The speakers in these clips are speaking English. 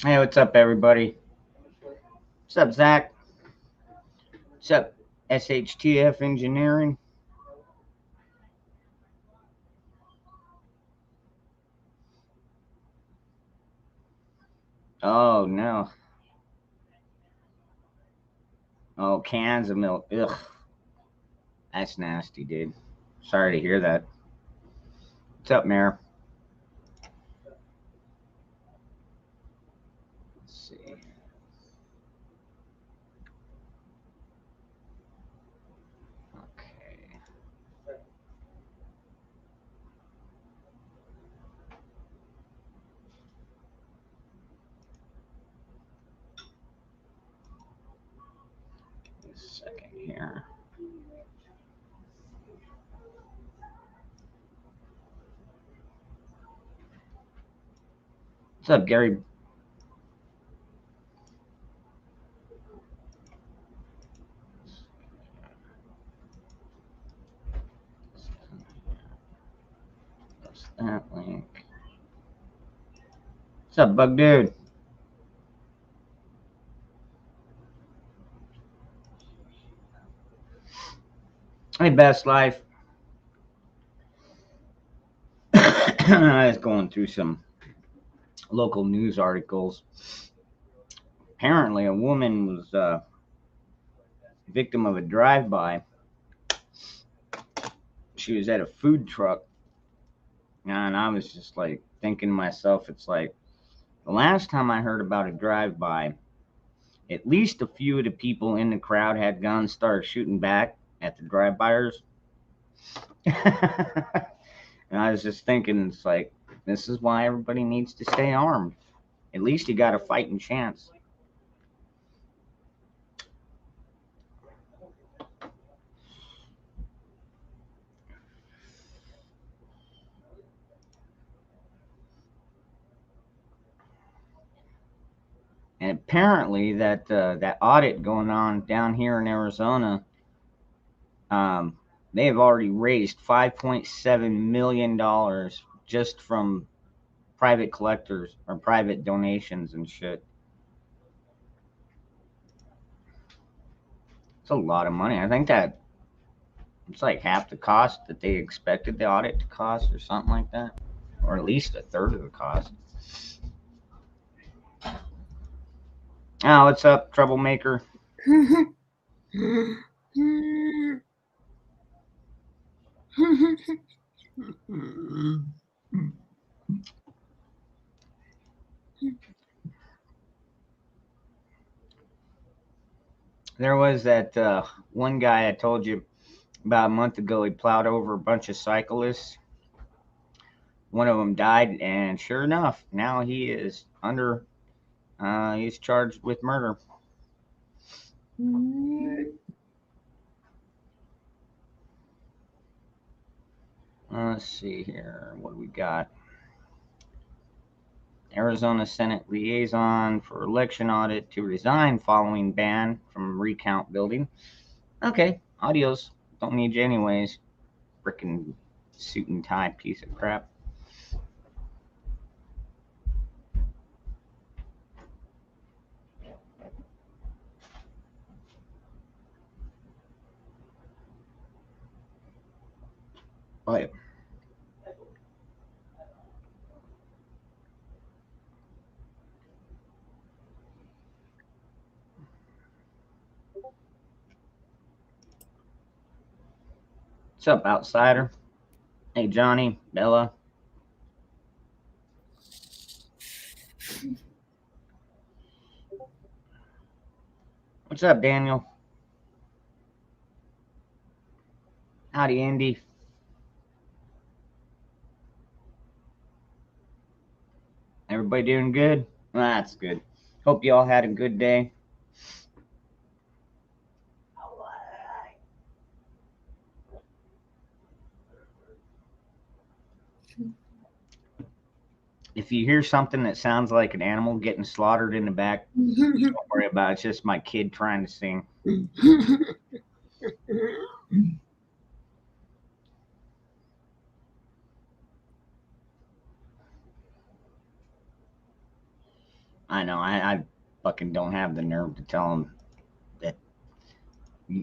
Hey, what's up, everybody? What's up, Zach? What's up, SHTF Engineering? Oh, no. Oh, cans of milk. Ugh, that's nasty, dude. Sorry to hear that. What's up, Mayor? Let's see. Okay. A second here. What's up, Gary? What's that link? What's up, Bug Dude? Hey, Best Life. I was going through some local news articles. Apparently, a woman was victim of a drive-by. She was at a food truck, and I was just like thinking to myself, it's like the last time I heard about a drive-by, at least a few of the people in the crowd had guns, started shooting back at the drive-byers. And I was just thinking, it's like, this is why everybody needs to stay armed. At least you got a fighting chance. And apparently, that audit going on down here in Arizona, um, they have already raised $5.7 million just from private collectors or private donations and shit. It's a lot of money. I think that it's like half the cost that they expected the audit to cost, or something like that, or at least a third of the cost. Oh, what's up, troublemaker? There was that one guy I told you about a month ago. He plowed over a bunch of cyclists. One of them died, and sure enough, now he is under. He's charged with murder. Let's see here. What do we got? Arizona Senate liaison for election audit to resign following ban from recount building. Okay, adios. Don't need you anyways. Frickin' suit and tie piece of crap. Oh, yeah. What's up, outsider? Hey, Johnny, Bella. What's up, Daniel? Howdy, Andy. Everybody doing good? Well, that's good. Hope you all had a good day. If you hear something that sounds like an animal getting slaughtered in the back, don't worry about it. It's just my kid trying to sing. I know. I fucking don't have the nerve to tell him that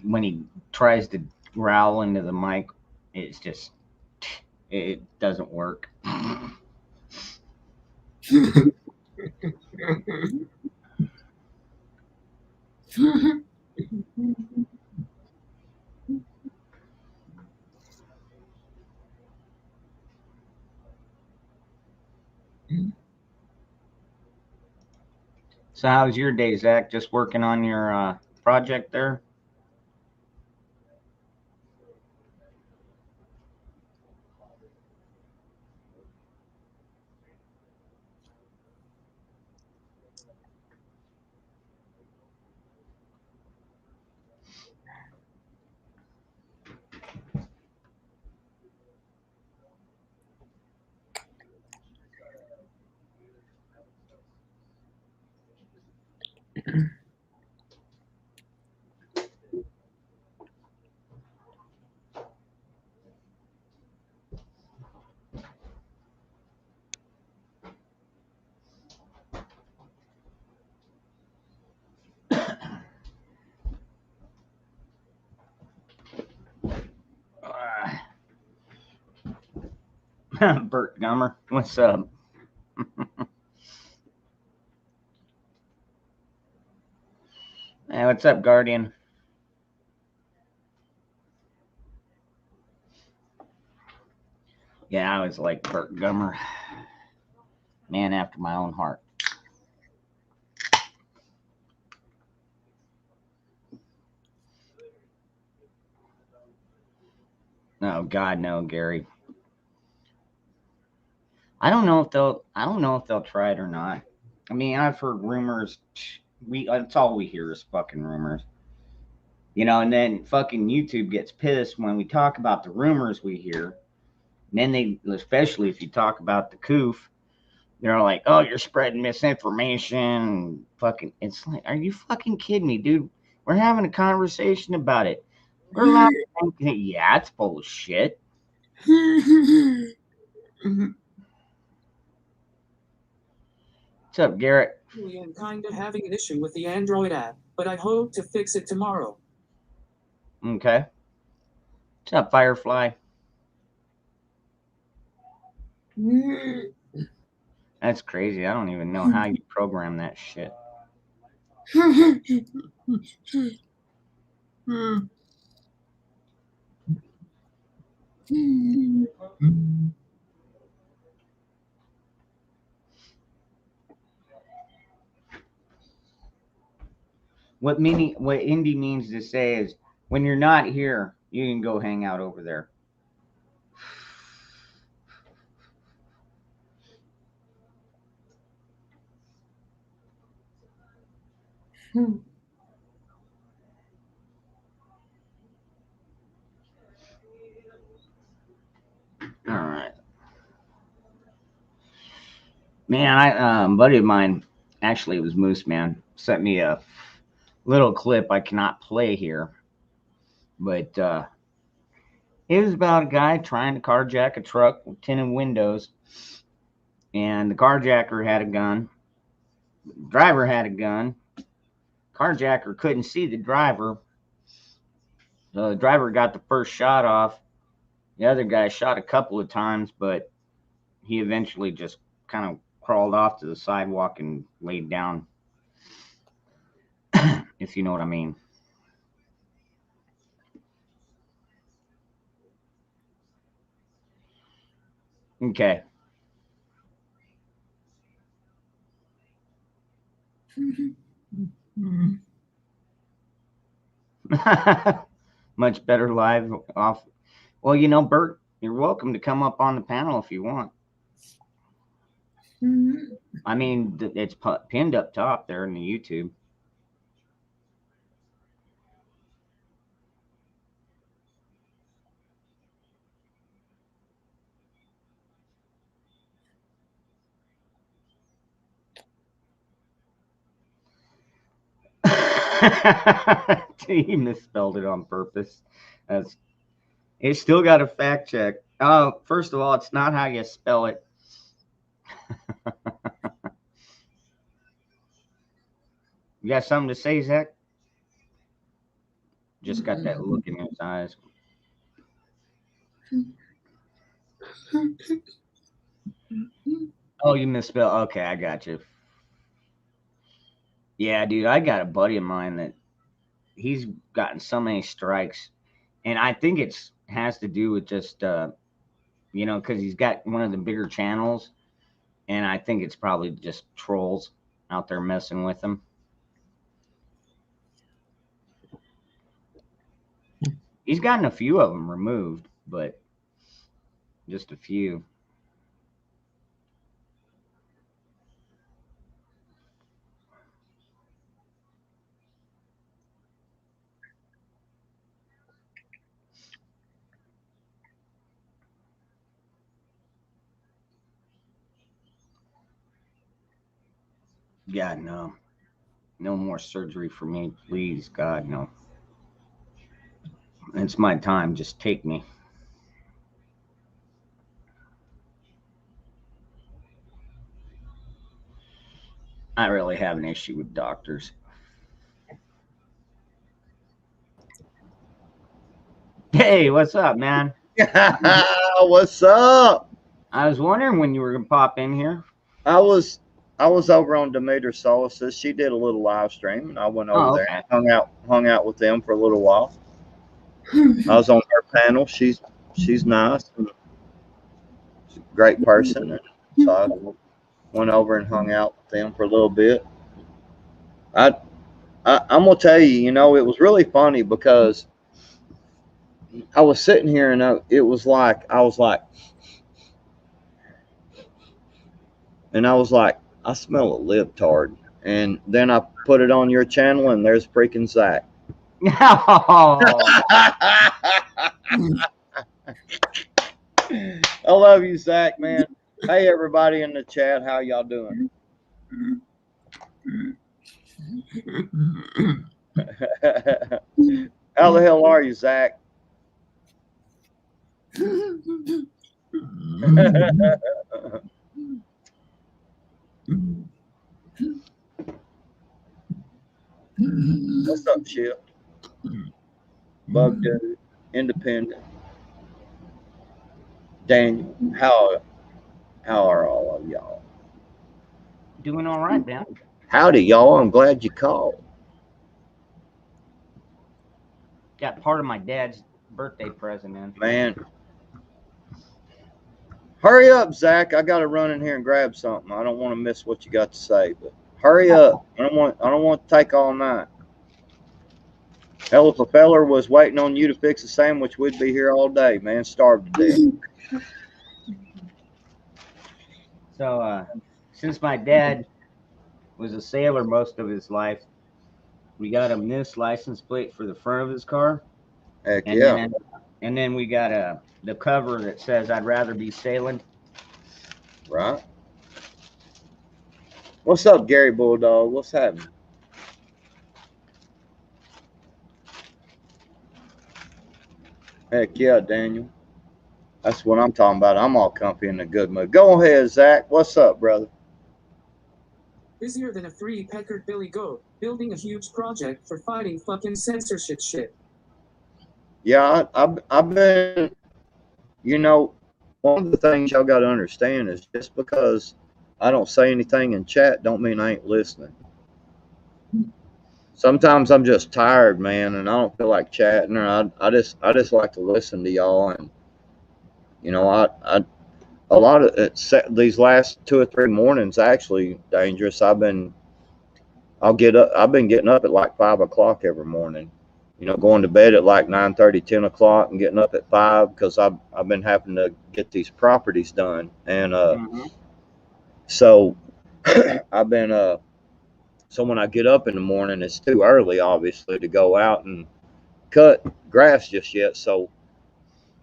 when he tries to growl into the mic, it's just it doesn't work. So how's your day, Zach? Just working on your project there? Bert Gummer, what's up? Hey, what's up, Guardian? Yeah, I was like Bert Gummer, man after my own heart. Oh God, no, Gary. I don't know if they'll try it or not. I mean, I've heard rumors. We That's all we hear is fucking rumors. And then fucking YouTube gets pissed when we talk about the rumors we hear. And then especially if you talk about the coof, they're like, "Oh, you're spreading misinformation." Fucking, it's like, are you fucking kidding me, dude? We're having a conversation about it. We're allowed to think, yeah, it's bullshit. What's up, Garrett? I'm kind of having an issue with the Android app, but I hope to fix it tomorrow. Okay. What's up, Firefly? That's crazy. I don't even know how you program that shit. What indie means to say is when you're not here, you can go hang out over there. All right, man. Buddy of mine, actually, it was Moose Man, sent me a little clip I cannot play here, but it was about a guy trying to carjack a truck with tinted windows, and the carjacker had a gun. The driver had a gun. Carjacker couldn't see the driver. The driver got the first shot off. The other guy shot a couple of times, but he eventually just kind of crawled off to the sidewalk and laid down, if you know what I mean. Okay. Much better live off. Well, Bert, you're welcome to come up on the panel if you want. I mean, it's pinned up top there in the YouTube. He misspelled it on purpose. That's It still got a fact check. First of all, it's not how you spell it. You got something to say, Zach? Just got that look in his eyes. Oh, you misspelled. Okay, I got you. Yeah, dude, I got a buddy of mine that he's gotten so many strikes, and I think it's has to do with just because he's got one of the bigger channels, and I think it's probably just trolls out there messing with him. He's gotten a few of them removed, but just a few. God, no. No more surgery for me, please. God, no. It's my time. Just take me. I really have an issue with doctors. Hey, what's up, man? What's up? I was wondering when you were gonna pop in here. I was I was over on Demeter Solis's. She did a little live stream, and I went over Oh, there, okay. hung out with them for a little while. I was on her panel. She's nice and she's a great person, and so I went over and hung out with them for a little bit. I, I'm gonna tell you, it was really funny because I was sitting here and it was like I was like, I smell a libtard. And then I put it on your channel, and there's freaking Zach. Oh, I love you, Zach, man. Hey, everybody in the chat, how y'all doing? How the hell are you, Zach? What's up, Chip? Bug Dude, Independent, Daniel. How are all of y'all? doing all right, man. Howdy, y'all. I'm glad you called. Got part of my dad's birthday present in. Man, hurry up, Zach. I gotta run in here and grab something. I don't want to miss what you got to say, but hurry up. I don't want to take all night. Hell, if a feller was waiting on you to fix a sandwich, we'd be here all day, man. Starved to death. So, since my dad was a sailor most of his life, we got him this license plate for the front of his car, Heck and yeah. then we got the cover that says "I'd rather be sailing." Right. What's up, Gary Bulldog? What's happening? Heck yeah, Daniel. That's what I'm talking about. I'm all comfy in a good mood. Go ahead, Zach. What's up, brother? Busier than a three-peckered Billy Goat, building a huge project for fighting fucking censorship shit. Yeah, I've been, one of the things y'all got to understand is just because I don't say anything in chat don't mean I ain't listening. Sometimes I'm just tired, man, and I don't feel like chatting, or I just like to listen to y'all, and I a lot of these last 2 or 3 mornings actually dangerous. I've been getting up at like 5 o'clock every morning. Going to bed at like 9:30, 10 o'clock, and getting up at 5 because I've been having to get these properties done, and Mm-hmm. so I've been so when I get up in the morning, it's too early, obviously, to go out and cut grass just yet. So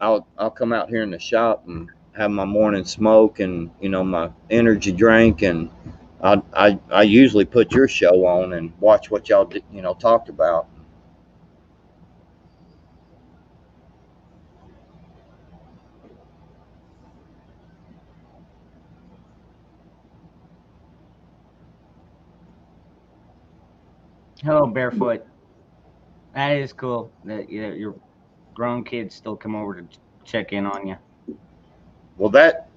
I'll come out here in the shop and have my morning smoke and my energy drink, and I usually put your show on and watch what y'all talked about. Hello, Barefoot. That is cool that your grown kids still come over to check in on you. Well, that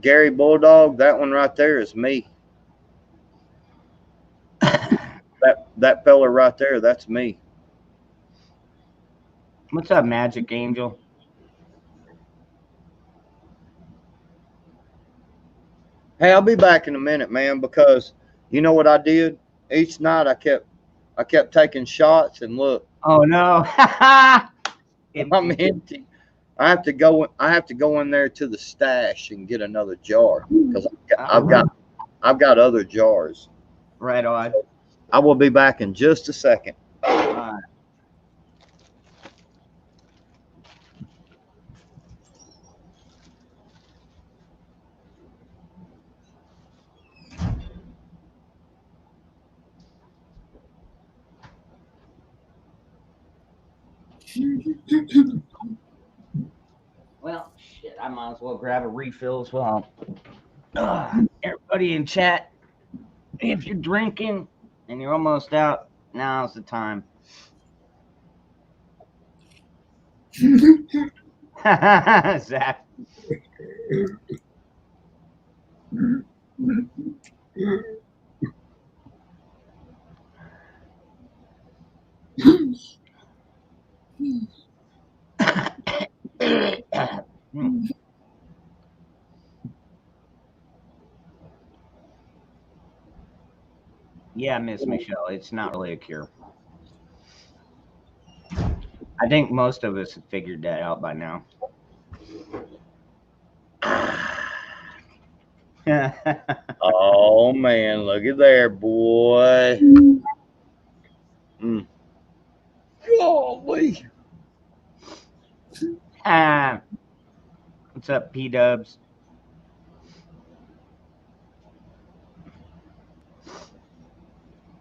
Gary Bulldog, that one right there is me. That fella right there, that's me. What's up, Magic Angel? Hey, I'll be back in a minute, man, because you know what I did? Each night I kept taking shots and look, Oh no. I'm Empty. empty. I have to go in there to the stash and get another jar because Uh, I've got other jars. right on. I will be back in just a second. Uh, well, shit. I might as well grab a refill as well. Everybody in chat, if you're drinking and you're almost out, now's the time. Zach. Yeah, Miss Michelle, it's not really a cure. I think most of us have figured that out by now. Oh man, look at there, boy. Mm. Golly. Ah, what's up, P Dubs?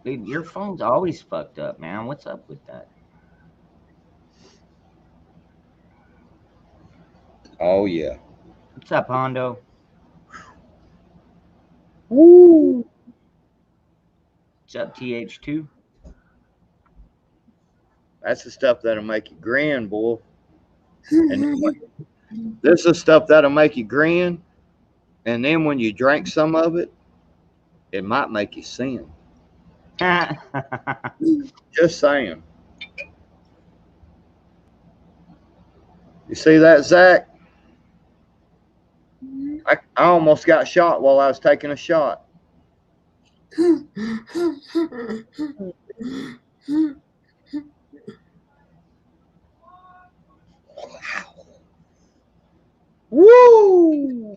Dude, your phone's always fucked up, man. What's up with that? Oh yeah. What's up, Hondo? Woo. What's up, TH2? That's the stuff that'll make you grin, boy. And this is stuff that'll make you grin. And then when you drink some of it, it might make you sin. Just saying. You see that, Zach? I almost got shot while I was taking a shot. Woo!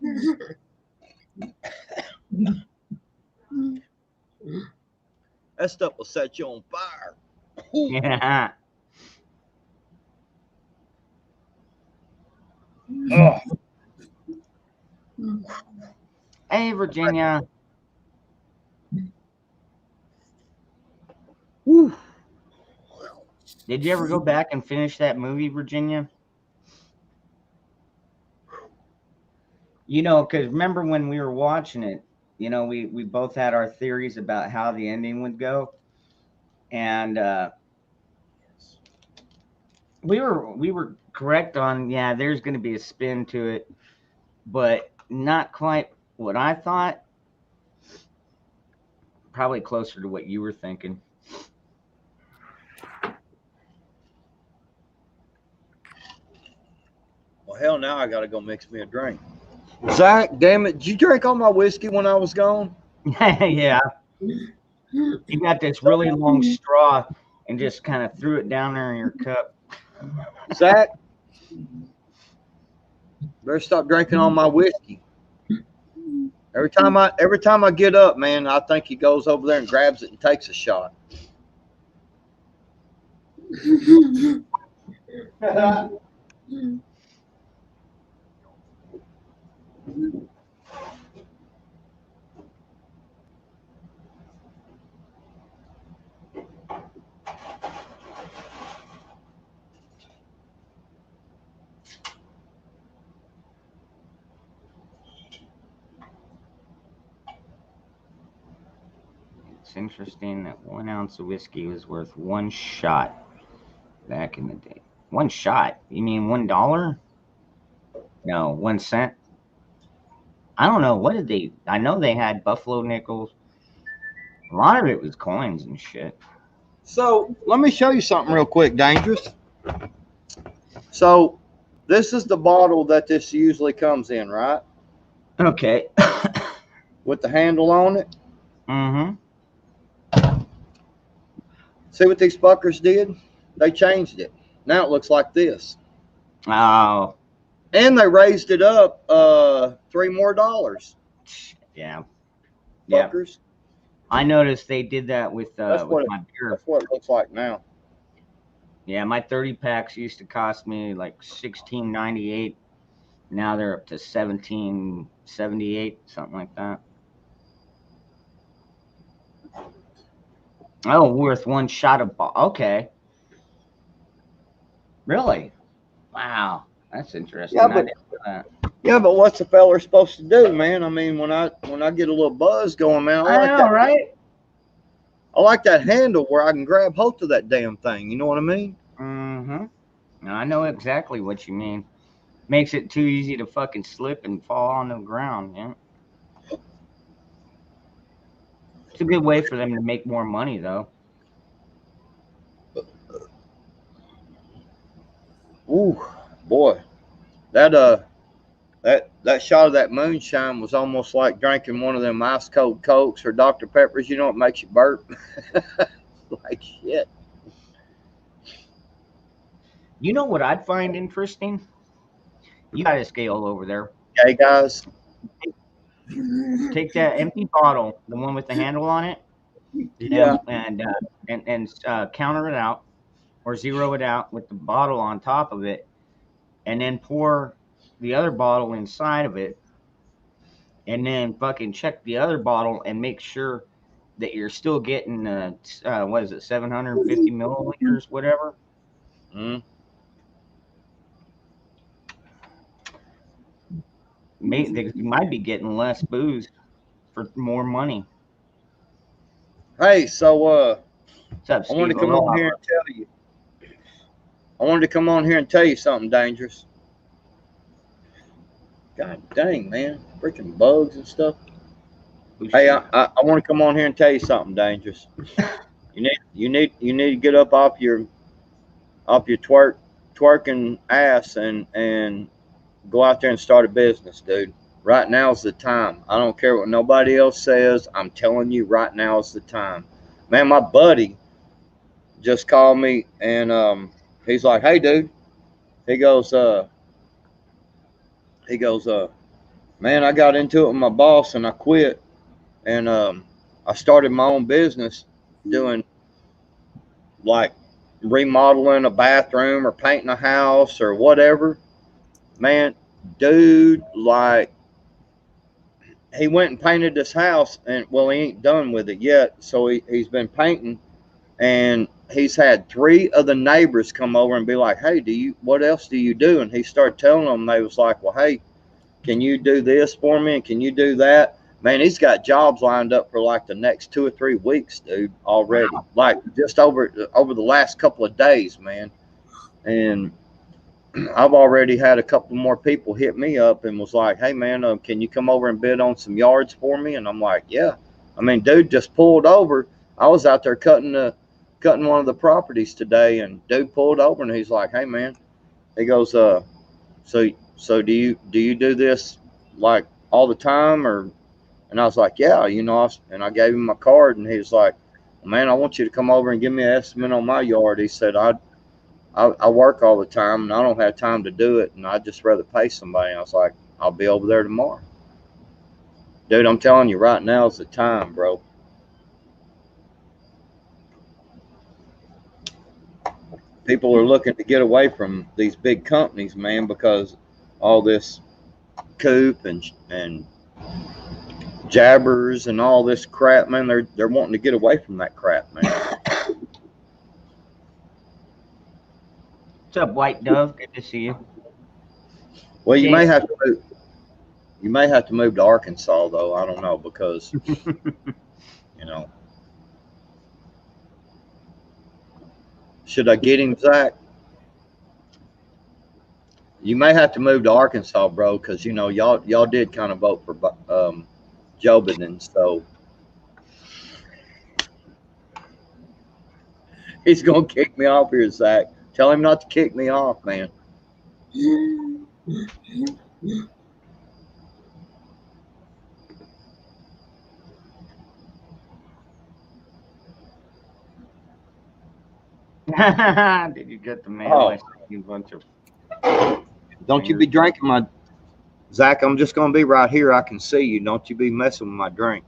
That stuff will set you on fire. Yeah. Oh, Hey, Virginia. whew. Did you ever go back and finish that movie, Virginia? Because remember when we were watching it, we both had our theories about how the ending would go. And we were correct on, yeah, there's going to be a spin to it, but not quite what I thought. Probably closer to what you were thinking. Well, hell, now I got to go mix me a drink. Zach, damn it. Did you drink all my whiskey when I was gone? Yeah, you got this really long straw and just kind of threw it down there in your cup. Zach, better stop drinking all my whiskey. Every time I get up, man, I think he goes over there and grabs it and takes a shot. That's interesting that 1 ounce of whiskey was worth one shot back in the day. 1 shot? You mean $1? No, 1 cent. I don't know. What did they? I know they had buffalo nickels. A lot of it was coins and shit. So let me show you something real quick, Dangerous. So this is the bottle that this usually comes in, right? Okay. With the handle on it. Mm-hmm. See what these fuckers did? They changed it. Now it looks like this. Oh. And they raised it up $3 more. Yeah. Fuckers. I noticed they did that with my beer. That's what it looks like now. Yeah, my 30 packs used to cost me like $16.98. Now they're up to $17.78, something like that. Oh, worth one shot of okay. Really? Wow, that's interesting. Yeah, but what's the feller supposed to do, man? I mean, when I get a little buzz going, man, I know, right? I like that handle where I can grab hold of that damn thing. You know what I mean? Mm-hmm. I know exactly what you mean. Makes it too easy to fucking slip and fall on the ground, yeah. It's a good way for them to make more money, though. Ooh, boy, that shot of that moonshine was almost like drinking one of them ice cold Cokes or Dr. Peppers. You know, it makes you burp like shit. You know what I'd find interesting? You got a scale over there. Hey guys, take that empty bottle, the one with the handle on it, yeah, and counter it out or zero it out with the bottle on top of it, and then pour the other bottle inside of it, and then fucking check the other bottle and make sure that you're still getting what is it, 750 milliliters, whatever. mm. You might be getting less booze for more money. Hey, so What's up, Steve? I wanted to come on here and tell you. I wanted to come on here and tell you something, Dangerous. God dang, man, freaking bugs and stuff. Hey, I want to come on here and tell you something, Dangerous. You need to get up off your twerking ass and go out there and start a business, dude. Right now is the time. I don't care what nobody else says. I'm telling you, right now is the time. Man, my buddy just called me and he's like, "Hey, dude," he goes, "Man, I got into it with my boss and I quit and I started my own business doing like remodeling a bathroom or painting a house or whatever." Man, dude, like, he went and painted this house, and well, he ain't done with it yet. So he's been painting, and he's had 3 of the neighbors come over and be like, "Hey, what else do you do?" And he started telling them. They was like, "Well, hey, can you do this for me? And can you do that?" Man, he's got jobs lined up for like the next 2 or 3 weeks, dude, already. Wow. Like just over the last couple of days, man. And I've already had a couple more people hit me up and was like, "Hey, man, can you come over and bid on some yards for me?" And I'm like, "Yeah." I mean, dude just pulled over. I was out there cutting one of the properties today, and dude pulled over and he's like, "Hey, man," he goes, so do you do this like all the time or?" And I was like, "Yeah, and I gave him my card, and he was like, "Man, I want you to come over and give me an estimate on my yard." He said, I work all the time and I don't have time to do it, and I'd just rather pay somebody. I was like, "I'll be over there tomorrow." Dude, I'm telling you, right now is the time, bro. People are looking to get away from these big companies, man, because all this coop and jabbers and all this crap, man, they're wanting to get away from that crap, man. What's up, White Dove? Good to see you. Well, you may have to move to Arkansas, though. I don't know, because Should I get him, Zach? You may have to move to Arkansas, bro, because you know y'all did kind of vote for Joe Biden, so he's gonna kick me off here, Zach. Tell him not to kick me off, man. Did you get the mail? Oh. I sent you a bunch of. Don't you be drinking my Zach? I'm just gonna be right here. I can see you. Don't you be messing with my drink.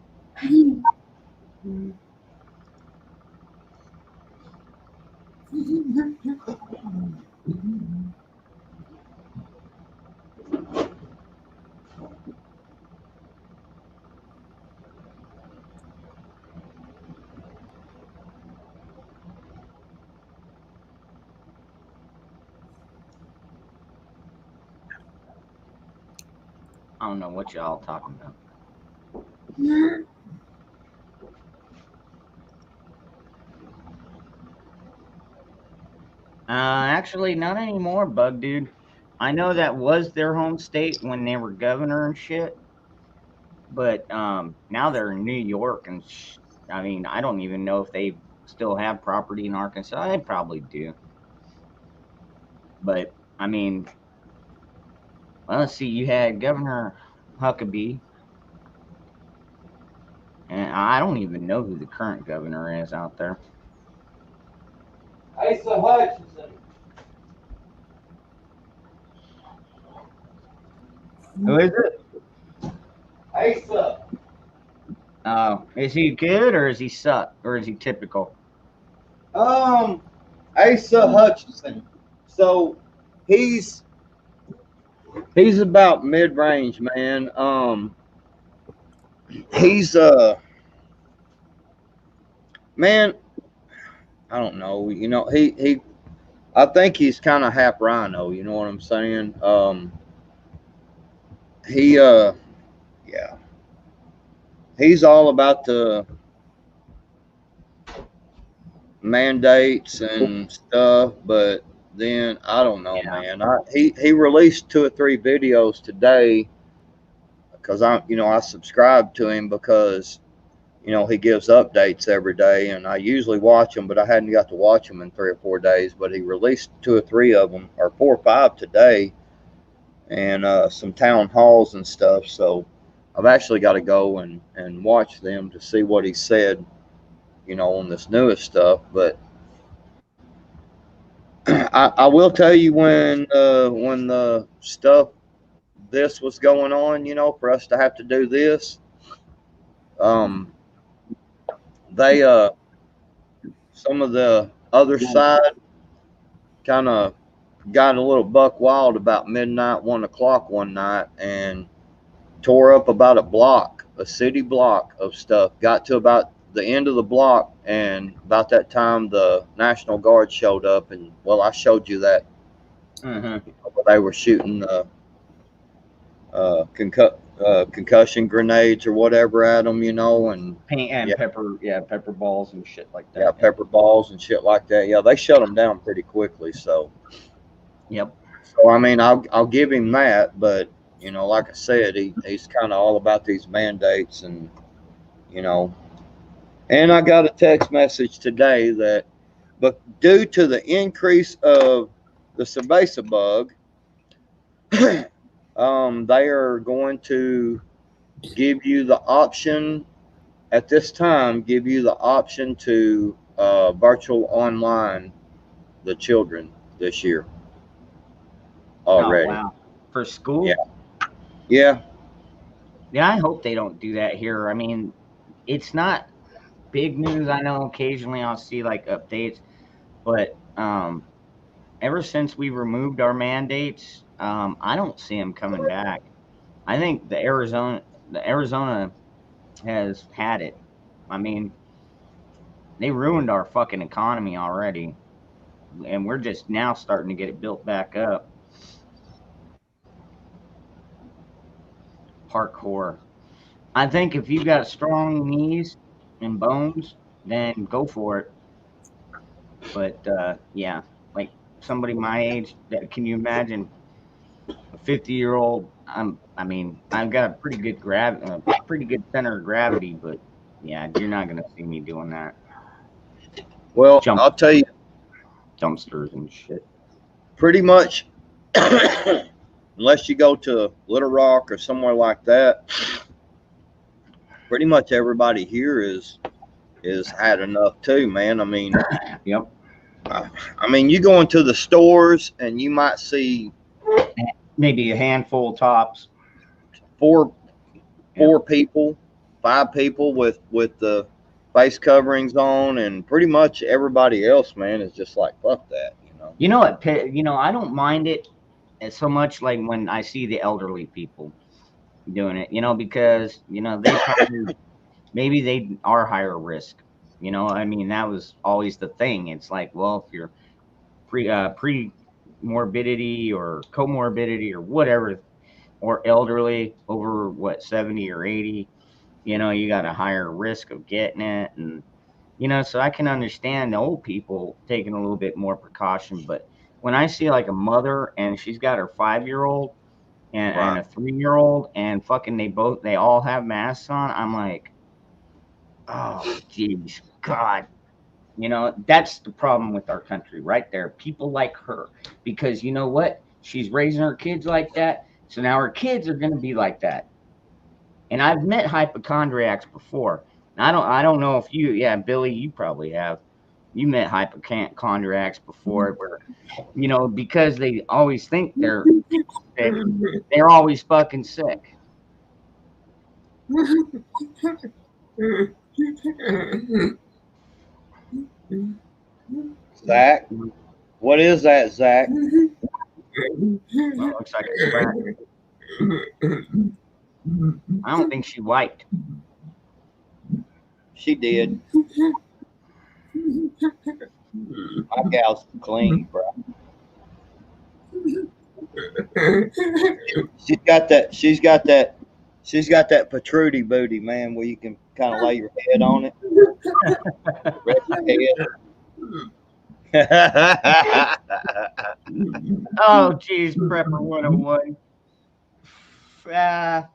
I don't know what y'all talking about. Actually, not anymore, Bug Dude. I know that was their home state when they were governor and shit, but now they're in New York, and I mean, I don't even know if they still have property in Arkansas. They probably do, but I mean, well, let's see. You had Governor Huckabee, and I don't even know who the current governor is out there. Asa Hutchinson. Who is it? Asa. Is he good or is he suck or is he typical? Asa Hutchinson. So he's about mid range, man. He's man, I don't know. You know, he I think he's kind of half rhino, you know what I'm saying? He yeah. He's all about the mandates and stuff, but then I don't know, Yeah. man. He released 2 or 3 videos today because I subscribe to him because he gives updates every day, and I usually watch them, but I hadn't got to watch them in 3 or 4 days. But he released 2 or 3 of them, or 4 or 5 today, and some town halls and stuff. So I've actually got to go and watch them to see what he said, on this newest stuff. But I will tell you when the stuff this was going on, for us to have to do this, they some of the other side kind of got a little buck wild about midnight, 1 o'clock one night, and tore up about a city block of stuff. Got to about the end of the block, and about that time the National Guard showed up, and I showed you that. They were shooting concussion grenades or whatever at them, and Paint and pepper balls and shit like that. Yeah, pepper balls and shit like that. Yeah, they shut them down pretty quickly. So, Yep. So I mean, I'll give him that, but like I said, he's kind of all about these mandates, and and I got a text message today but due to the increase of the cerveza bug, they are going to give you the option at this time, to virtual online the children this year already. Oh, wow. For school? Yeah. I hope they don't do that here. I mean, it's not big news. I know occasionally I'll see like updates, but ever since we removed our mandates, I don't see them coming back. I think the Arizona has had it. I mean, they ruined our fucking economy already, and we're just now starting to get it built back up. Parkour. I think if you got strong knees and bones, then go for it. But yeah, like somebody my age, that can you imagine a 50-year-old? I mean, I've got a pretty good center of gravity, but yeah, you're not gonna see me doing that. Well, Jump I'll tell you, dumpsters and shit. pretty much, unless you go to Little Rock or somewhere like that, pretty much everybody here is had enough too, man. Yep. I mean, you go into the stores and you might see Maybe a handful tops. four Yep. four people, five people with the face coverings on, and pretty much everybody else, man, is just like fuck that, you know. You know what? I don't mind it so much like when I see the elderly people doing it. Because they probably maybe they are higher risk. I mean, that was always the thing. It's like, well, if you're pre morbidity or comorbidity or whatever, or elderly over what 70 or 80, you got a higher risk of getting it. And so I can understand the old people taking a little bit more precaution. But when I see like a mother and she's got her 5-year old and Right. a 3-year old and fucking they all have masks on, I'm like, oh jeez, God. That's the problem with our country right there. People like her because you know what? She's raising her kids like that. So now her kids are going to be like that. And I've met hypochondriacs before. And I don't know if yeah, Billy, you probably have. You met hypochondriacs before where, because they always think they're sick, they're always fucking sick. Zach, what is that, Zach? Well, it looks like a scratch. I don't think she wiped. She did. My gal's clean, bro. She's got that. She's got that. She's got that protrudy booty, man, where you can kind of lay your head on it, rest your head. Oh, geez, Prepper 101. Ah,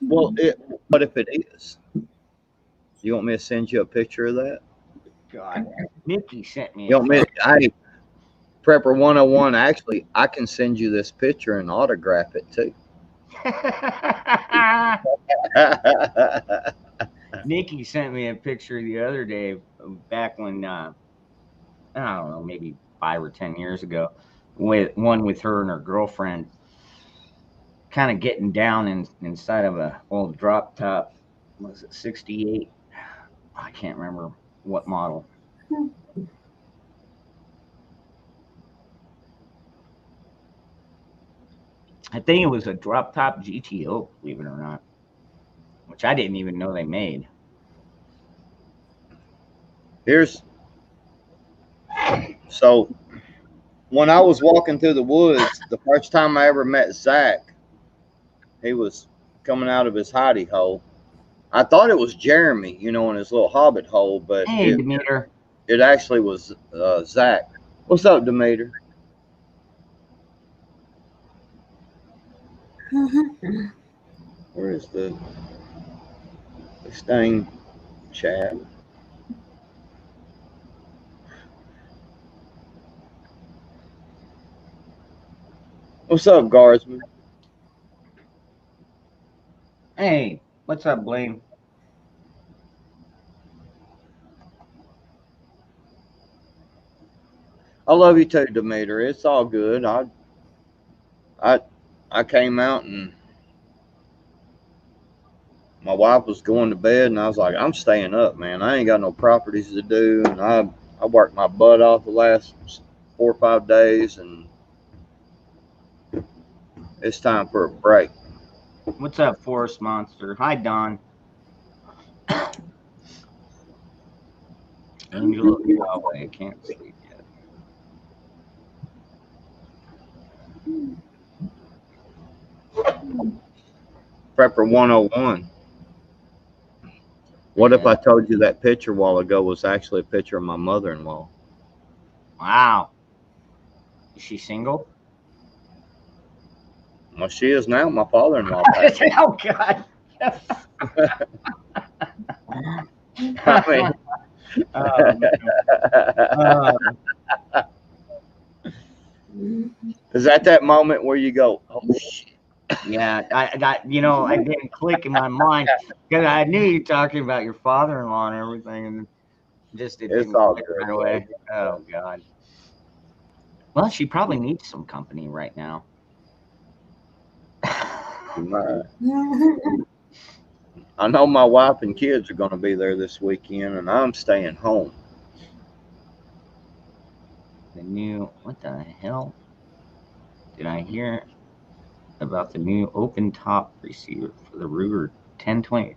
Well, what if it is? You want me to send you a picture of that? God. Nikki sent me You a want me? Hey, Prepper 101. Actually, I can send you this picture and autograph it too. Nikki sent me a picture the other day back when I don't know, maybe 5 or 10 years ago, with her and her girlfriend, kind of getting down inside of a old drop top. Was it 68? I can't remember what model. I think it was a drop top GTO, believe it or not, which I didn't even know they made. Here's so when I was walking through the woods, the first time I ever met Zach, he was coming out of his hidey hole. I thought it was Jeremy, in his little hobbit hole, but Hey, it Demeter. it actually was Zach. What's up, Demeter? Where is this thing chat? What's up, Guardsman? Hey, what's up, Blaine? I love you too, Demeter. It's all good. I I came out and my wife was going to bed, and I was like, I'm staying up, man. I ain't got no properties to do, and I worked my butt off the last 4 or 5 days, and it's time for a break. What's up, Forest Monster? Hi, Don. Angel of Yahweh. Can't sleep yet. Prepper 101. What if Yeah. I told you that picture a while ago was actually a picture of my mother-in-law? Wow. Is she single? Well, she is now. My father-in-law passed. Oh God. I mean, Oh, man. Uh, is that moment where you go, oh shit? yeah, I got I didn't click in my mind because I knew you were talking about your father-in-law and everything, and just it It's didn't all click good, right bro. away. Oh God. Well, she probably needs some company right now. Man. I know my wife and kids are going to be there this weekend, and I'm staying home. The new what the hell did I hear about the new open top receiver for the Ruger 1020?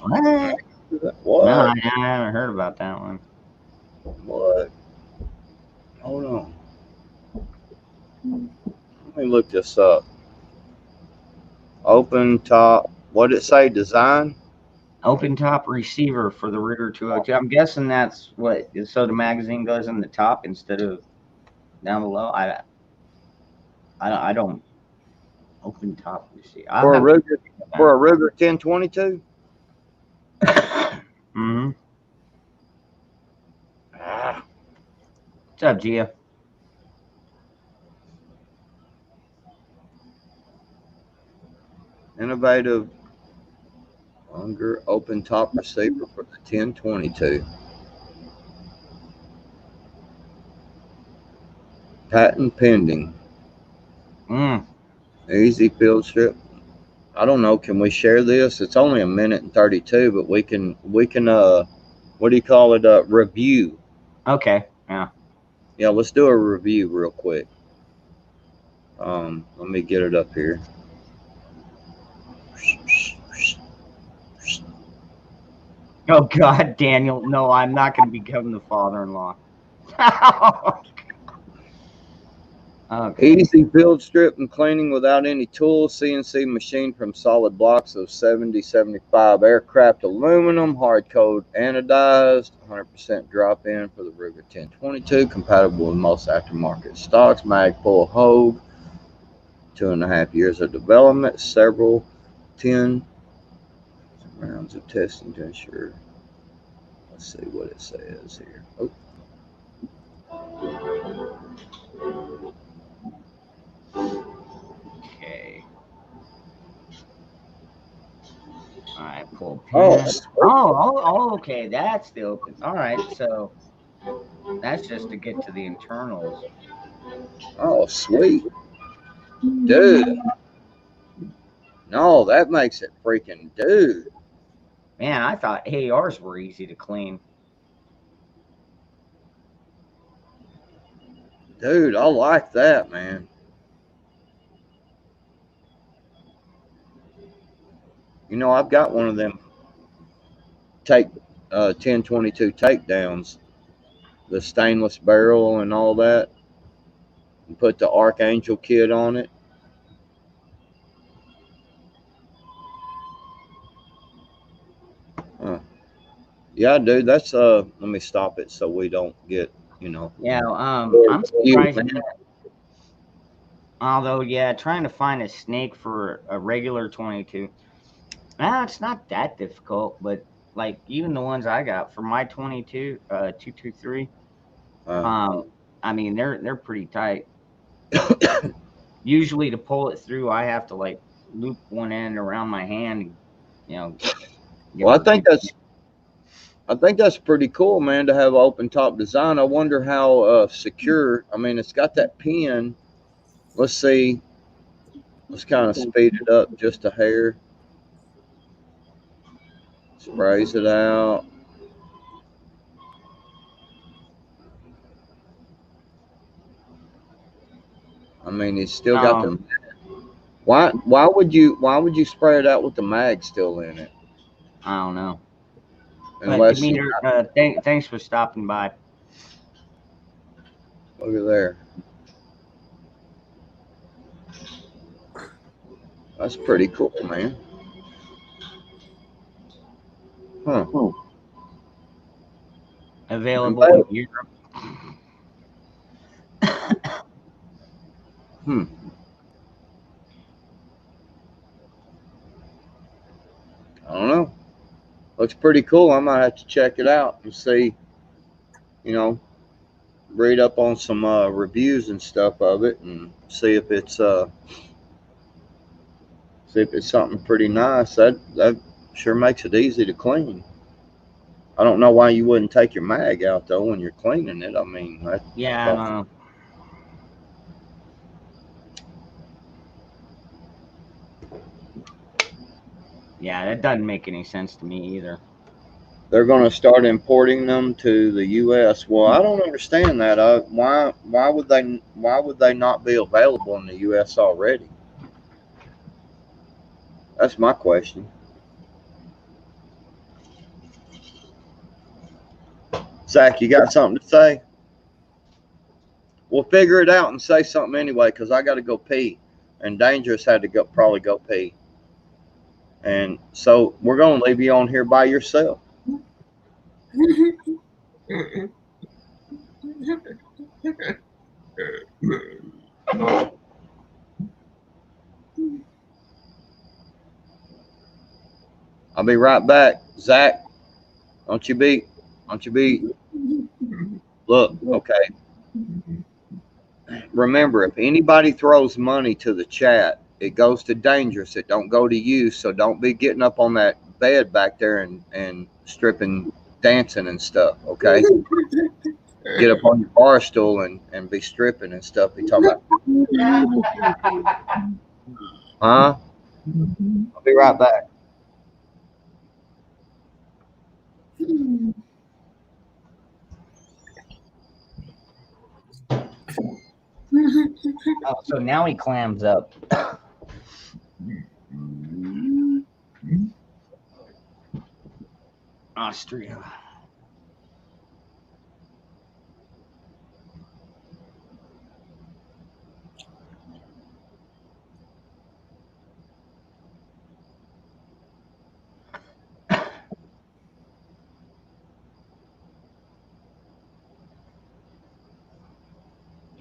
What? No, What? I haven't heard about that one. What? Hold on. Let me look this up. Open top. What did it say? Design? Open top receiver for the Ruger 202. I'm guessing that's what so the magazine goes in the top instead of down below. I don't open top receiver. I'll For a have to Ruger, for a Ruger 1022? Mm-hmm. Ah, What's up, Gia? innovative longer open top receiver for the 1022. Patent pending. Mm. Easy field strip. I don't know. Can we share this? It's only a minute and 32, but we can what do you call it? Review. Okay. Yeah. Yeah, let's do a review real quick. Let me get it up here. Oh God, Daniel. No, I'm not going to become the father-in-law. Okay. Easy field strip and cleaning without any tools. CNC machine from solid blocks of 7075 aircraft aluminum, hard coat anodized, 100% drop in for the Ruger 1022, compatible with most aftermarket stocks. Magpul Hogue, 2.5 years of development, several 10 rounds of testing to ensure. Let's see what it says here. Oh. Okay. All right. Pull Oh, pin. Oh, okay. That's the open. All right. So that's just to get to the internals. oh, sweet. Dude. No, that makes it freaking dude. Man, I thought ARs were easy to clean. Dude, I like that, man. You know, I've got one of them take 1022 takedowns, the stainless barrel and all that, and put the Archangel kit on it. Yeah, dude, that's let me stop it so we don't get, you know. Yeah. I'm You, surprised. Although, yeah, trying to find a snake for a regular 22. It's not that difficult, but like even the ones I got for my 22, 223, uh, um, I mean they're pretty tight. Usually to pull it through, I have to like loop one end around my hand and give well, it a few. I think that's pretty cool, man, to have open top design. I wonder how secure. I mean, it's got that pin. Let's see. Let's kind of speed it up just a hair. Sprays it out. I mean, it's still got the. Um, Why would you spray it out with the mag still in it? I don't know, but Unless you Demeter, thanks for stopping by. look at there. That's pretty cool, man. Huh. Available in Europe. Hmm. I don't know. Looks pretty cool. I might have to check it out and see, you know, read up on some reviews and stuff of it and see if it's something pretty nice. That sure makes it easy to clean. I don't know why you wouldn't take your mag out though when you're cleaning it. I mean, Yeah, I don't know. Yeah, that doesn't make any sense to me either. they're going to start importing them to the U.S. Well, I don't understand that. Why would they not be available in the U.S. already? That's my question. Zach, you got something to say? We'll figure it out and say something anyway, because I got to go pee, and Dangerous had to probably go pee, and so we're going to leave you on here by yourself. I'll be right back. Zach, don't you be. Look, okay. Remember, if anybody throws money to the chat, it goes to Dangerous. It don't go to you. So don't be getting up on that bed back there and stripping, dancing and stuff. Okay. Get up on your bar stool and be stripping and stuff. Be talking about. Huh? I'll be right back. Oh, so now he clams up. Austria.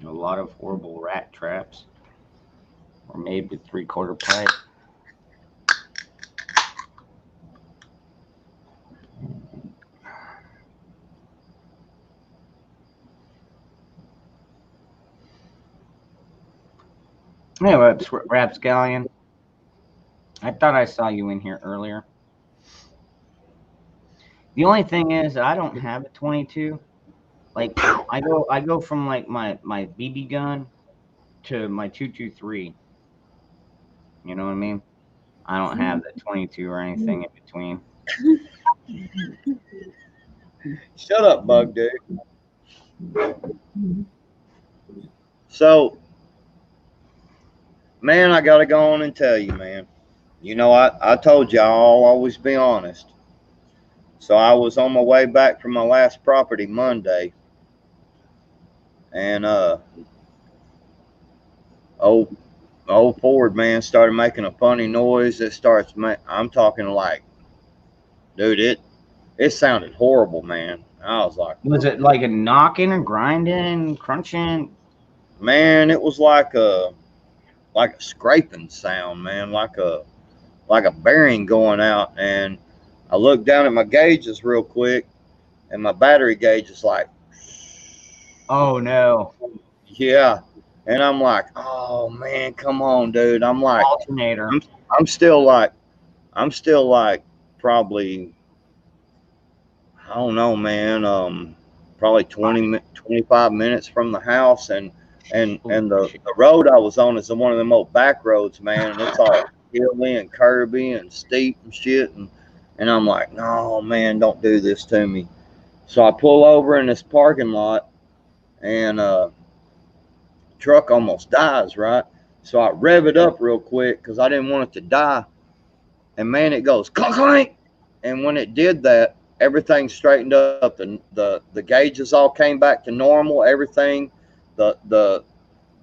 A lot of horrible rat traps were made with 3/4 pipe. Anyway, Rapscallion, I thought I saw you in here earlier. The only thing is, I don't have a 22. Like, I go from like my BB gun to my 223. You know what I mean? I don't have the 22 or anything in between. Shut up, Bug Dude. So, man, I got to go on and tell you, man. You know, I told you I'll always be honest. So I was on my way back from my last property Monday, and old Ford man started making a funny noise. It starts, I'm talking like, dude, it sounded horrible, man. I was like, was it like a knocking and grinding, crunching? Man, it was like a scraping sound, man, like a bearing going out. And I looked down at my gauges real quick, and my battery gauge is like, oh no, yeah. And I'm like, oh man, come on, dude. I'm like, alternator. I'm still like probably, I don't know, man. Probably 25 minutes from the house, and the road I was on is one of them old back roads, man, and it's all hilly and curvy and steep and shit, and I'm like, no, man, don't do this to me. So I pull over in this parking lot, and truck almost dies, right? So I rev it up real quick because I didn't want it to die, and man, it goes clunk clank, and when it did that, everything straightened up. The gauges all came back to normal. Everything, the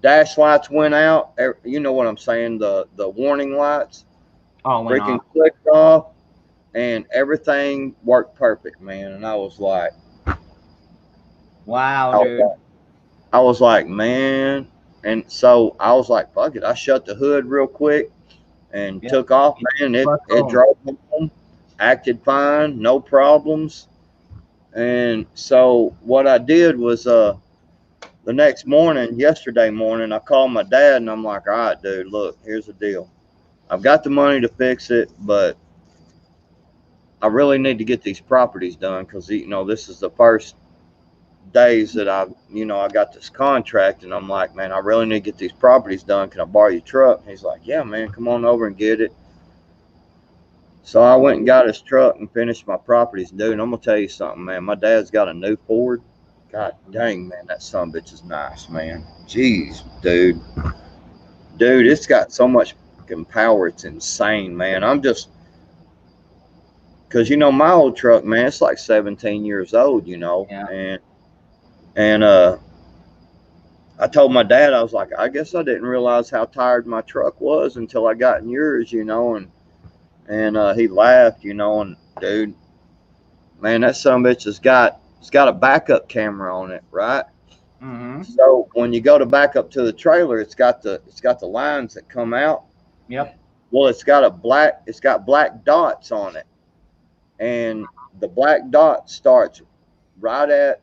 dash lights went out. You know what I'm saying? The warning lights Oh, went freaking off. clicked off, and everything worked perfect, man. And I was like, Wow, dude. man. And so I was like, fuck it. I shut the hood real quick and Yep. took off, man. It drove home, acted fine, no problems. And so what I did was the next morning, yesterday morning, I called my dad and I'm like, all right, dude, look, here's the deal. I've got the money to fix it, but I really need to get these properties done because, you know, this is the first days that I got this contract, and I'm like, man, I really need to get these properties done. Can I borrow your truck? And he's like, yeah, man, come on over and get it. So I went and got his truck and finished my properties. Dude, I'm gonna tell you something, man. My dad's got a new Ford. God dang, man, that son of a bitch is nice, man. Jeez, dude, it's got so much fucking power. It's insane, man. I'm just because my old truck, man, it's like 17 years old, Yeah. and I told my dad, I was like, I guess I didn't realize how tired my truck was until I got in yours, and he laughed, and dude, man, that son of a bitch it's got a backup camera on it, right? Mm-hmm. So when you go to back up to the trailer, it's got the lines that come out. Yep. Well, it's got black dots on it, and the black dot starts right at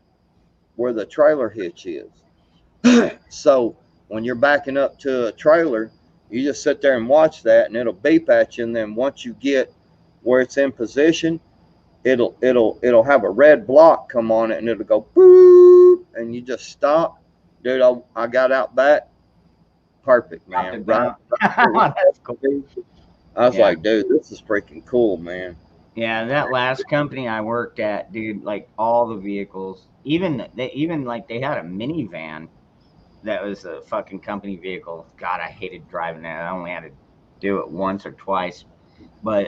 where the trailer hitch is. So when you're backing up to a trailer, you just sit there and watch that, and it'll beep at you. And then once you get where it's in position, it'll have a red block come on it, and it'll go boop, and you just stop. Dude, I got out back, perfect, man. Right. That's cool. I was like, dude, this is freaking cool, man. Yeah, that last company I worked at, dude, like all the vehicles, even like they had a minivan that was a fucking company vehicle. God, I hated driving that. I only had to do it once or twice. But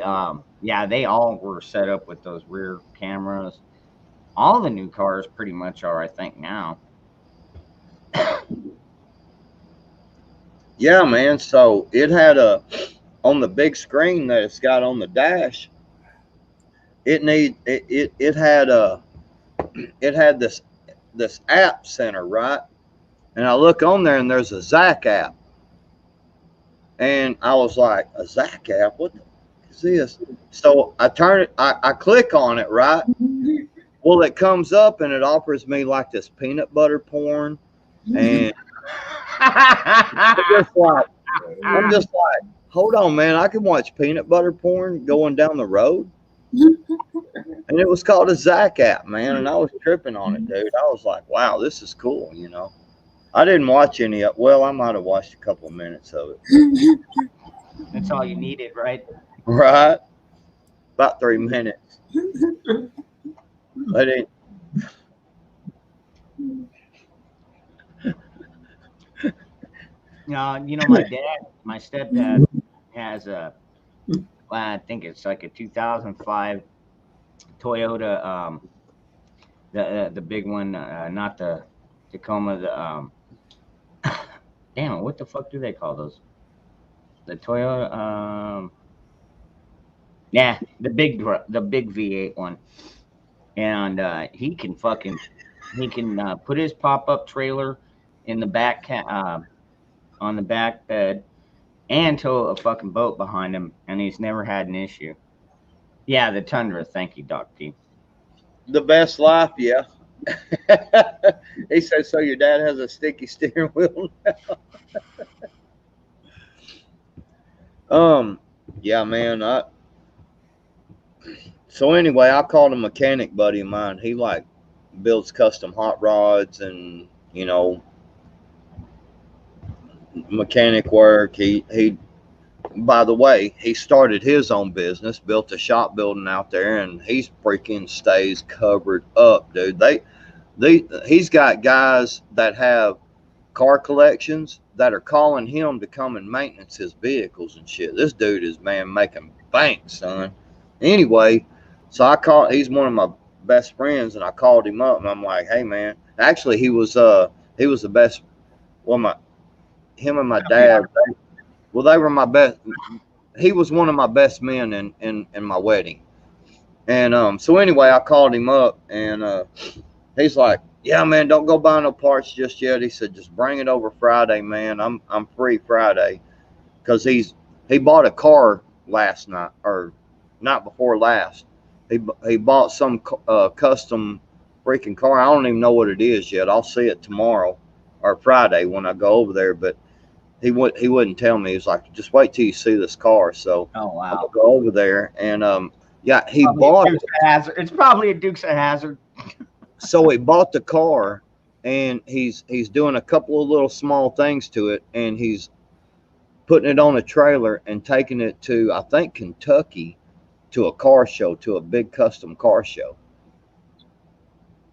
yeah, they all were set up with those rear cameras. All the new cars pretty much are, I think, now. Yeah, man. So it had on the big screen that it's got on the dash. It had this app center, right? And I look on there and there's a Zach app. And I was like, a Zach app? What the fuck is this? So I turn it, I click on it, right? Well, it comes up and it offers me like this peanut butter porn. And I'm just like, hold on, man, I can watch peanut butter porn going down the road. And it was called a Zach app, man. And I was tripping on it, dude. I was like, wow, this is cool, I didn't watch any of it. Well, I might have watched a couple of minutes of it. That's all you needed, right? Right? About 3 minutes. I didn't. My stepdad has I think it's like a 2005 Toyota, the big one, not the Tacoma, damn it, what the fuck do they call those? The Toyota, yeah, the big V8 one, and he can put his pop-up trailer in the back on the back bed and tow a fucking boat behind him, and he's never had an issue. Yeah, the Tundra. Thank you, Doc T. The best life, yeah. He said, so your dad has a sticky steering wheel now? Yeah, man. So anyway, I called a mechanic buddy of mine. He like builds custom hot rods and, mechanic work. He by the way, he started his own business, built a shop building out there, and he's freaking stays covered up, dude. He's got guys that have car collections that are calling him to come and maintenance his vehicles and shit. This dude is, man, making bank, son. Anyway, so he's one of my best friends, and I called him up and I'm like, hey man, actually he was the best, well, him and my dad. They were my best. He was one of my best men in my wedding. And so anyway, I called him up, and he's like, "Yeah, man, don't go buy no parts just yet." He said, "Just bring it over Friday, man. I'm free Friday." Because he bought a car last night, or night before last. He bought some custom freaking car. I don't even know what it is yet. I'll see it tomorrow or Friday when I go over there. But he wouldn't tell me. He was like, "Just wait till you see this car." So Oh I'm gonna wow. go over there, and yeah, he Probably a bought Dukes of Hazzard. It's probably a Dukes of Hazzard. so he bought the car, and he's doing a couple of little small things to it, and he's putting it on a trailer and taking it to, I think, Kentucky, to a car show, to a big custom car show.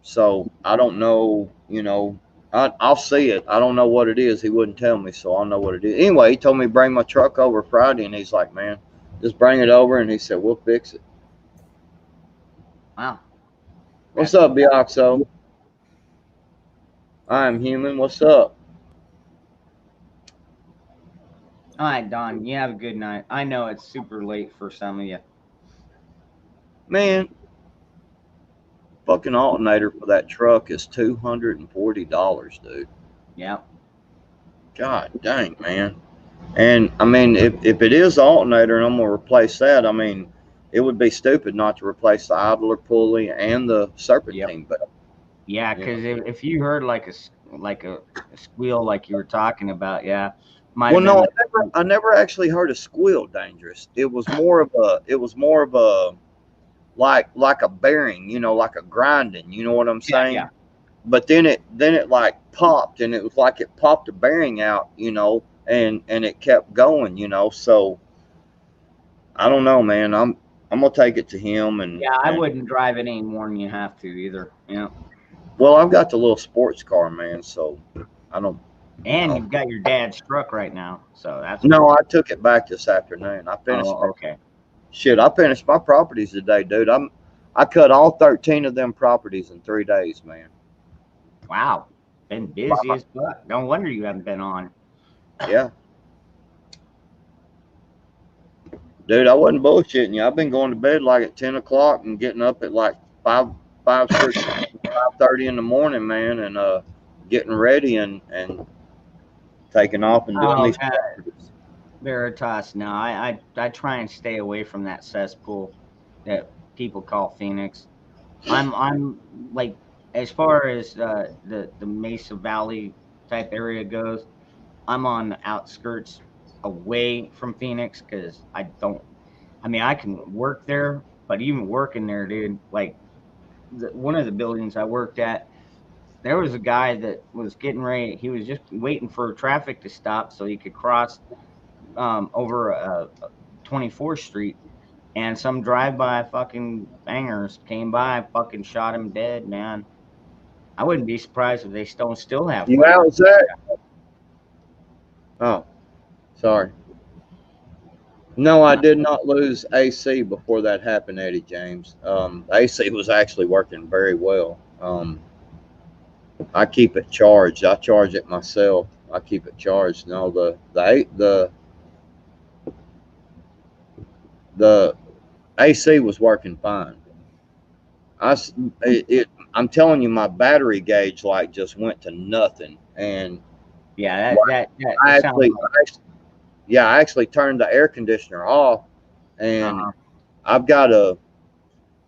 So I don't know, I'll see it. I don't know what it is. He wouldn't tell me, so I'll know what it is. Anyway, he told me to bring my truck over Friday, and he's like, "Man, just bring it over," and he said, "We'll fix it." Wow. What's up, Bioxo? I am human. What's up? All right, Don. You have a good night. I know it's super late for some of you. Man, fucking alternator for that truck is $240, dude. Yeah. God dang, man. And I mean, if it is the alternator and I'm gonna replace that, I mean, it would be stupid not to replace the idler pulley and the serpentine belt. Yeah, because if you heard like a squeal like you were talking about, yeah, might Well, have no, been. I never actually heard a squeal dangerous. It was more of a like a bearing, like a grinding. You know what I'm saying? Yeah. But then it like popped, and it was like it popped a bearing out, and it kept going, So I don't know, man. I'm gonna take it to him, Yeah, I wouldn't drive it any more than you have to either. Yeah. well, I've got the little sports car, man, so I don't. And you've got your dad's truck right now, so that's No, I took it back this afternoon. oh okay. I finished my properties today, dude. I cut all 13 of them properties in 3 days, man. Wow, been busy as fuck. No wonder you haven't been on. Yeah. Dude, I wasn't bullshitting you. I've been going to bed like at 10 o'clock and getting up at like 5:30 in the morning, man, and getting ready and taking off and doing Oh, these properties. Veritas. No, I try and stay away from that cesspool that people call Phoenix. I'm like, as far as the Mesa Valley type area goes, I'm on the outskirts away from Phoenix because I don't. I mean, I can work there, but even working there, dude, like one of the buildings I worked at, there was a guy that was getting ready. He was just waiting for traffic to stop so he could cross over 24th Street, and some drive-by fucking bangers came by, fucking shot him dead, man. I wouldn't be surprised if they still have You fire. out, Zach? Oh, sorry. No, I did not lose AC before that happened, Eddie James. AC was actually working very well. I keep it charged. I charge it myself. I keep it charged. No, the AC was working fine. I'm telling you, my battery gauge light just went to nothing, and Yeah, that I sounds actually, like. I actually turned the air conditioner off, and Uh-huh. I've got I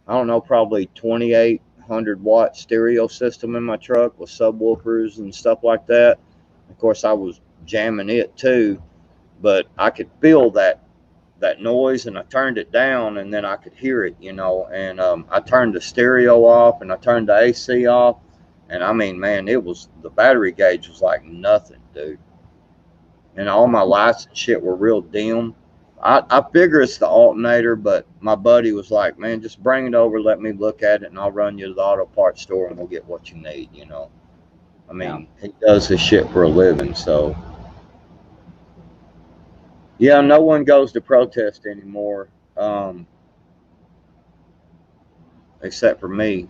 don't know, probably 2,800-watt stereo system in my truck with subwoofers and stuff like that. Of course, I was jamming it too, but I could feel that noise, and I turned it down, and then I could hear it, and I turned the stereo off, and I turned the AC off, and I mean, man, the battery gauge was like nothing, dude, and all my lights and shit were real dim. I figure it's the alternator, but my buddy was like, "Man, just bring it over, let me look at it, and I'll run you to the auto parts store, and we'll get what you need." I mean, he does his shit for a living, so yeah, no one goes to protest anymore, except for me.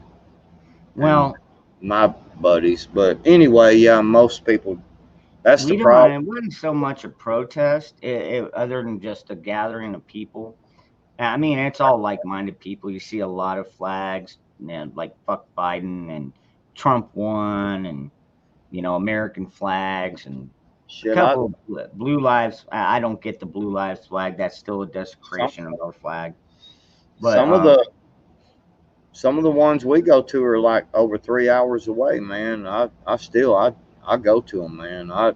Well, My buddies. But anyway, yeah, most people That's the We don't. problem. It wasn't so much a protest, other than just a gathering of people. I mean, it's all like-minded people. You see a lot of flags, and like fuck Biden and Trump won, and American flags, and a Shit, couple of blue lives. I don't get the blue lives flag. That's still a some desecration of our flag. But some of the some of the ones we go to are like over 3 hours away, man. I go to them, man.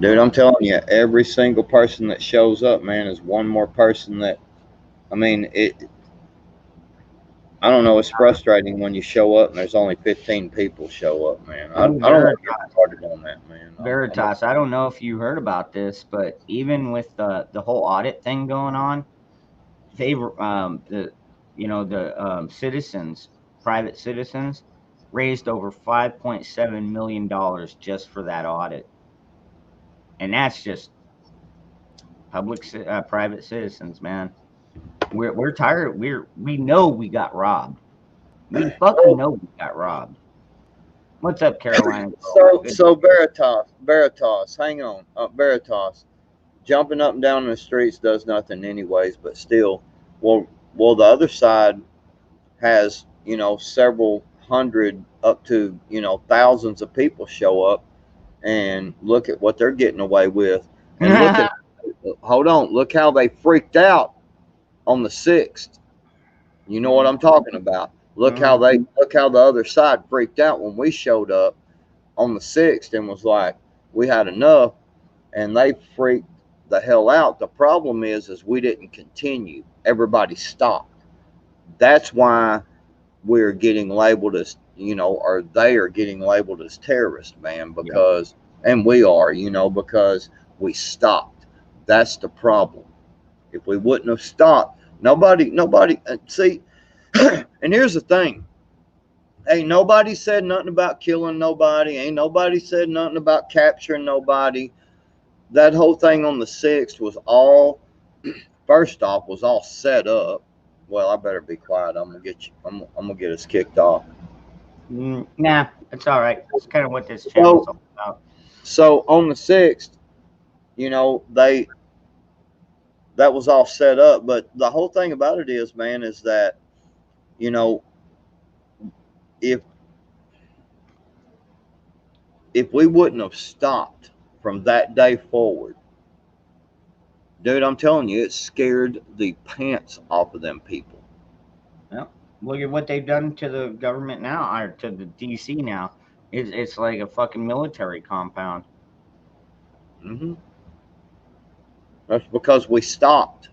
Dude, I'm telling you, every single person that shows up, man, is one more person that. I mean, I don't know. It's frustrating when you show up and there's only 15 people show up, man. I Ooh, don't want to get started on that, man. Veritas, I don't know if you heard about this, but even with the whole audit thing going on, they the citizens, private citizens, raised over $5.7 million just for that audit, and that's just private citizens, man. We're tired. We know we got robbed. We fucking know we got robbed. What's up, Carolina girl? Good. So Veritas, hang on, Veritas. Jumping up and down in the streets does nothing, anyways. But still, well, the other side has several hundred up to thousands of people show up and look at what they're getting away with, and look at hold on, look how they freaked out on the 6th. You know what I'm talking about. Look how the other side freaked out when we showed up on the 6th and was like, we had enough, and they freaked the hell out. The problem is we didn't continue. Everybody stopped. That's why we're getting labeled as, or they are getting labeled as terrorists, man, because, and we are, because we stopped. That's the problem. If we wouldn't have stopped, nobody, see, and here's the thing. Ain't nobody said nothing about killing nobody. Ain't nobody said nothing about capturing nobody. That whole thing on the 6th was all, first off, was all set up. Well, I better be quiet. I'm gonna get you. I'm gonna get us kicked off. Nah, it's all right. It's kind of what this channel's So, all about. so on the 6th, they that was all set up. But the whole thing about it is, man, is that you know if we wouldn't have stopped from that day forward, dude, I'm telling you, it scared the pants off of them people. Well, look at what they've done to the government now, or to the DC now. It's like a fucking military compound. Hmm. That's because we stopped.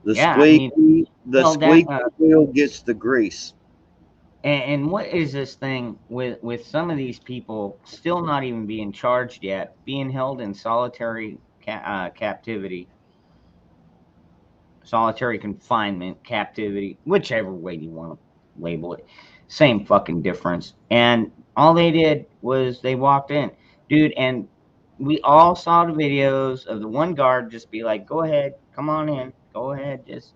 The Yeah, I mean, that. squeaky wheel gets the grease. And what is this thing with some of these people still not even being charged yet, being held in solitary captivity, solitary confinement, captivity, whichever way you want to label it, same fucking difference. And all they did was they walked in, dude, and we all saw the videos of the one guard just be like, "Go ahead, come on in, go ahead, just."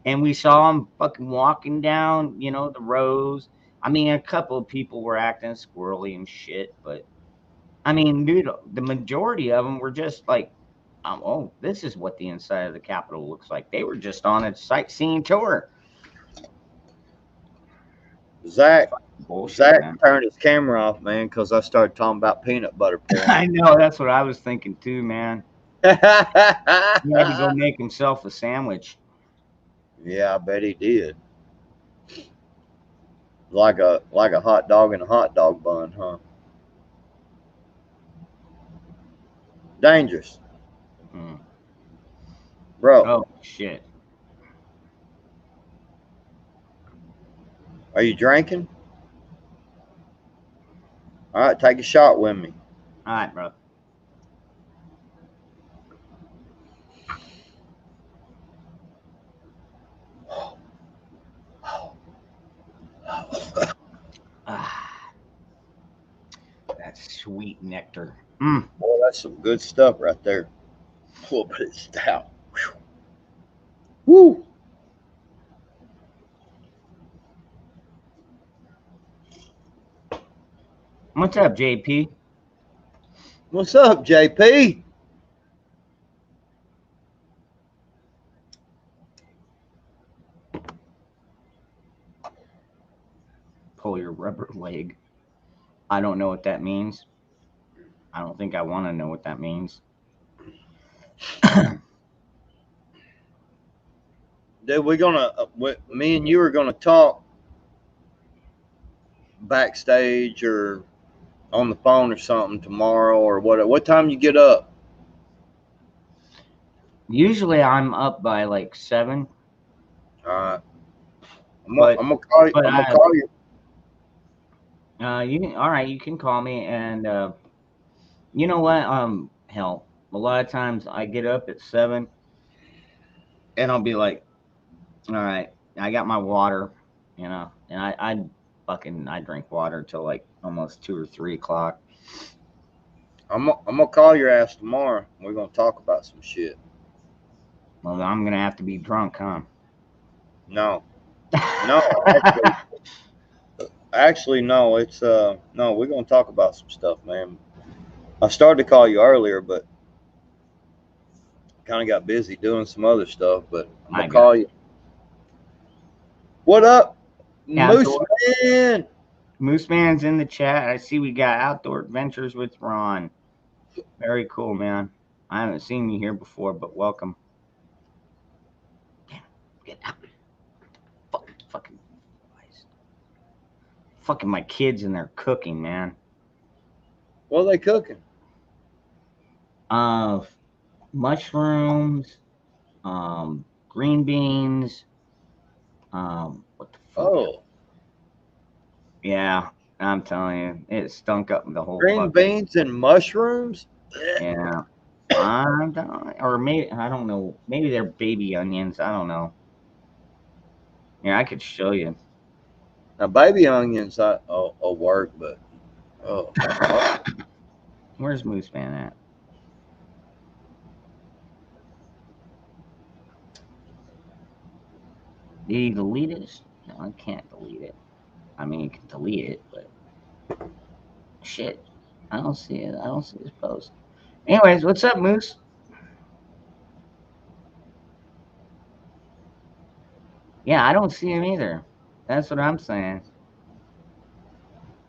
And we saw him fucking walking down, the rows. I mean, a couple of people were acting squirrely and shit, but I mean, dude, the majority of them were just like, oh, this is what the inside of the Capitol looks like. They were just on a sightseeing tour. Zach Bullshit, man. turned his camera off, man, because I started talking about peanut butter I porn. know, that's what I was thinking too, man. He had to go make himself a sandwich. Yeah, I bet he did. Like a hot dog in a hot dog bun, huh? Dangerous, Hmm. bro. Oh, shit. Are you drinking? All right, take a shot with me. All right, bro. Ah, that sweet nectar. Mm. Boy, that's some good stuff right there. A little bit of stout. Woo! What's up, JP? What's up, JP? Pull your rubber leg. I don't know what that means. I don't think I want to know what that means. Dude, me and you are gonna talk backstage or on the phone or something tomorrow or what? What time you get up? Usually I'm up by like 7, All right. but I'm gonna call you. but I'm gonna call you. you can, all right, you can call me, and you know what? Hell, a lot of times I get up at 7 and I'll be like, all right, I got my water, and I drink water till like almost 2 or 3 o'clock. I'm gonna call your ass tomorrow. We're gonna talk about some shit. Well, I'm gonna have to be drunk, huh? No, no, actually, no. It's no. We're gonna talk about some stuff, man. I started to call you earlier, but kind of got busy doing some other stuff. But I'm I gonna got call you. What up, Moose outdoor. Man? Moose Man's in the chat. I see we got outdoor adventures with Ron. Very cool, man. I haven't seen you here before, but welcome. Damn, get out. Fucking, fucking my kids and they're cooking, man. What are they cooking? Uh, mushrooms, green beans. What the fuck? Oh, Yeah, I'm telling you, it stunk up the whole green fucking. beans and mushrooms. Yeah, or maybe I don't know. Maybe they're baby onions. I don't know. Yeah, I could show you. Now, baby onions, will work, but oh, Where's Moose Man at? Did he delete it? No, I can't delete it. I mean, you can delete it, but shit, I don't see it. I don't see his post. Anyways, what's up, Moose? Yeah, I don't see him either. That's what I'm saying.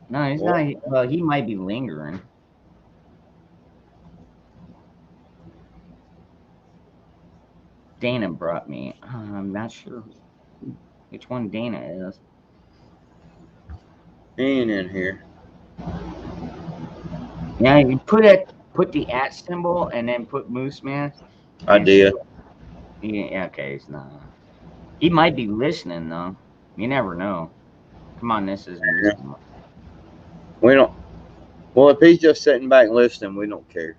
No, he's what? not. Well, he might be lingering. Dana brought me. I'm not sure which one Dana is. He ain't in here. Yeah, you put the @ symbol and then put Moose Man. I And see did. yeah, okay, he's not. He might be listening though. You never know. Come on, this is Moose Yeah. Man. We don't. Well, if he's just sitting back listening, we don't care.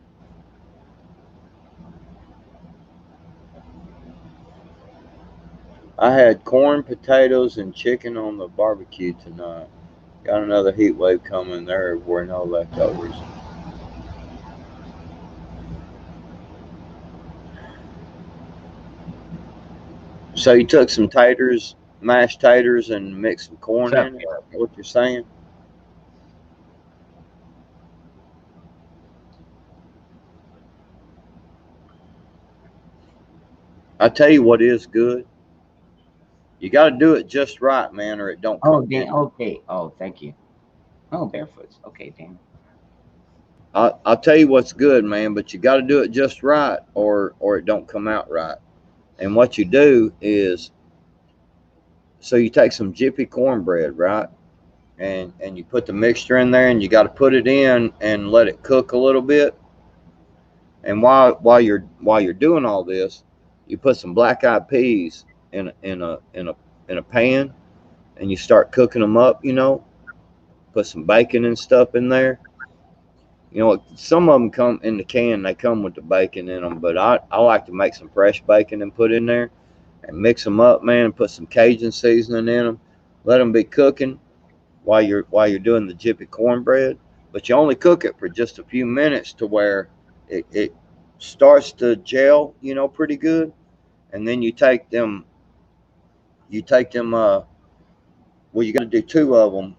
I had corn, potatoes, and chicken on the barbecue tonight. Got another heat wave coming. There were no leftovers. So you took some taters, mashed taters, and mixed some corn What's up, in it. Caleb? Is that what you're saying? I tell you what is good. You got to do it just right, man, or it don't Oh, come. Dan. Okay. Oh, thank you. Oh, barefoots. Okay, Dan. I'll tell you what's good, man, but you got to do it just right, or it don't come out right. And what you do is, so you take some jiffy cornbread, right, and you put the mixture in there, and you got to put it in and let it cook a little bit. And while you're doing all this, you put some black eyed peas in a pan, and you start cooking them up. Put some bacon and stuff in there. Some of them come in the can. They come with the bacon in them, but I like to make some fresh bacon and put in there and mix them up, man. And put some Cajun seasoning in them. Let them be cooking while you're doing the jiffy cornbread. But you only cook it for just a few minutes to where it starts to gel, pretty good. And then you take them. Well, you got to do two of them.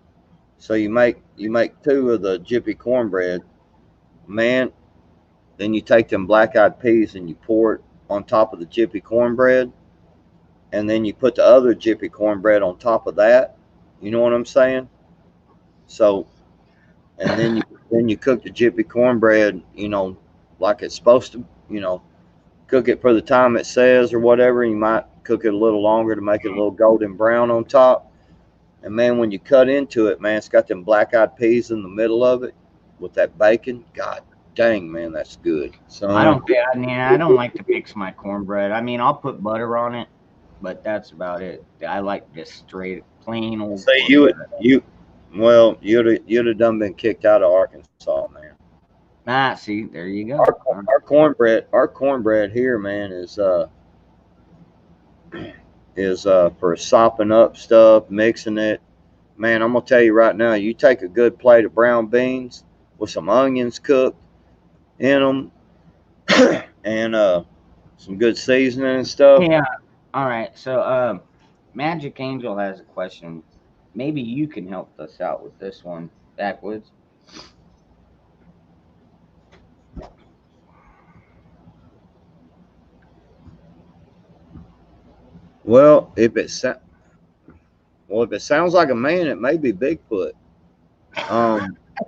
So you make two of the jiffy cornbread, man. Then you take them black-eyed peas and you pour it on top of the jiffy cornbread, and then you put the other jiffy cornbread on top of that. You know what I'm saying? So, and then you cook the jiffy cornbread, like it's supposed to, cook it for the time it says or whatever. You might cook it a little longer to make it a little golden brown on top. And man, when you cut into it, man, it's got them black-eyed peas in the middle of it with that bacon. God dang, man, that's good. So I don't. I don't like to mix my cornbread. I mean, I'll put butter on it, but that's about it. I like just straight, plain old say cornbread. you'd have done been kicked out of Arkansas, man. Ah, see, there you go. Our cornbread here, man, is for sopping up stuff, mixing it. Man, I'm gonna tell you right now, you take a good plate of brown beans with some onions cooked in them, and some good seasoning and stuff. Yeah. All right. So, Magic Angel has a question. Maybe you can help us out with this one, Backwoods. Well, if it sounds like a man, it may be Bigfoot.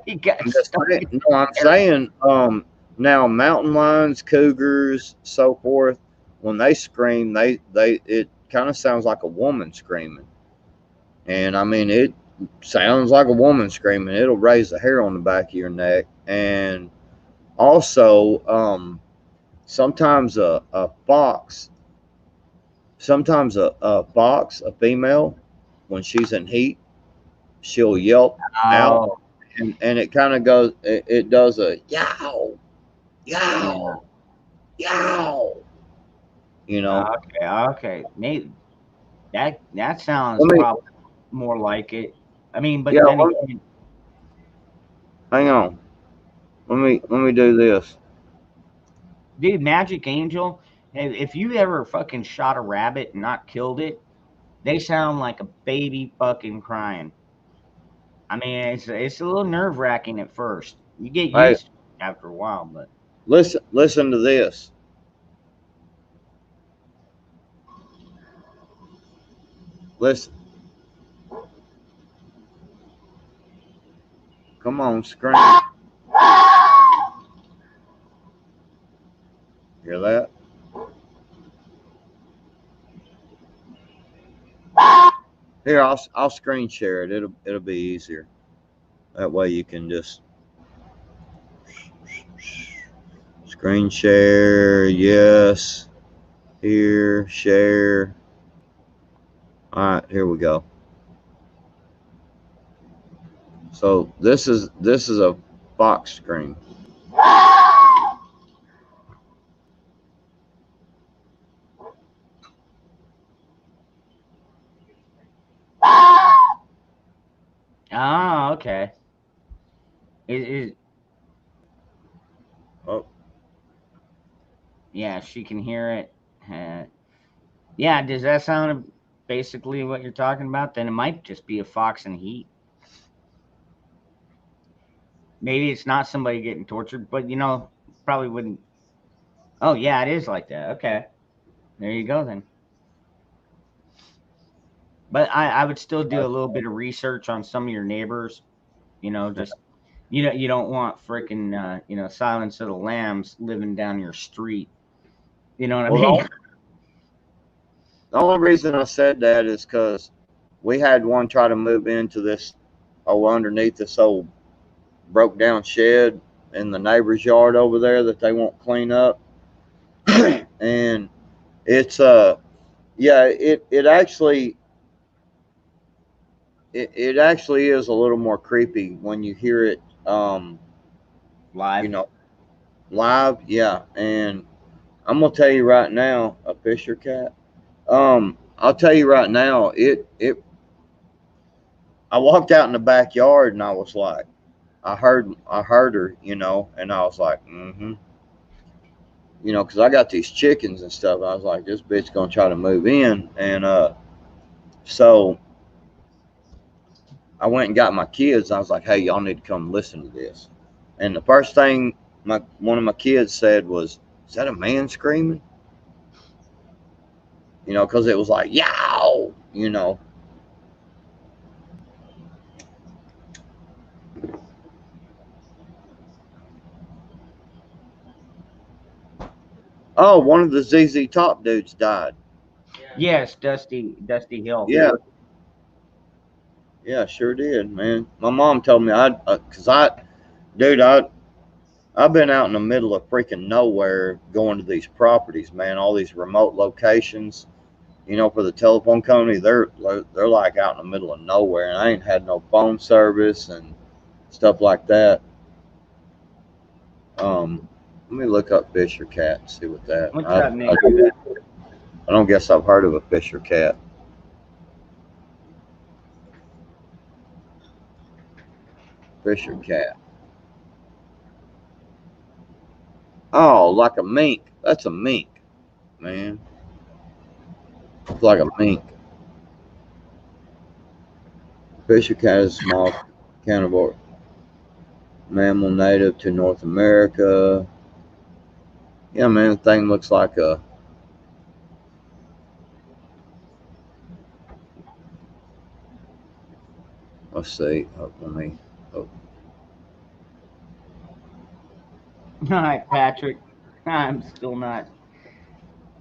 He got I'm just stuck. saying, no, I'm saying, now mountain lions, cougars, so forth, when they scream, it kind of sounds like a woman screaming. And I mean, it sounds like a woman screaming. It'll raise the hair on the back of your neck. And also, sometimes a female, when she's in heat, she'll yelp out, Oh, and it kind of goes, it does a yow, yow, yow, you know. okay, okay. Maybe that sounds Let me, probably more like it. I mean, but yeah, then again, hang on. Let me do this. dude, Magic Angel, if you ever fucking shot a rabbit and not killed it, they sound like a baby fucking crying. I mean, it's a little nerve wracking at first. You get Hey, used to it after a while, but listen to this. Listen, come on, scream. Hear that? Here, I'll screen share it. It'll be easier. That way you can just screen share. Yes. Here, share. All right, here we go. So this is a box screen. oh, okay. Is Oh, yeah, she can hear it. Uh, yeah, does that sound basically what you're talking about? Then it might just be a fox in heat. Maybe it's not somebody getting tortured, but probably wouldn't. Oh, yeah, it is like that. Okay, there you go then. But I would still do a little bit of research on some of your neighbors. Just you don't want freaking Silence of the Lambs living down your street. You know what I well, mean? the only reason I said that is because we had one try to move into this, underneath this old broke down shed in the neighbor's yard over there that they won't clean up. And it's yeah, it actually is a little more creepy when you hear it, you Live. know, live. Yeah. And I'm gonna tell you right now, a Fisher cat. I'll tell you right now, I walked out in the backyard and I was like, I heard her, and I was like, mm-hmm. Because I got these chickens and stuff. I was like, this bitch gonna try to move in, and so I went and got my kids. I was like, hey, y'all need to come listen to this. And the first thing one of my kids said was, is that a man screaming? You know, because it was like, yow, you know. Oh, one of the ZZ Top dudes died. Yes, Dusty Hill. Yeah. Yeah, sure did, man. My mom told me dude, I've been out in the middle of freaking nowhere going to these properties, man, all these remote locations, you know, for the telephone company. They're like out in the middle of nowhere, and I ain't had no phone service and stuff like that. Let me look up Fisher Cat and see what that. What's up, Nick? I don't guess I've heard of a Fisher Cat. Fisher Cat. Oh, like a mink. That's a mink, man. It's like a mink. Fisher cat is a small carnivore mammal native to North America. Yeah, man, the thing looks like a. Let's see. Let me. Oh. All right, Patrick. I'm still not.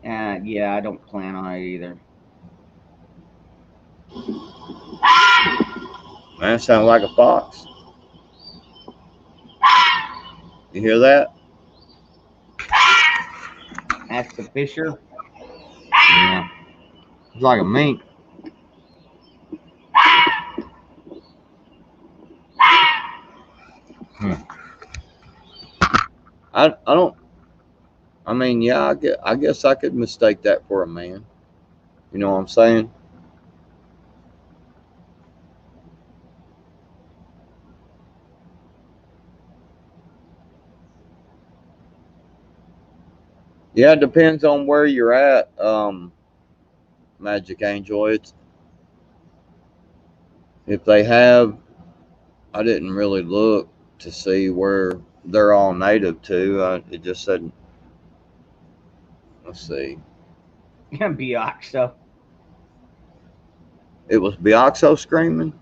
Yeah, I don't plan on it either. Man, it sounds like a fox. You hear that? That's the Fisher. Yeah. It's like a mink. I don't. I mean, yeah, I guess I could mistake that for a man. You know what I'm saying? Yeah, it depends on where you're at, Magic Angel. It's if they have. I didn't really look to see where they're all native to. It just said. Let's see. Bioxo. It was Bioxo screaming.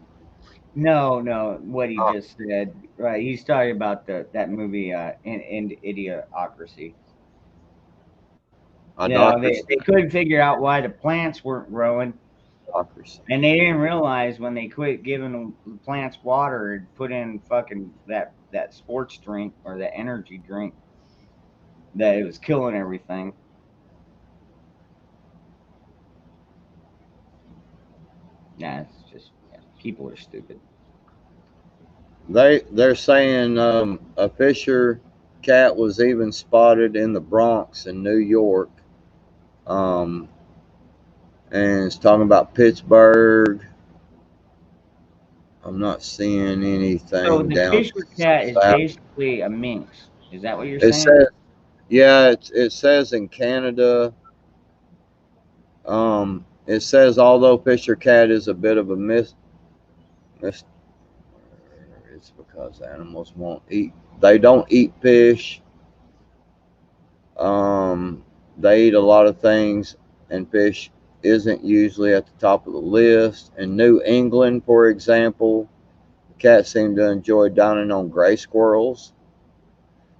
No, what he just said. Right, he's talking about that movie, in Idiocracy. You know, Idiocracy. they couldn't figure out why the plants weren't growing, and they didn't realize when they quit giving the plants water and put in fucking that sports drink or the energy drink that it was killing everything. Nah, it's just people are stupid. They're saying a Fisher cat was even spotted in the Bronx in New York. Um, and it's talking about Pittsburgh. I'm not seeing So anything the down Fisher cat is south. basically a minx. Is that what you're It saying? says, yeah, it says in Canada. It says although Fisher cat is a bit of a myth, it's because animals won't eat. They don't eat fish. They eat a lot of things, and fish isn't usually at the top of the list. In New England, for example, cats seem to enjoy dining on gray squirrels.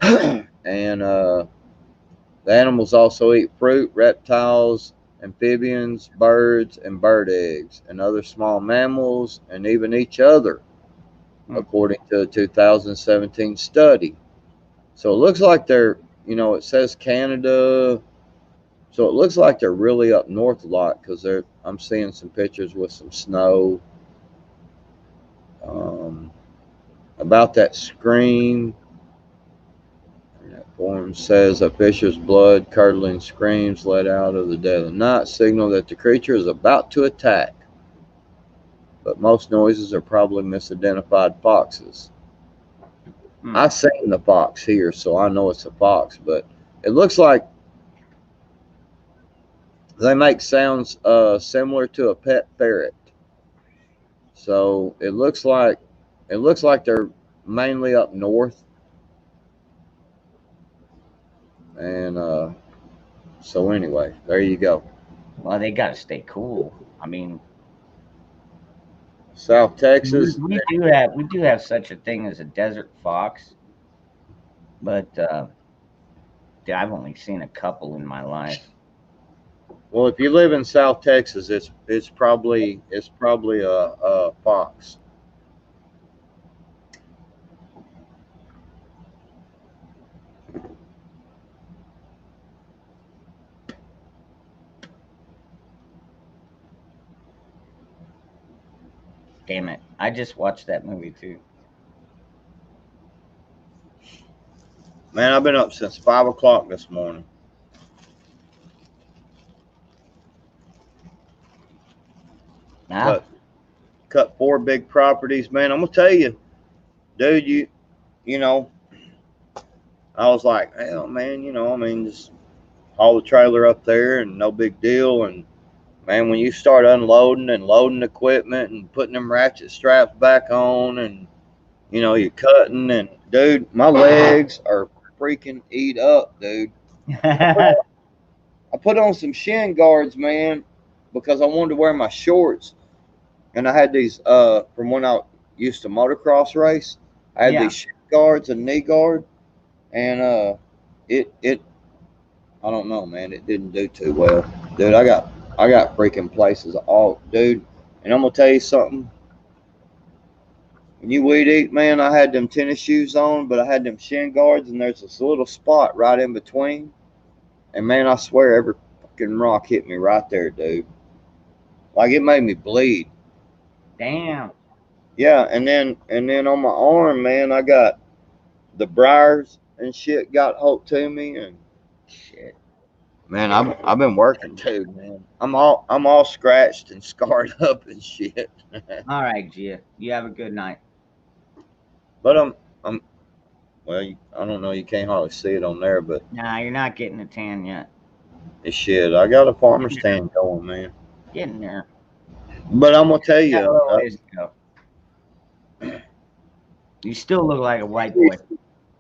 And the animals also eat fruit, reptiles, amphibians, birds, and bird eggs, and other small mammals, and even each other, according to a 2017 study. So it looks like it says Canada. So it looks like they're really up north a lot because I'm seeing some pictures with some snow. About that scream, that form says a fisher's blood curdling screams let out of the dead of the night signal that the creature is about to attack. But most noises are probably misidentified foxes. I seen the fox here, so I know it's a fox, but it looks like they make sounds similar to a pet ferret. So it looks like they're mainly up north, and so anyway, there you go. Well, they got to stay cool. I mean, South we, Texas. we do have such a thing as a desert fox, but I've only seen a couple in my life. Well, if you live in South Texas, it's probably a fox. Damn it! I just watched that movie too. Man, I've been up since 5 o'clock this morning. Ah, Cut 4 big properties, man. I'm gonna tell you, dude. You know, I was like, hell, man. I mean, just haul the trailer up there and no big deal. And man, when you start unloading and loading equipment and putting them ratchet straps back on, and you're cutting, and dude, my legs are freaking eat up, dude. I put on, I put on some shin guards, man, because I wanted to wear my shorts, and I had these from when I used to motocross race. I had yeah. these shin guards and knee guard, and it I don't know, man. It didn't do too well, dude. I got freaking places all, dude. And I'm gonna tell you something. When you weed eat, man, I had them tennis shoes on, but I had them shin guards, and there's this little spot right in between. And man, I swear every fucking rock hit me right there, dude. Like it made me bleed. Damn. Yeah, and then on my arm, man, I got the briars and shit got hooked to me, and Shit. man, I've been working too, man. I'm all scratched and scarred up and shit. All right, Gia. You have a good night. But I'm well. I don't know. You can't hardly see it on there, but Nah, you're not getting a tan yet. it's shit. I got a farmer's tan going, man. Getting there. But I'm gonna tell Got a you, little ways to go. You still look like a white boy.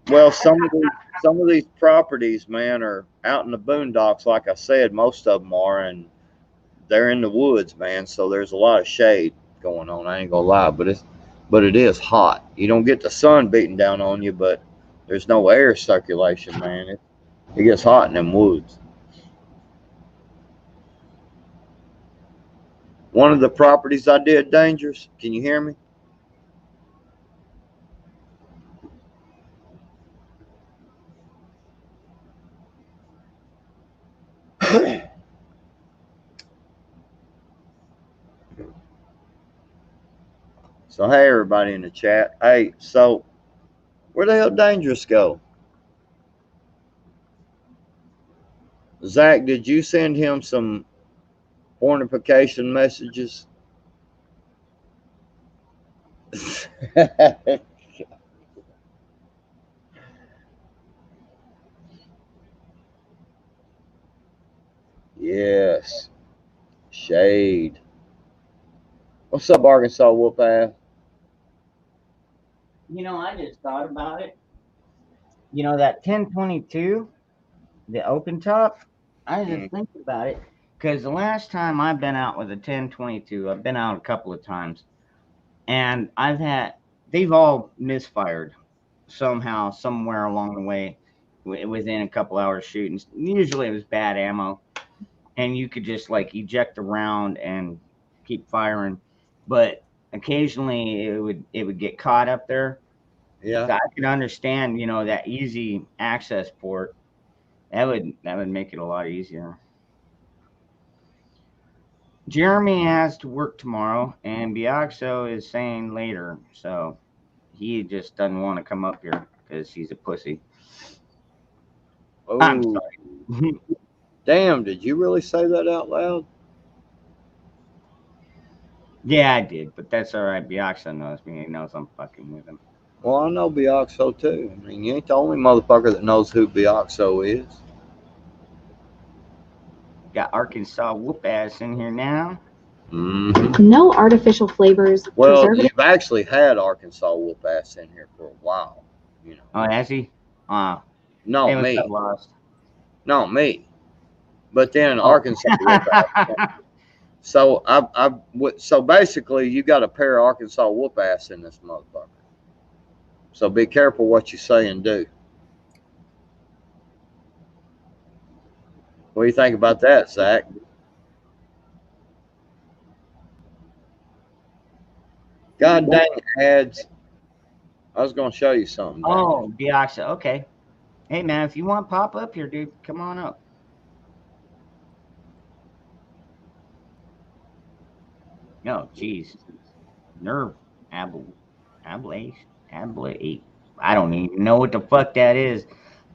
well, some of these properties, man, are out in the boondocks. Like I said, most of them are, and they're in the woods, man. So there's a lot of shade going on. I ain't gonna lie, but it is hot. You don't get the sun beating down on you, but there's no air circulation, man. It gets hot in them woods. One of the properties I did dangerous. Can you hear me? So hey, everybody in the chat. Hey, so where the hell Dangerous go? Zach, did you send him some fornication messages? Yes. Shade. What's up, Arkansas Wolf ass? I just thought about it. That 1022, the open top, I was just thinking about it because the last time I've been out with a 1022, I've been out a couple of times, and they've all misfired somehow, somewhere along the way, within a couple hours shooting. Usually it was bad ammo, and you could just like eject the round and keep firing, but occasionally it would get caught up there. So Yeah. I can understand, that easy access port. That would make it a lot easier. Jeremy has to work tomorrow, and Biaxo is saying later, so he just doesn't want to come up here because he's a pussy. I'm Oh, sorry. damn! Did you really say that out loud? Yeah, I did, but that's all right. Biaxo knows me. He knows I'm fucking with him. Well, I know Bioxo too. I mean, you ain't the only motherfucker that knows who Bioxo is. Got Arkansas whoop ass in here now. Mm-hmm. No artificial flavors, Well, preservatives. you've actually had Arkansas whoop ass in here for a while. You know, Oh, has he? Hey, not what's up, me, Lost? not me. But then Oh. Arkansas whoop ass. So so basically, you got a pair of Arkansas whoop ass in this motherfucker. So be careful what you say and do. What do you think about that, Zach? God dang ads. I was going to show you something. Oh, Deoxa. Okay. Hey, man, if you want to pop up here, dude, come on up. Oh, jeez. Nerve ablation. I don't even know what the fuck that is.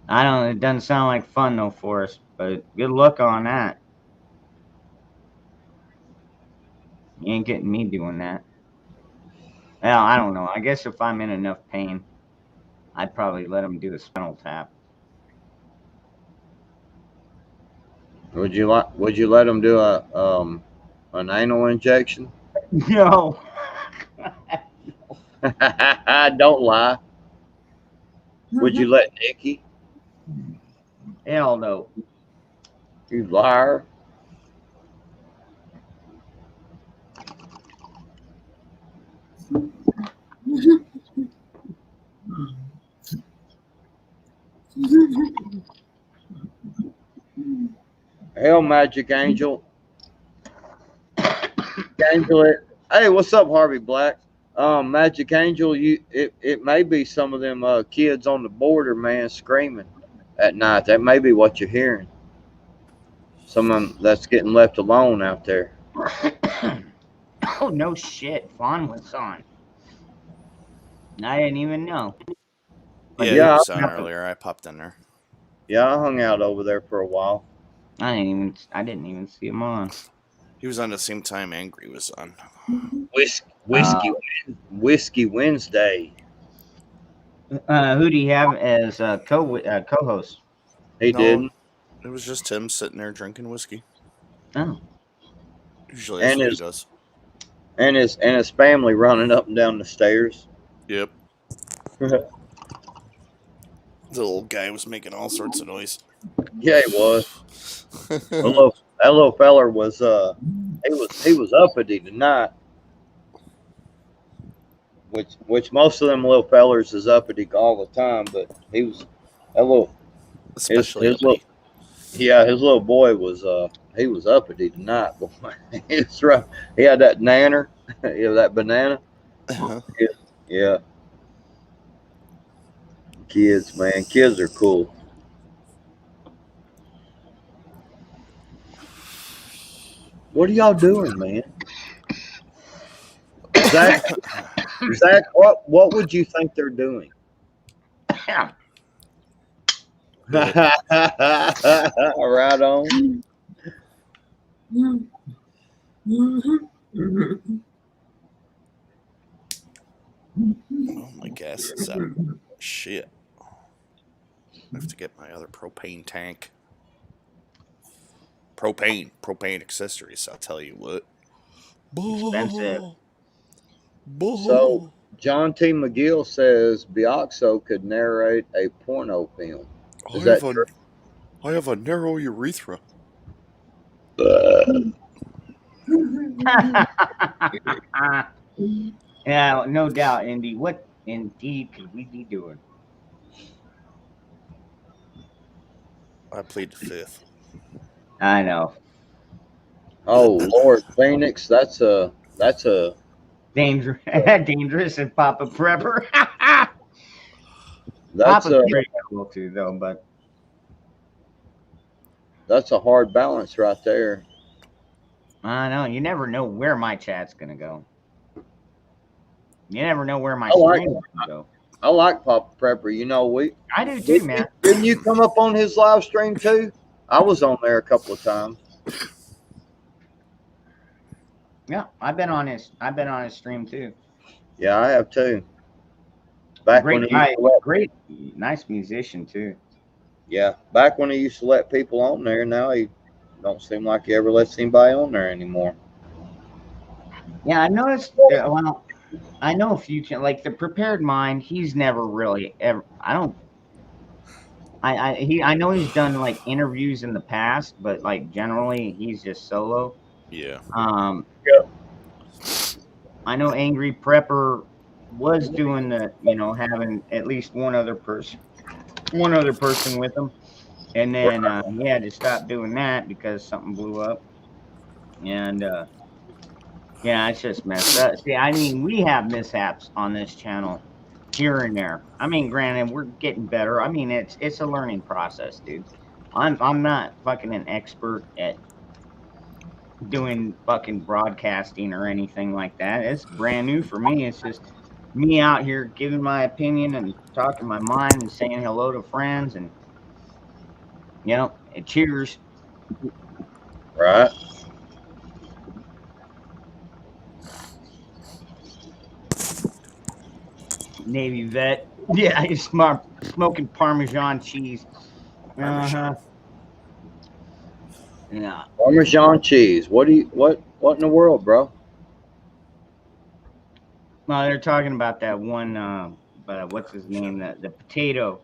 I don't. It doesn't sound like fun though for us. But good luck on that. You ain't getting me doing that. Well, I don't know. I guess if I'm in enough pain, I'd probably let him do a spinal tap. Would you let them do an anal injection? No. Don't lie. Would you let Nikki? Hell no. You liar. Hell, Magic Angel. Angel, hey, what's up, Harvey Black? Magic Angel, it may be some of them kids on the border, man, screaming at night. That may be what you're hearing. Someone that's getting left alone out there. Oh no shit. Fawn was on. I didn't even know. But Yeah, Yeah, he was on earlier. I popped in there. Yeah, I hung out over there for a while. I didn't even see him on. He was on the same time Angry was on. Whiskey Wednesday. Who do you have as co-host? He No. didn't. It was just him sitting there drinking whiskey. Oh. Usually that's And what his- he does. And his family running up and down the stairs. Yep. The old guy was making all sorts of noise. Yeah, he was. That little feller was he was uppity tonight. Which most of them little fellers is uppity all the time, but he was that little Especially his little his little boy was he was uppity tonight, boy. He was rough. He had that nanner, that banana. Uh-huh. Yeah. Kids, man. Kids are cool. What are y'all doing, man? Zach, what would you think they're doing? Right on. Oh, my gas is up. Shit. I have to get my other propane tank. Propane accessories, I'll tell you what. Expensive. So John T. McGill says Bioxo could narrate a porno film. Is that true? I have a narrow urethra. Yeah, no doubt, Indy. What indeed could we be doing? I plead the fifth. I know. Oh Lord, Phoenix, that's a Dangerous and Papa Prepper. that's Papa's pretty cool too, though. But that's a hard balance right there. I know you never know where my chat's gonna go. You never know where my I like stream is gonna go. I like Papa Prepper. You know, I do too, man. Didn't you come up on his live stream too? I was on there a couple of times. Yeah, I've been on his stream too. Yeah, I have too. Back when Great he guy, used to let, great, nice musician too. yeah, back when he used to let people on there. Now he don't seem like he ever lets anybody on there anymore. Yeah, I noticed. Well, I know a few like the prepared mind. He's never really ever. I don't. I know he's done like interviews in the past, but like generally he's just solo. Yeah. Um, Yeah. I know Angry Prepper was doing the, having at least one other person with him, and then he had to stop doing that because something blew up, and yeah, it's just messed up. See, I mean, we have mishaps on this channel here and there. I mean, granted, we're getting better. I mean, it's a learning process, dude. I'm not fucking an expert at doing fucking broadcasting or anything like that. It's brand new for me. It's just me out here giving my opinion and talking my mind and saying hello to friends and and cheers. Right. Navy vet. Yeah, he's smart smoking Parmesan cheese. Parmesan. Yeah. Parmesan cheese. What in the world, bro? Well, they're talking about that one. What's his name? The potato.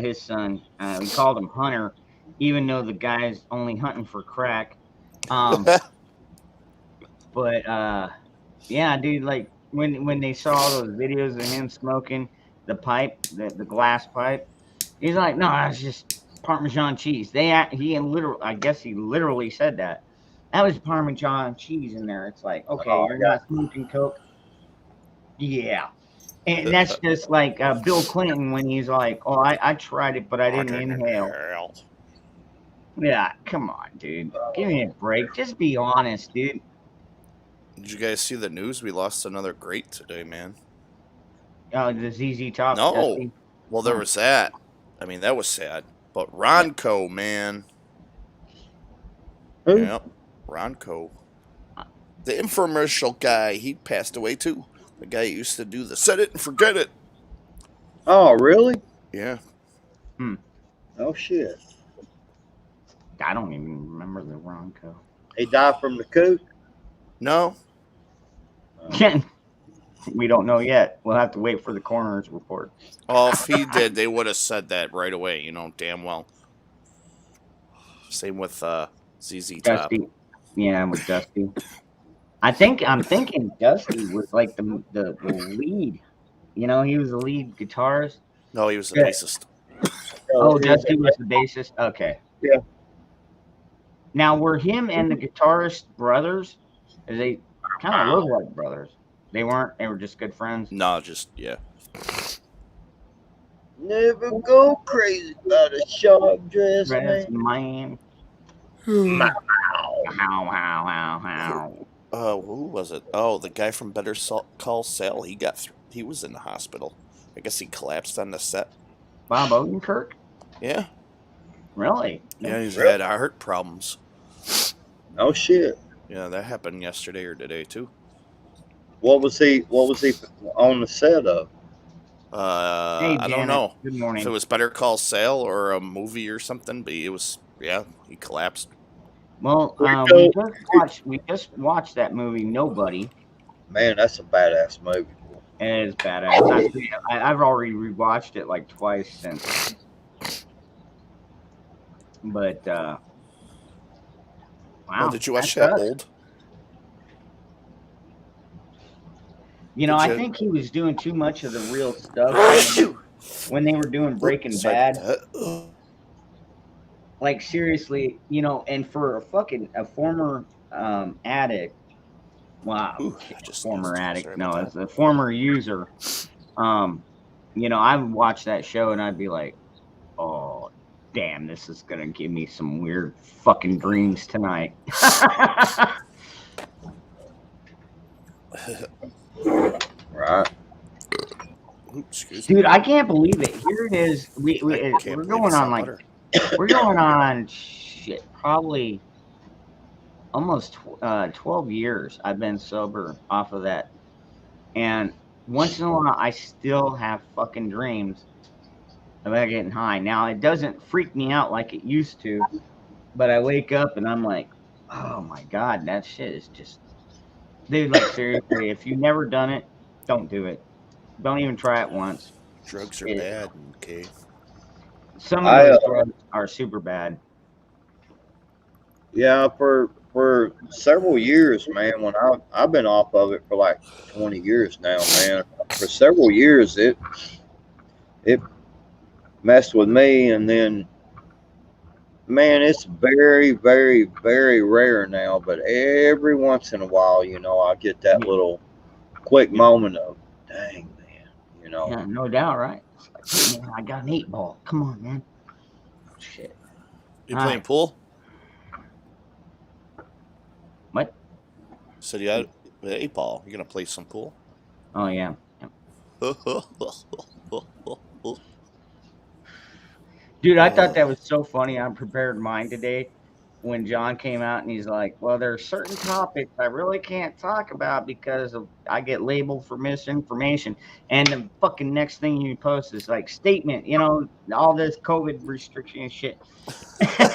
His son. We called him Hunter, even though the guy's only hunting for crack. But yeah, dude. Like when they saw those videos of him smoking the pipe, the glass pipe, he's like, no, that's just Parmesan cheese. I guess he literally said that. That was Parmesan cheese in there. It's like, okay, Oh, you're yeah. not smoking coke. Yeah. And that's just like Bill Clinton when he's like, "Oh, I tried it, but I didn't inhale." Yeah, come on, dude. Give me a break. Just be honest, dude. Did you guys see the news? We lost another great today, man. Oh, the ZZ Top, No. Dusty. Well, there was that. I mean, that was sad. But Ronco, man. Who? Yep. Ronco. The infomercial guy, he passed away too. The guy who used to do the set it and forget it. Oh, really? Yeah. Oh shit. I don't even remember the Ronco. He died from the coup. No. We don't know yet. We'll have to wait for the coroner's report. Oh, if he did, they would have said that right away, damn well. Same with ZZ Top. Dusty. Yeah, with Dusty. I'm thinking Dusty was like the lead. He was the lead guitarist. No, he was the Yeah. bassist. Oh, Dusty was the bassist? Okay. Yeah. Now, were him and the guitarist brothers? They kind of look like brothers. They weren't. They were just good friends. No, just, yeah. Never go crazy about a sharp dress, Dress man. man. How. Who was it? Oh, the guy from Better Call Saul. He was in the hospital. I guess he collapsed on the set. Bob Odenkirk? Yeah. Really? Yeah, he's had heart problems. Oh shit. Yeah, that happened yesterday or today too. What was he on the set of? Hey, I don't know Good morning. if it was Better Call Saul or a movie or something, but he collapsed. Well, we just watched that movie, Nobody. Man, that's a badass movie. It is badass. I've already rewatched it like twice since. But wow. Oh, did you watch that old? I think he was doing too much of the real stuff when they were doing Breaking Bad. Like seriously, and for a former addict. Wow, former addict. No, as a former user. I would watch that show and I'd be like, oh, damn, this is gonna give me some weird fucking dreams tonight. Right. Dude, I can't believe it. Here it is. We're going on shit, probably almost 12 years I've been sober off of that. And once in a while I still have fucking dreams about getting high. Now it doesn't freak me out like it used to, but I wake up and I'm like, oh my God, that shit is just Dude, like seriously, if you've never done it, don't do it. Don't even try it once. Drugs are It, bad, okay? some of I those drugs are super bad. Yeah, for several years, man. When I've been off of it for like 20 years now, man. For several years, it messed with me, and then man, it's very, very, very rare now. But every once in a while, I get that Yeah, little quick yeah, moment of, dang, man, yeah, no doubt, right? It's like, man, I got an 8 ball. Come on, man. Shit. You All playing right. pool? What? Said you had the 8 ball. You gonna play some pool? Oh yeah. Dude, I thought that was so funny. I prepared mine today when John came out and he's like, "Well, there are certain topics I really can't talk about because I get labeled for misinformation." And the fucking next thing you post is like statement, all this COVID restriction and shit.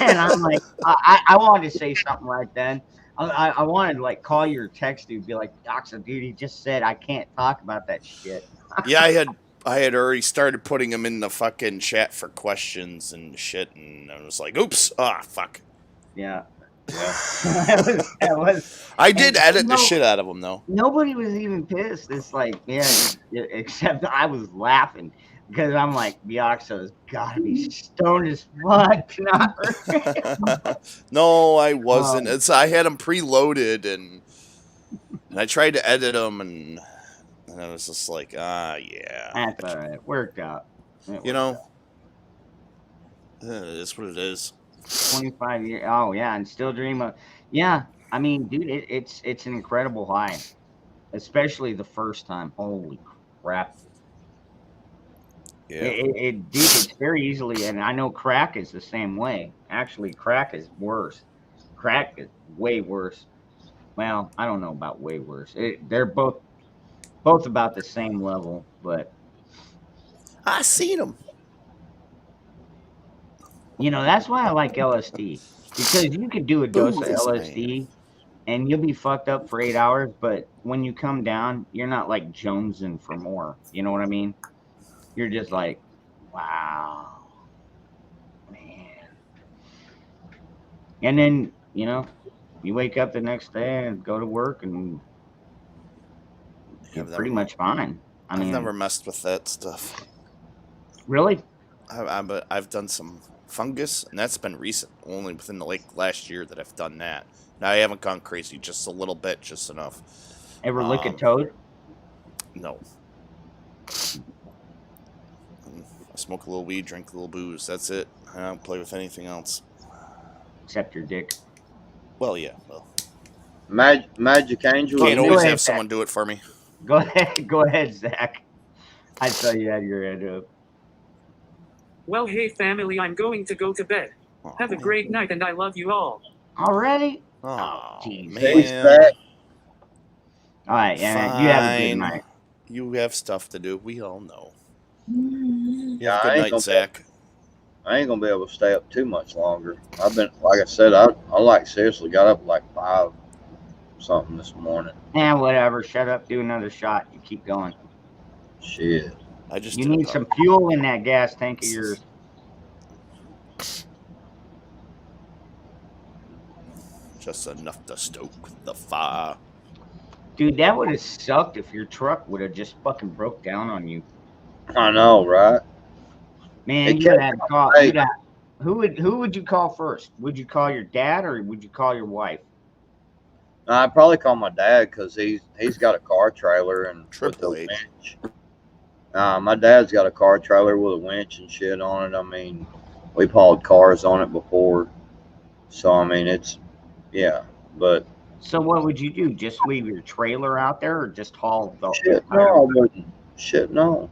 And I'm like, I wanted to say something right then. I wanted to like call you or text you, be like, "Doxa, dude, he just said I can't talk about that shit." Yeah, I had already started putting them in the fucking chat for questions and shit, and I was like, "Oops, fuck." Yeah, yeah. that was, I and did edit the shit out of them though. nobody was even pissed. It's like, yeah, except I was laughing because I'm like, Bioxo's gotta be stoned as fuck to not. No, I wasn't. Oh, I had them preloaded, and I tried to edit them, and I was just like, yeah, that's all right. It worked out. It you worked know, out. it's what it is. 25 years. Oh yeah, and still dream of. Yeah, I mean, dude, it's an incredible high, especially the first time. Holy crap! Yeah, Dude, it's very easily, and I know crack is the same way. Actually, crack is worse. Crack is way worse. Well, I don't know about way worse. They're both about the same level, but I seen them. that's why I like LSD because you could do a dose Boo of this man. LSD and you'll be fucked up for 8 hours, but when you come down, you're not like jonesing for more. You know what I mean? You're just like, wow, man. And then you wake up the next day and go to work, and you're I've never, pretty much fine. I I've mean, never messed with that stuff. really? But I've done some fungus, and that's been recent. Only within the last year that I've done that. Now I haven't gone crazy, just a little bit, just enough. Ever lick a Um, toad? no. I smoke a little weed, drink a little booze. That's it. I don't play with anything else. Except your dick. Well, yeah. Well, Magic Angel can't and Go always ahead, have Zach. someone do it for me. Go ahead. Go ahead, Zach. I saw you had your head up. Well, hey family, I'm going to go to bed. Oh, Have a man. great night and I love you all. Already? Oh, jeez. Peace man. back. All right, you have a good Fine. night. You have stuff to do. We all know. You Yeah, have a good night, Zach. I ain't gonna be able to stay up too much longer. I've been, like I said, I like seriously got up like 5 something this morning. Whatever. Shut up. Do another shot. You keep going. Shit. I just You did a need pub. some fuel in that gas tank of yours. Just enough to stoke the fire. Dude, that would have sucked if your truck would have just fucking broke down on you. I know, right? Man, It you would kept have call. hey, Who would you call first? Would you call your dad or would you call your wife? I'd probably call my dad because he's got a car trailer and with the Triple H. winch. My dad's got a car trailer with a winch and shit on it. I mean, we've hauled cars on it before, so I mean yeah. But So what would you do? Just leave your trailer out there or just haul the shit, no, entire? I wouldn't. Shit, no.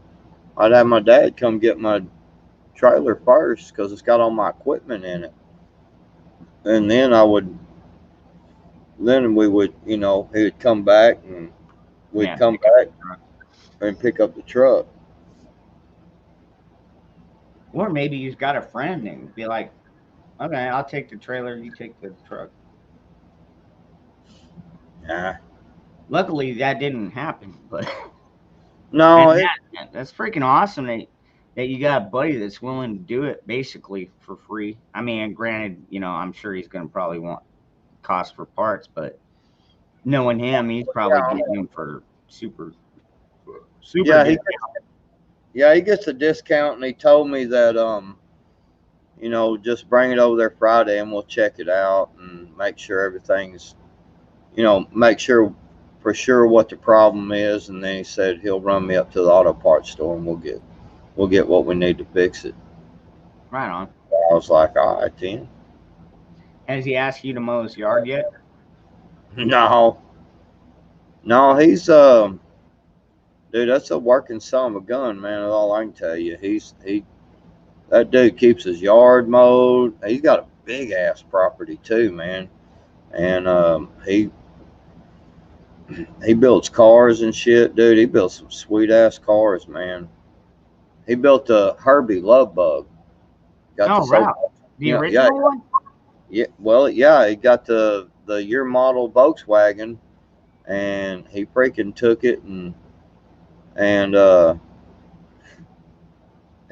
I'd have my dad come get my trailer first because it's got all my equipment in it, and then we would, he would come back and we'd Yeah, come pick up back the truck. and pick up the truck. Or maybe you've got a friend and be like, okay, I'll take the trailer, you take the truck. Nah, Luckily, that didn't happen. But No, and that's freaking awesome that you got a buddy that's willing to do it basically for free. I mean, granted, I'm sure he's gonna probably want cost for parts, but knowing him, he's probably yeah, getting them for super yeah, discount. he gets a discount, and he told me that just bring it over there Friday, and we'll check it out and make sure everything's, make sure for sure what the problem is, and then he said he'll run me up to the auto parts store, and we'll get what we need to fix it. Right on. I was like, all right, then. Has he asked you to mow his yard yet? No, no, he's dude, that's a working son of a gun, man. That's all I can tell you. That dude keeps his yard mowed. He's got a big ass property too, man. And he builds cars and shit, dude. He built some sweet ass cars, man. He built a Herbie Love Bug. Oh, right. The original one? Yeah, well, yeah, he got the year model Volkswagen, and he freaking took it and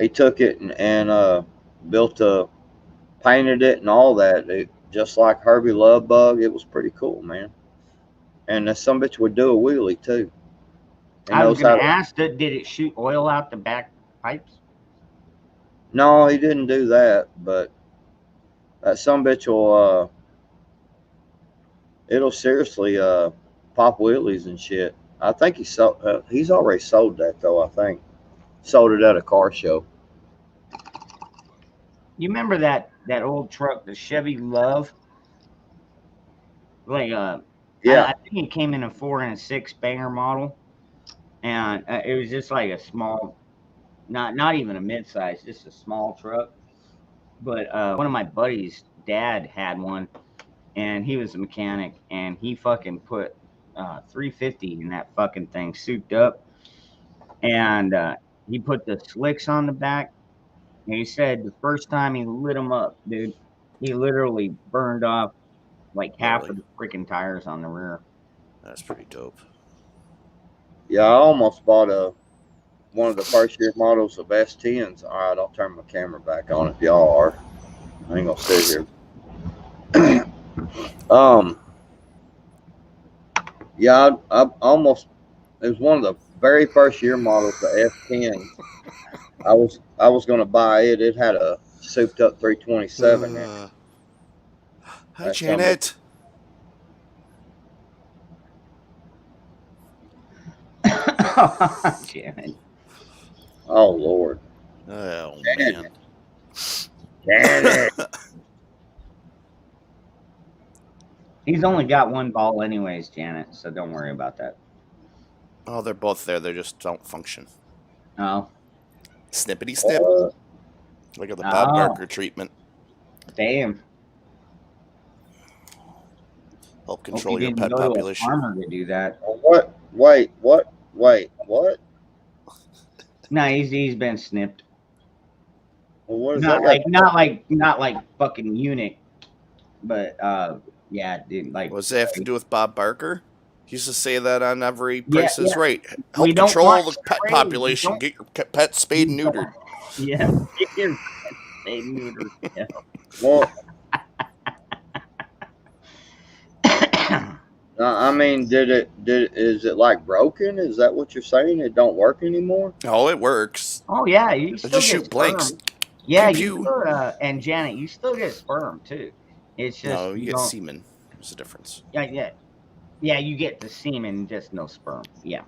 he took it and built painted it and all that, just like Herbie Love Bug. It was pretty cool, man. And some bitch would do a wheelie too. I was going to ask, did it shoot oil out the back pipes? No, he didn't do that, but that some bitch will it'll seriously pop wheelies and shit. I think he's already sold that though. I think sold it at a car show. You remember that old truck, the Chevy Love? Like Yeah, I think it came in a 4 and a 6 banger model, and it was just like a small, not even a mid-size, just a small truck. But one of my buddies' dad had one, and he was a mechanic, and he fucking put 350 in that fucking thing, souped up, and he put the slicks on the back. And he said the first time he lit them up, dude, he literally burned off like half of the freaking tires on the rear. That's pretty dope. yeah. I almost bought one of the first year models of S10s. All right, I'll turn my camera back on if y'all are. I ain't gonna sit here. Yeah, I almost. It was one of the very first year models, the S10. I was gonna buy it. It had a souped up 327 in it. Hi, Janet. Janet. Oh Lord. Oh Janet. man. Janet. He's only got one ball anyways, Janet, so don't worry about that. Oh, they're both there. They just don't function. Oh. Snippity snip. Look at the Bob Barker treatment. Damn. Help control your pet population. Farmer to do that. What? Wait. What? No, he's been snipped. Well, what is Not that? not like fucking eunuch, but yeah, dude, like. What does that have to do with Bob Barker? He used to say that on every Price is Right. We Help don't control want the pet strays. population. Get your pet spayed and neutered. Yeah, get your pet spayed and neutered. Yeah. Well, I mean, is it like broken? Is that what you're saying? It don't work anymore? Oh, it works. Oh yeah, you still Just get shoot blanks. sperm. Yeah, Pew, you pew. and Janet, you still get sperm too. It's just No, you get don't- semen. There's a difference. Yeah, you get the semen, just no sperm. Yeah.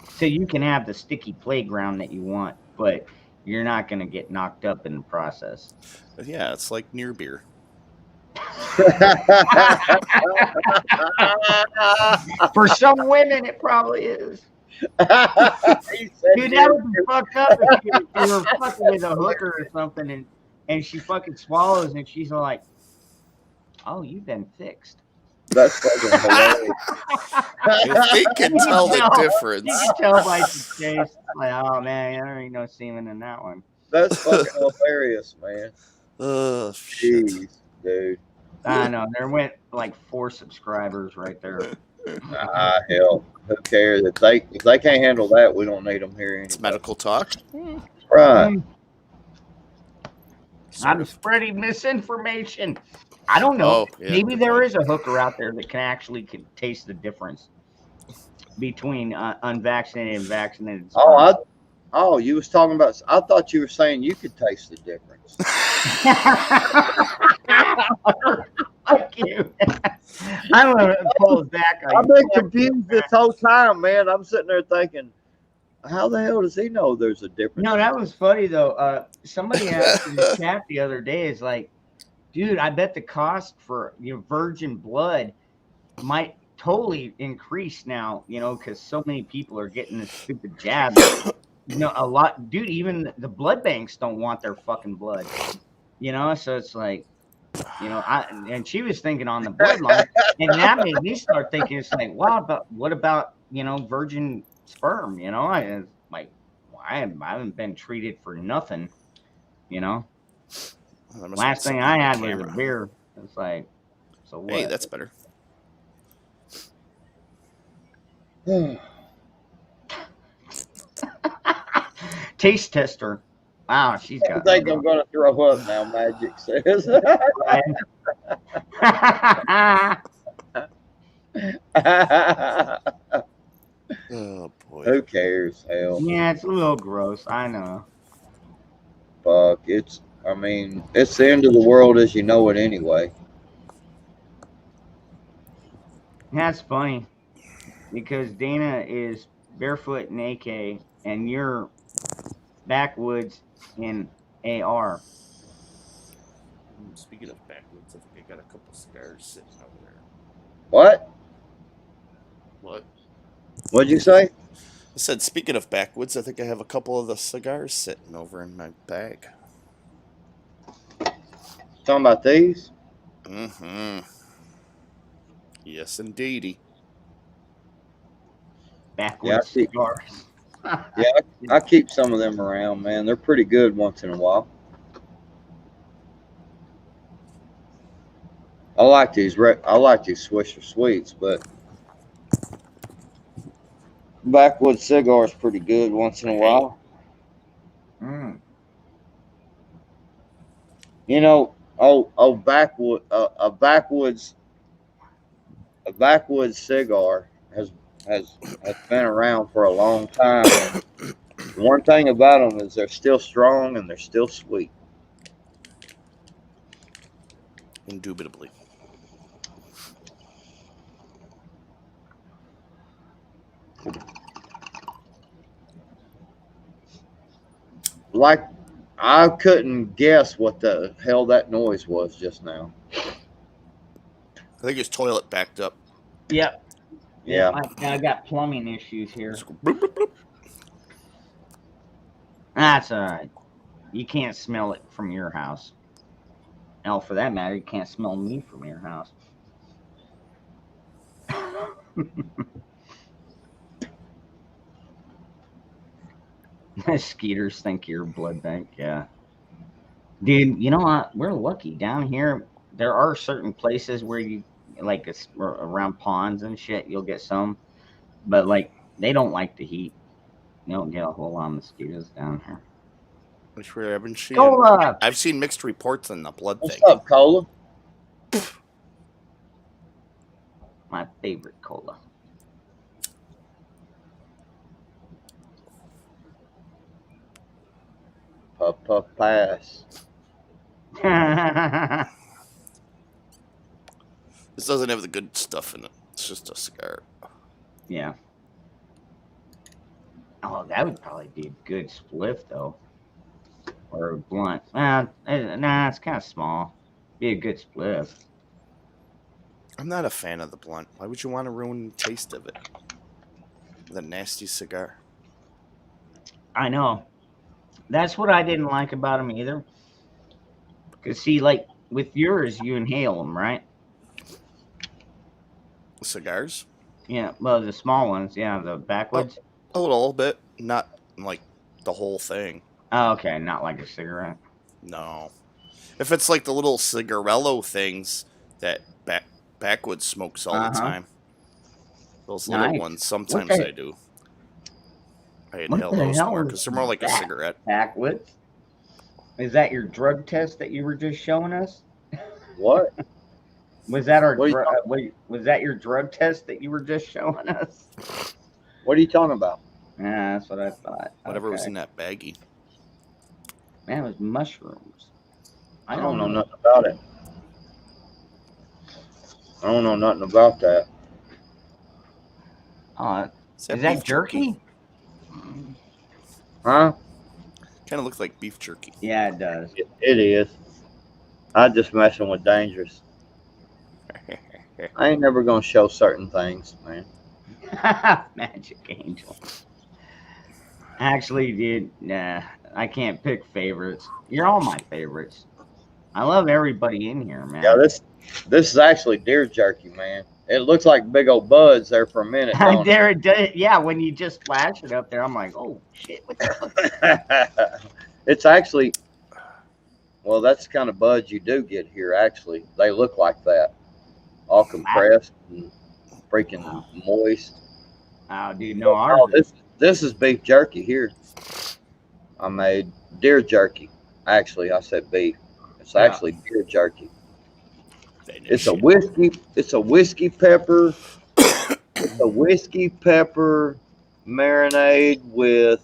So you can have the sticky playground that you want, but you're not going to get knocked up in the process. But yeah, it's like near beer. For some women, it probably is. Dude, that would be fucked up if you were fucking with a hooker or something and she fucking swallows and she's like, oh, you've been fixed. That's fucking hilarious. If they can tell the difference. You can tell by the taste. Like, oh man, there ain't no semen in that one. That's fucking hilarious, man. Shit. Jeez, dude. I know. There went like 4 subscribers right there. Hell, who cares if they can't handle that? We don't need them here It's anyway. medical talk. Right? Mm, Sort I'm of. spreading misinformation. I don't know. Oh, yeah. Maybe good there point. is a hooker out there that can actually taste the difference between unvaccinated and vaccinated sperm. Oh, you was talking about. I thought you were saying you could taste the difference. Fuck you. I'm gonna pull back on I've you. been confused this whole time, man. I'm sitting there thinking, how the hell does he know there's a difference? No, that was funny though. Somebody asked in the chat the other day, is like, dude, I bet the cost for virgin blood might totally increase now, because so many people are getting this stupid jab. A lot, dude. Even the blood banks don't want their fucking blood. So it's like, and she was thinking on the bloodline, and that made me start thinking. It's like, wow, but what about virgin sperm? It's like, well, I haven't been treated for nothing. There must be Last thing something I on the had was a camera. beer. It's like, so what? Hey, that's better. Taste tester. Wow, she's I got. think I'm going to throw up now. Magic says. Oh boy. Who cares? Hell, Yeah, it's a little gross. I know. fuck. It's the end of the world as you know it anyway. That's funny because Dana is barefoot in AK and you're backwoods in AR. Speaking of backwoods, I think I got a couple cigars sitting over there. What? What? What'd you say? I said, speaking of backwoods, I think I have a couple of the cigars sitting over in my bag. Talking about these? Mm-hmm. Yes, indeedy. Backwoods Yeah, cigars. I keep some of them around, man. They're pretty good once in a while. I like these Swisher Sweets, but backwoods cigar is pretty good once in a while. Mm. A backwoods cigar has been around for a long time. One thing about them is they're still strong and they're still sweet. Indubitably. Like, I couldn't guess what the hell that noise was just now. I think his toilet backed up. Yep. Yeah. I got plumbing issues here. Just go bloop, bloop, bloop. That's all right. You can't smell it from your house. Hell, for that matter, you can't smell me from your house. Skeeters think you're a blood bank. Yeah. Dude, you know what? We're lucky. Down here, there are certain places where you, like, it's around ponds and shit, you'll get some. But, like, they don't like the heat. You don't get a whole lot of mosquitoes down here. Which we haven't seen. Cola! I've seen mixed reports on the blood What's thing. up, Cola? My favorite cola. Puff puff pass. This doesn't have the good stuff in it. It's just a cigar. Yeah. Oh, that would probably be a good spliff, though. Or a blunt. Nah, it's kind of small. Be a good spliff. I'm not a fan of the blunt. Why would you want to ruin the taste of it? The nasty cigar. I know. That's what I didn't like about them either. Because, see, like, with yours, you inhale them, right? Cigars? Yeah, well, the small ones, yeah, the backwoods. A little bit. Not like the whole thing. Oh, okay, not like a cigarette. No. If it's like the little cigarello things that backwoods smokes all the time. Those little Nice. ones, sometimes the- I do. I What inhale the those hell more is because they're more like a that? cigarette. Backwoods? Is that your drug test that you were just showing us? What? Was that our What are you was that your drug test that you were just showing us? What are you talking about? Yeah, that's what I thought. Whatever was Okay. in that baggie. Man, it was mushrooms. I don't know nothing about it. I don't know nothing about that. Is Is beef that jerky? Huh? Kind of looks like beef jerky. Yeah, it does. It is. I just messing with dangerous. I ain't never gonna show certain things, man. Magic Angel. Actually, dude, nah, I can't pick favorites. You're all my favorites. I love everybody in here, man. Yeah, this is actually deer jerky, man. It looks like big old buds there for a minute, don't There it does. Yeah, when you just flash it up there, I'm like, oh shit, what the fuck? it? It's actually, well, that's the kind of buds you do get here. Actually, they look like that, all compressed and freaking moist. Oh, dude, no, Oh, ours. this is beef jerky here. I made deer jerky. Actually, I said beef. It's actually deer jerky. It's a whiskey. It's a whiskey pepper. It's a whiskey pepper marinade with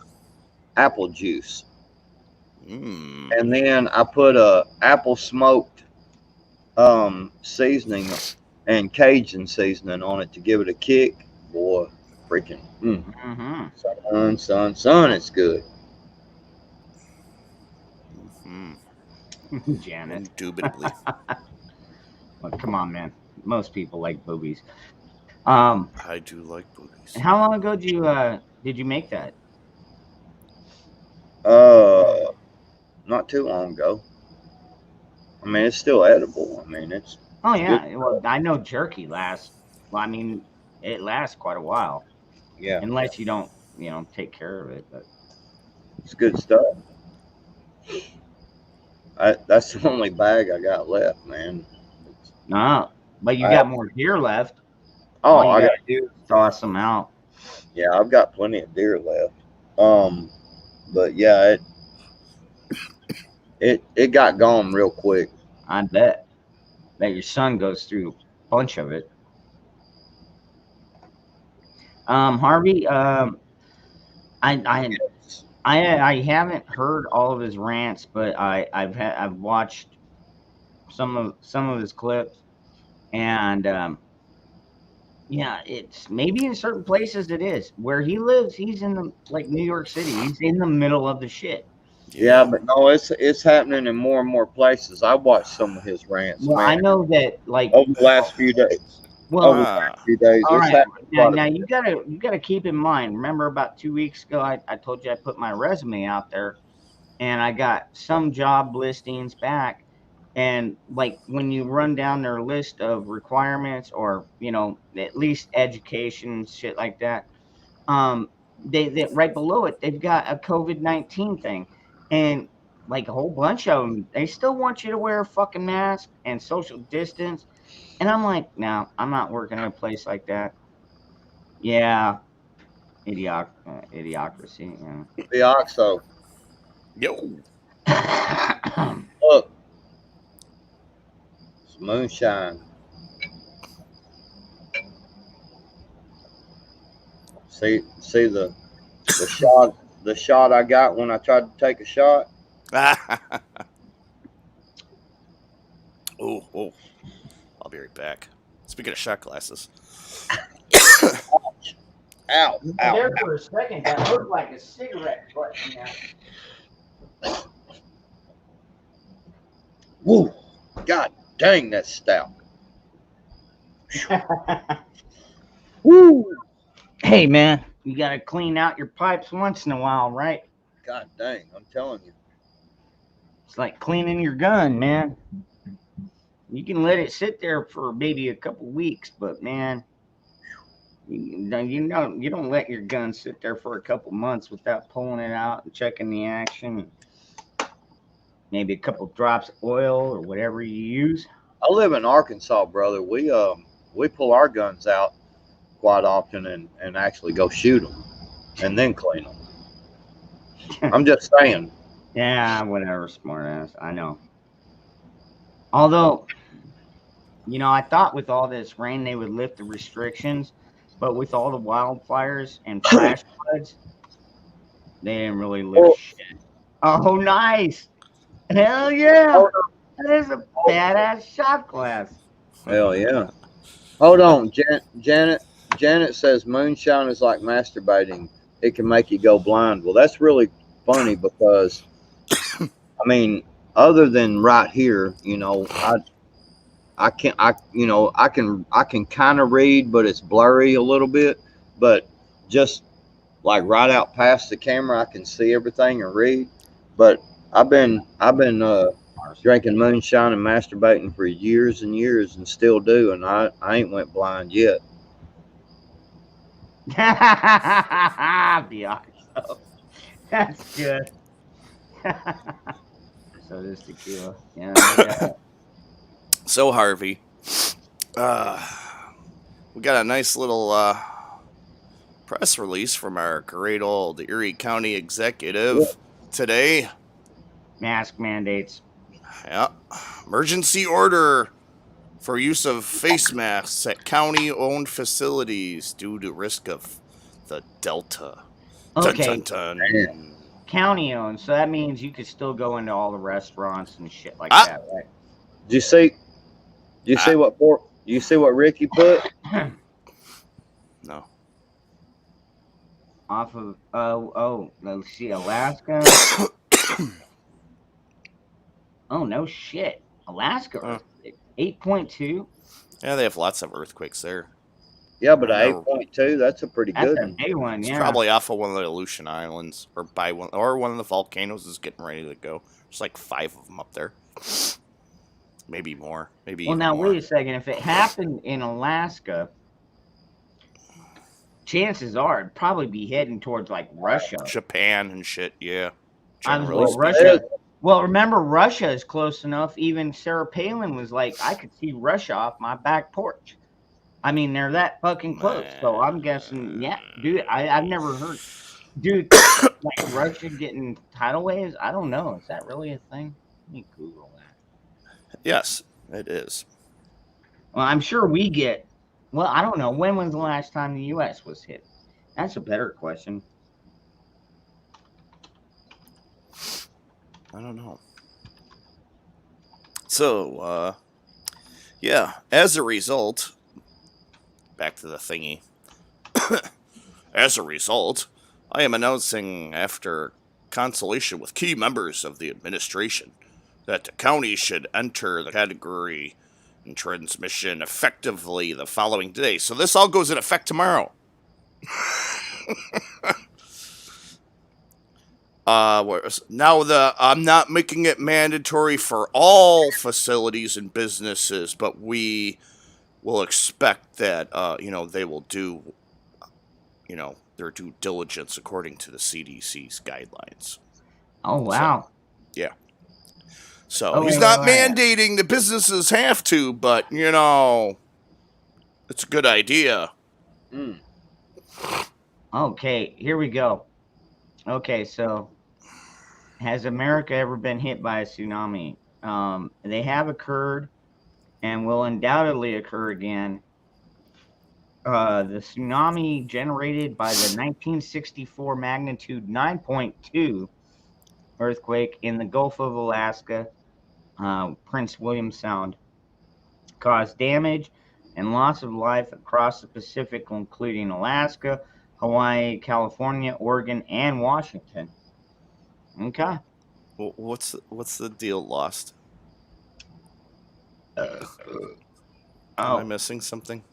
apple juice, and then I put a apple smoked seasoning and Cajun seasoning on it to give it a kick. Boy, freaking son, it's good. Janet. Indubitably. Well, come on, man. Most people like boobies. I do like boobies. How long ago did you make that? Not too long ago. I mean, it's still edible. I mean, it's. Oh yeah. Well, I know jerky lasts. Well, I mean, it lasts quite a while. Yeah. Unless you don't, take care of it. But It's good stuff. That's the only bag I got left, man. no, but you got more deer left. Oh, All I you got. gotta do is toss them out. Yeah, I've got plenty of deer left. But yeah, it got gone real quick. I bet that your son goes through a bunch of it. Harvey, I haven't heard all of his rants, but I've watched some of his clips, and yeah, it's maybe in certain places it is. Where he lives, he's in the like New York City. He's in the middle of the shit. Yeah, but no, it's happening in more and more places. I watched some of his rants, Well, man, I know that like over the last few days. well, Over the last few days, all it's right. happening. Now you gotta keep in mind. Remember about 2 weeks ago, I told you I put my resume out there, and I got some job listings back. And like when you run down their list of requirements, or at least education shit like that, they right below it they've got a COVID-19 thing, and like a whole bunch of them, they still want you to wear a fucking mask and social distance. And I'm like, no, I'm not working at a place like that. Yeah, idiocracy. The OXO. Yo. Look, it's moonshine. See the shot I got when I tried to take a shot. Oh. I'll be right back. Speaking of shot glasses. Ow. There for a second, that looked like a cigarette butt. Woo! God dang, that's stout. Woo! Hey man, you gotta clean out your pipes once in a while, right? God dang, I'm telling you. It's like cleaning your gun, man. You can let it sit there for maybe a couple weeks, but man, you don't let your gun sit there for a couple months without pulling it out and checking the action. Maybe a couple drops of oil or whatever you use. I live in Arkansas, brother. We pull our guns out quite often and actually go shoot them and then clean them. I'm just saying. Yeah, whatever, smartass. I know. Although, I thought with all this rain they would lift the restrictions, but with all the wildfires and flash floods, they didn't really lift Well, shit. Oh, nice! Hell yeah! That is a badass shot glass. hell yeah. Hold on, Janet says moonshine is like masturbating. It can make you go blind. Well, that's really funny because, I mean, other than right here, I can kind of read, but it's blurry a little bit. But just like right out past the camera, I can see everything and read. But I've been drinking moonshine and masturbating for years and years and still do, and I ain't went blind yet. Be awesome. That's good. So this tequila. Yeah. So Harvey, we got a nice little press release from our great old Erie County executive today. Mask mandates. Yeah, emergency order for use of face masks at county-owned facilities due to risk of the Delta. Okay. Dun, dun, dun. County owned, so that means you could still go into all the restaurants and shit like Ah. that, right? Do you see? You see what Ricky put? No. Off of let's see, Alaska. Oh no shit, Alaska earthquake 8.2. Yeah, they have lots of earthquakes there. Yeah, but I an know. 8.2, that's a pretty That's good a one. big one, It's yeah. probably off of one of the Aleutian Islands, or by one, or one of the volcanoes is getting ready to go. There's like 5 of them up there, maybe more, maybe. Well, even now more. wait a second. If it happened in Alaska, chances are it'd probably be heading towards like Russia. Japan and shit, yeah. Well, Generally Russia. Well, remember Russia is close enough. Even Sarah Palin was like, I could see Russia off my back porch. I mean, they're that fucking close. So I'm guessing, yeah, dude. I've never heard, dude, like Russia getting tidal waves. I don't know. Is that really a thing? Let me Google that. Yes, it is. Well, I'm sure we get. Well, I don't know. When was the last time the U.S. was hit? That's a better question. I don't know. So, yeah, as a result, back to the thingy. As a result, I am announcing, after consultation with key members of the administration, that the county should enter the category and transmission effectively the following day. So this all goes in effect tomorrow. Now I'm not making it mandatory for all facilities and businesses, but we will expect that they will do their due diligence according to the CDC's guidelines. Oh wow. So he's not mandating the businesses have to, but it's a good idea. Okay, here we go. Okay, so has America ever been hit by a tsunami? They have occurred and will undoubtedly occur again. The tsunami generated by the 1964 magnitude 9.2 earthquake in the Gulf of Alaska, Prince William Sound, caused damage and loss of life across the Pacific, including Alaska, Hawaii, California, Oregon, and Washington. Okay. Well, what's the deal lost? Am I missing something?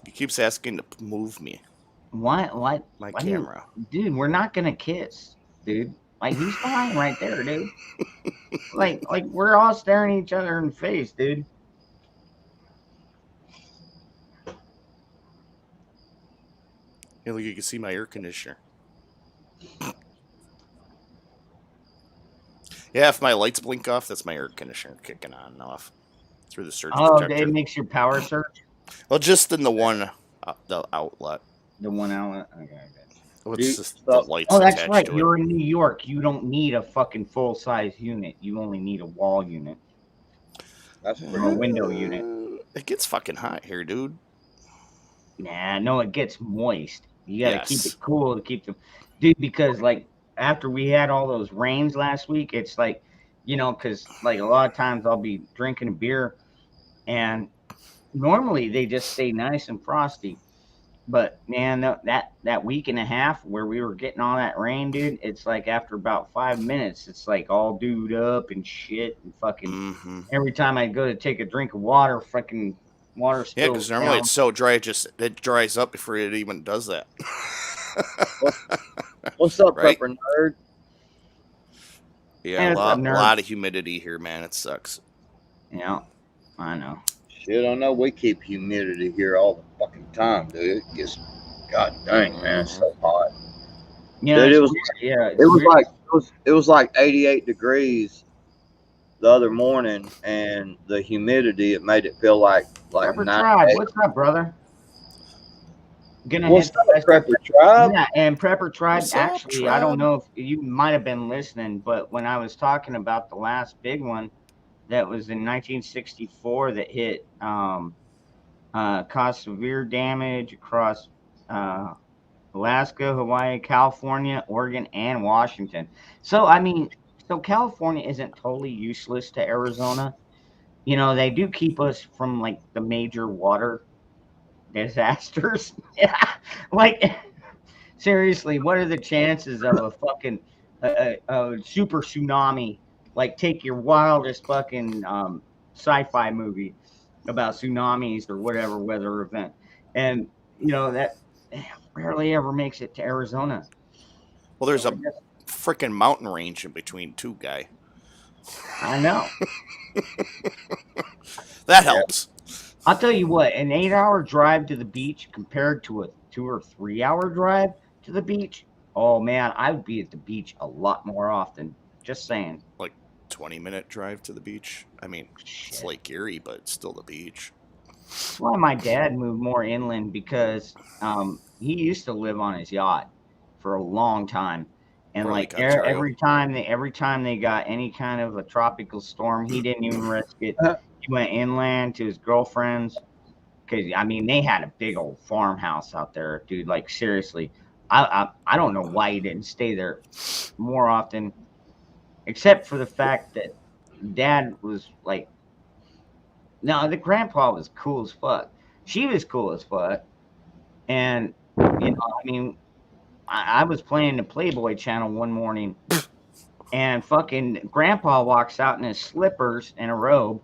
He keeps asking to move me. What? My camera. Dude, we're not gonna kiss, dude. Like he's fine right there, dude. like we're all staring each other in the face, dude. Yeah, look, you can see my air conditioner. Yeah, if my lights blink off, that's my air conditioner kicking on and off through the surge protector. It makes your power surge? Well, just in the one The outlet. The one outlet. Okay. It's Dude, just so- the lights Oh, that's attached right. to it. You're in New York. You don't need a fucking full size unit. You only need a wall unit. That's Or a pretty. window unit. It gets fucking hot here, dude. Nah, no, it gets moist. You gotta keep Yes. it cool to keep the dude, because like after we had all those rains last week, it's like, because like a lot of times I'll be drinking a beer and normally they just stay nice and frosty. But man, that week and a half where we were getting all that rain, dude, it's like after about 5 minutes, it's like all dude up and shit and fucking Mm-hmm. every time I go to take a drink of water, fucking water Yeah, spills because normally down. it's so dry, it dries up before it even does that. What's up, Right? Pepper Nerd? Yeah, And a it's a lot, nerd. lot of humidity here, man. It sucks. Yeah, I know. Shit, I know we keep humidity here all the fucking time, dude. It gets, god dang, man, it's so hot. Yeah, Dude, it's it was weird. Yeah, it was like it was like 88 degrees the other morning, and the humidity it made it feel like Prepper 98. Tribe. What's up, brother? Gonna What's hit the up, Prepper Tribe? Yeah, and Prepper Tribe. What's up, Actually, I don't Tribe? know if you might have been listening, but when I was talking about the last big one that was in 1964 that hit, caused severe damage across Alaska, Hawaii, California, Oregon, and Washington. So I mean, so California isn't totally useless to Arizona. They do keep us from like the major water disasters. Yeah, like seriously, what are the chances of a fucking a super tsunami? Like, take your wildest fucking sci-fi movie about tsunamis or whatever weather event, and that rarely ever makes it to Arizona. Well, there's So I a guess freaking mountain range in between two, guy. I know. That helps. I'll tell you what, an 8-hour drive to the beach compared to a 2 or 3-hour drive to the beach. Oh man, I would be at the beach a lot more often. Just saying. 20-minute drive to the beach. I mean, it's Shit. Lake Erie, but it's still the beach. That's why my dad moved more inland because he used to live on his yacht for a long time, and Or like Lake Ontario. every time they got any kind of a tropical storm, he didn't even risk it. He went inland to his girlfriend's because I mean they had a big old farmhouse out there, dude. Like seriously, I don't know why he didn't stay there more often, except for the fact that dad was like. No, the grandpa was cool as fuck. She was cool as fuck. And, I mean, I was playing the Playboy channel one morning and fucking grandpa walks out in his slippers and a robe,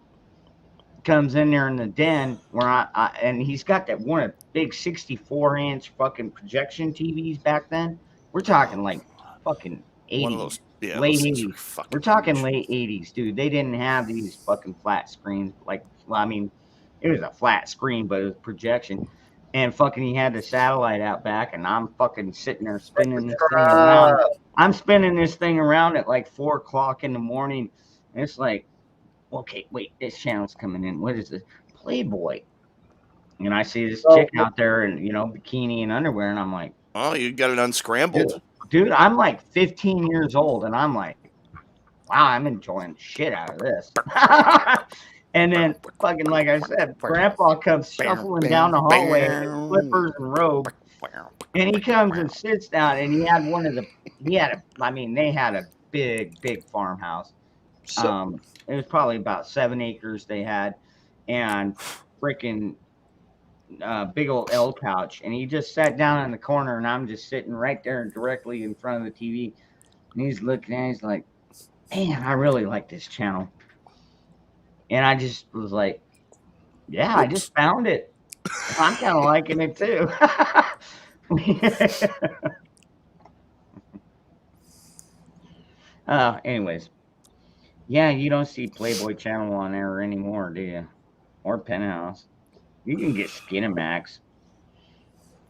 comes in there in the den where and he's got that one of big 64-inch fucking projection TVs back then. We're talking like fucking 80s. One of those, yeah, late those things are 80s. fucking We're talking huge. late 80s, dude. They didn't have these fucking flat screens. Well, I mean, it was a flat screen, but it was projection. And fucking, he had the satellite out back, and I'm fucking sitting there spinning this thing around. I'm spinning this thing around at like 4 o'clock in the morning. And it's like, okay, wait, this channel's coming in. What is this? Playboy. And I see this chick out there in, bikini and underwear, and I'm like, Oh, you got it unscrambled. dude, I'm like 15 years old, and I'm like, wow, I'm enjoying the shit out of this. And then, fucking, like I said, Grandpa comes shuffling down the hallway in his slippers and robe, and he comes and sits down, and he had they had a big, big farmhouse. It was probably about 7 acres they had, and freaking big old L couch, and he just sat down in the corner, and I'm just sitting right there directly in front of the TV, and he's looking at it, he's like, man, I really like this channel. And I just was like, yeah, I just found it. I'm kind of liking it too. Anyways, yeah, you don't see Playboy Channel on there anymore, do you? Or Penthouse. You can get Skinamax.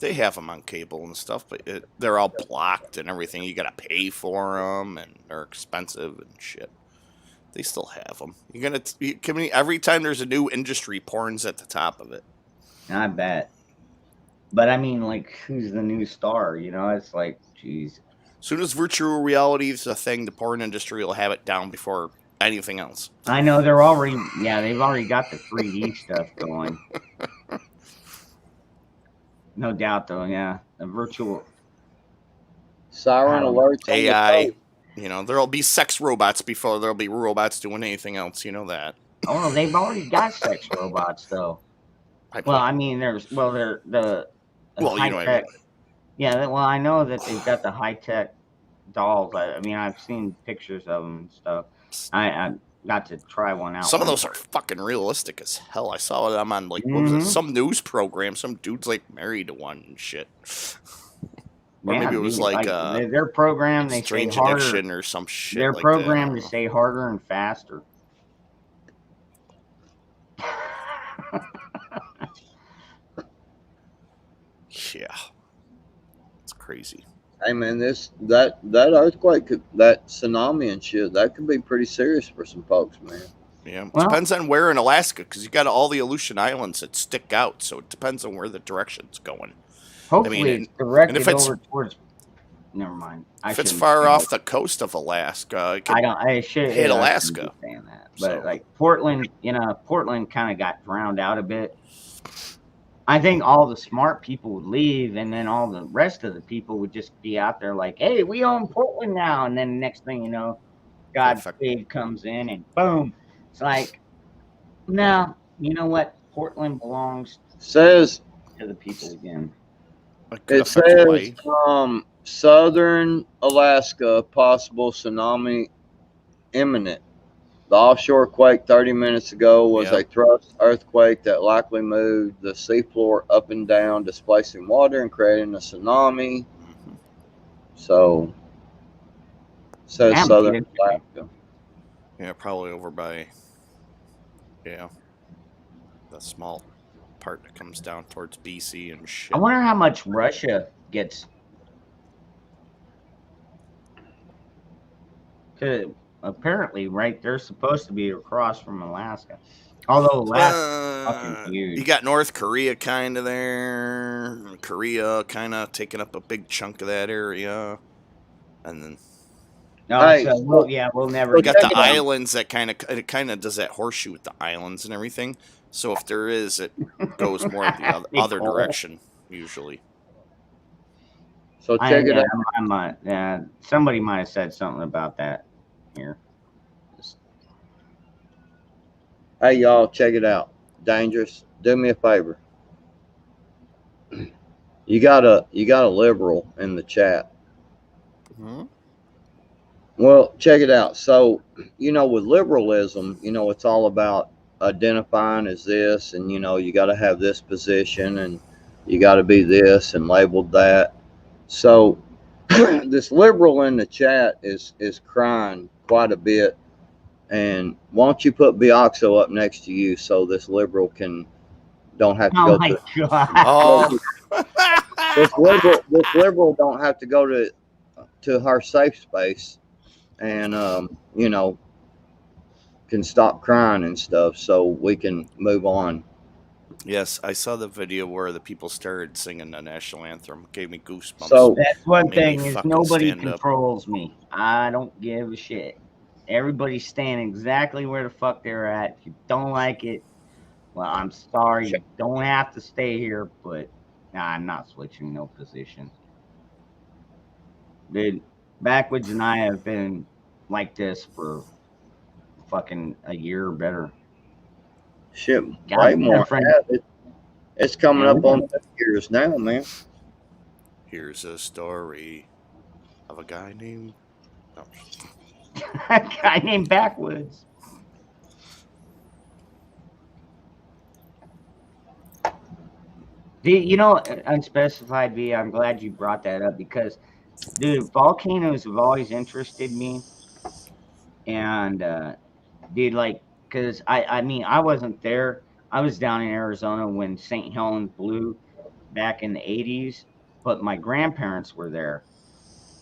They have them on cable and stuff, but they're all blocked and everything. You gotta pay for them, and they're expensive and shit. They still have them. Every time there's a new industry, porn's at the top of it. I bet. But I mean, like, who's the new star? You know, it's like, geez. Soon as virtual reality is a thing, the porn industry will have it down before anything else. I know they're already, yeah, they've already got the 3D stuff going. No doubt, though, yeah. The virtual Siren alerts on the AI. coast. You know, there'll be sex robots before there'll be robots doing anything else. You know that. Oh, no, they've already got sex robots, though. Well, I mean, they're the Well, you high know what I tech. mean. Yeah, well, I know that they've got the high tech dolls. I mean, I've seen pictures of them and stuff. I got to try one out. Some of those are fucking realistic as hell. I saw them on like what was it? Some news program. Some dude's like married to one and shit. Or Yeah, maybe it was dude, like they're programmed. They Strange stay harder. Addiction or some shit. They're like programmed that. to stay harder and faster. Yeah, it's crazy. Hey man, that earthquake, that tsunami and shit, that could be pretty serious for some folks, man. Yeah, Well, depends on where in Alaska, because you got all the Aleutian Islands that stick out, so it depends on where the direction's going. hopefully it's directed if it's- over towards. Never mind. If it's far off the coast of Alaska, it could I should hit I Alaska. shouldn't be saying that, but like Portland, Portland kind of got drowned out a bit. I think all the smart people would leave, and then all the rest of the people would just be out there like, "Hey, we own Portland now." And then next thing you know, Godspeed comes in, and boom, it's like, no, you know what? Portland belongs Says to the people again. it says southern Alaska possible tsunami imminent. The offshore quake 30 minutes ago was a thrust earthquake that likely moved the seafloor up and down, displacing water and creating a tsunami. So, says southern Alaska. Yeah, probably over by, the small part that comes down towards BC and shit. I wonder how much Russia gets. Apparently, right, they're supposed to be across from Alaska. Although Alaska's fucking huge. You got North Korea kind of there. Korea kind of taking up a big chunk of that area. And then... we'll never... We got the islands that kind of does that horseshoe with the islands and everything. So if there is, it goes more the other direction, usually. So check it out. Somebody might have said something about that here. Hey y'all, check it out. Dangerous. Do me a favor. You got a liberal in the chat. Mm-hmm. Well, check it out. So, with liberalism, it's all about identifying as this, and you got to have this position, and you got to be this and labeled that. So, this liberal in the chat is crying quite a bit. And why don't you put Bioxo up next to you so this liberal don't have to go to. Oh, this liberal don't have to go to her safe space, and can stop crying and stuff, so we can move on. Yes, I saw the video where the people started singing the national anthem. Gave me goosebumps. So that's one thing is nobody controls me. I don't give a shit. Everybody's staying exactly where the fuck they're at. If you don't like it, well, I'm sorry. You don't have to stay here, but I'm not switching no position. Dude, Backwoods and I have been like this for fucking a year or better. Shit, way more. It's coming up on 2 years now, man. Here's a story of a guy named... Oh. A guy named Backwoods. Unspecified V, I'm glad you brought that up because, dude, volcanoes have always interested me. And, because I wasn't there. I was down in Arizona when St. Helens blew back in the 80s, but my grandparents were there.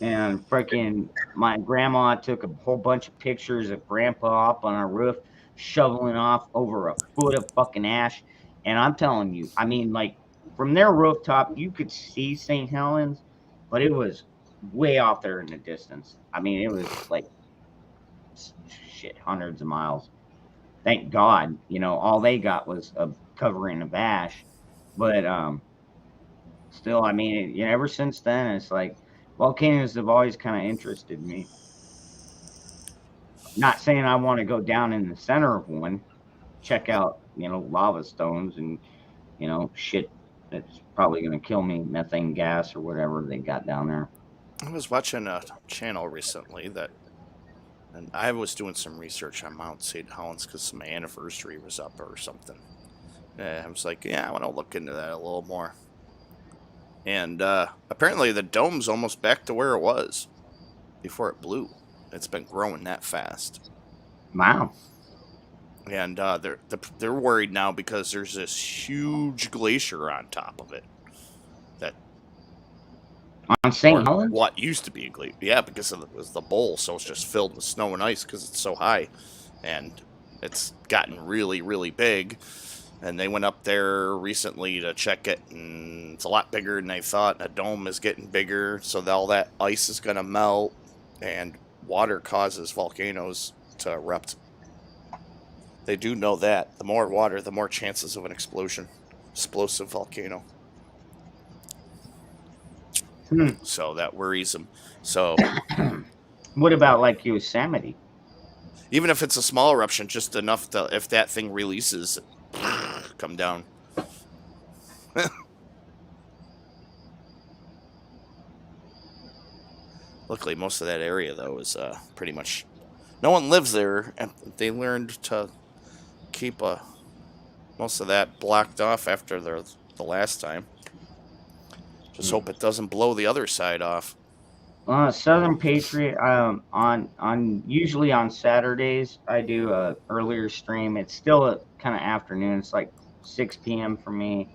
And freaking my grandma took a whole bunch of pictures of grandpa up on our roof, shoveling off over a foot of fucking ash. And I'm telling you, from their rooftop, you could see St. Helens, but it was way off there in the distance. I mean, it was like shit, hundreds of miles. Thank God, all they got was a covering of ash. But still, I mean, ever since then, it's like volcanoes have always kind of interested me. Not saying I want to go down in the center of one, check out, lava stones and, shit that's probably going to kill me, methane gas or whatever they got down there. I was watching a channel recently and I was doing some research on Mount St. Helens because my anniversary was up or something. And I was like, yeah, I want to look into that a little more. And apparently the dome's almost back to where it was before it blew. It's been growing that fast. Wow. And they're worried now because there's this huge glacier on top of it. That on St. Helens? What used to be a glacier. Yeah, because it was the bowl, so it's just filled with snow and ice because it's so high. And it's gotten really, really big. And they went up there recently to check it, and it's a lot bigger than they thought. A dome is getting bigger, so all that ice is going to melt, and water causes volcanoes to erupt. They do know that. The more water, the more chances of an explosion. Explosive volcano. So that worries them. So, what about like Yosemite? Even if it's a small eruption, just enough to, if that thing releases, come down. Luckily, most of that area, though, is pretty much... No one lives there, and they learned to keep most of that blocked off after the last time. Just hope it doesn't blow the other side off. Southern Patriot, on usually on Saturdays, I do a earlier stream. It's still a kind of afternoon. It's like 6 p.m. for me,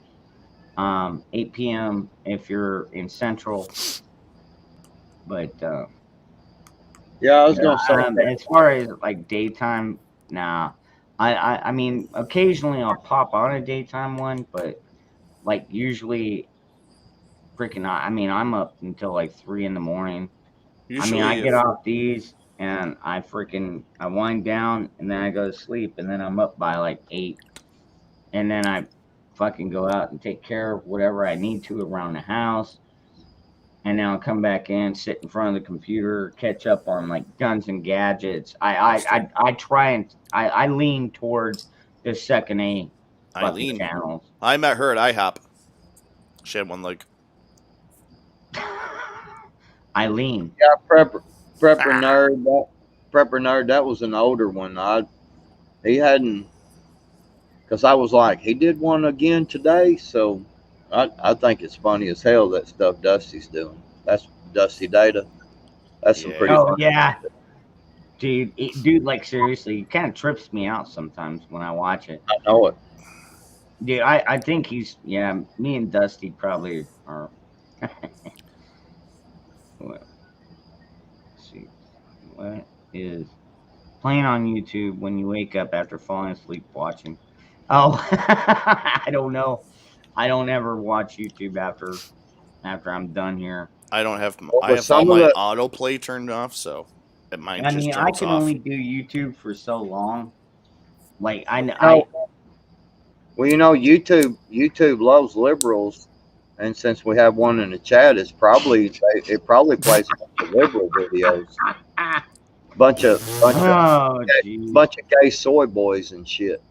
8 p.m. if you're in Central. But yeah, I was gonna say as far as like daytime, nah. I mean, occasionally I'll pop on a daytime one, but like usually, freaking, I mean, I'm up until like 3 in the morning. Usually, I get off these and I wind down and then I go to sleep and then I'm up by like 8, and then I fucking go out and take care of whatever I need to around the house. And then I'll come back in, sit in front of the computer, catch up on like guns and gadgets. I try and I lean towards the second A fucking channels. I met her at IHOP. She had one leg. Eileen. Yeah, prepper nerd. That was an older one. He hadn't, because I was like, he did one again today, so. I think it's funny as hell that stuff Dusty's doing. That's Dusty Data. That's some pretty. Oh yeah, dude, like seriously, it kind of trips me out sometimes when I watch it. I know it. Dude, I think he's me and Dusty probably are. Let's see, what is playing on YouTube when you wake up after falling asleep watching? Oh, I don't know. I don't ever watch YouTube after I'm done here. I don't have. I have all my autoplay turned off, so it might just jumps off. I can only do YouTube for so long. Like well, YouTube loves liberals, and since we have one in the chat, it probably plays a bunch of liberal videos, bunch of gay soy boys and shit.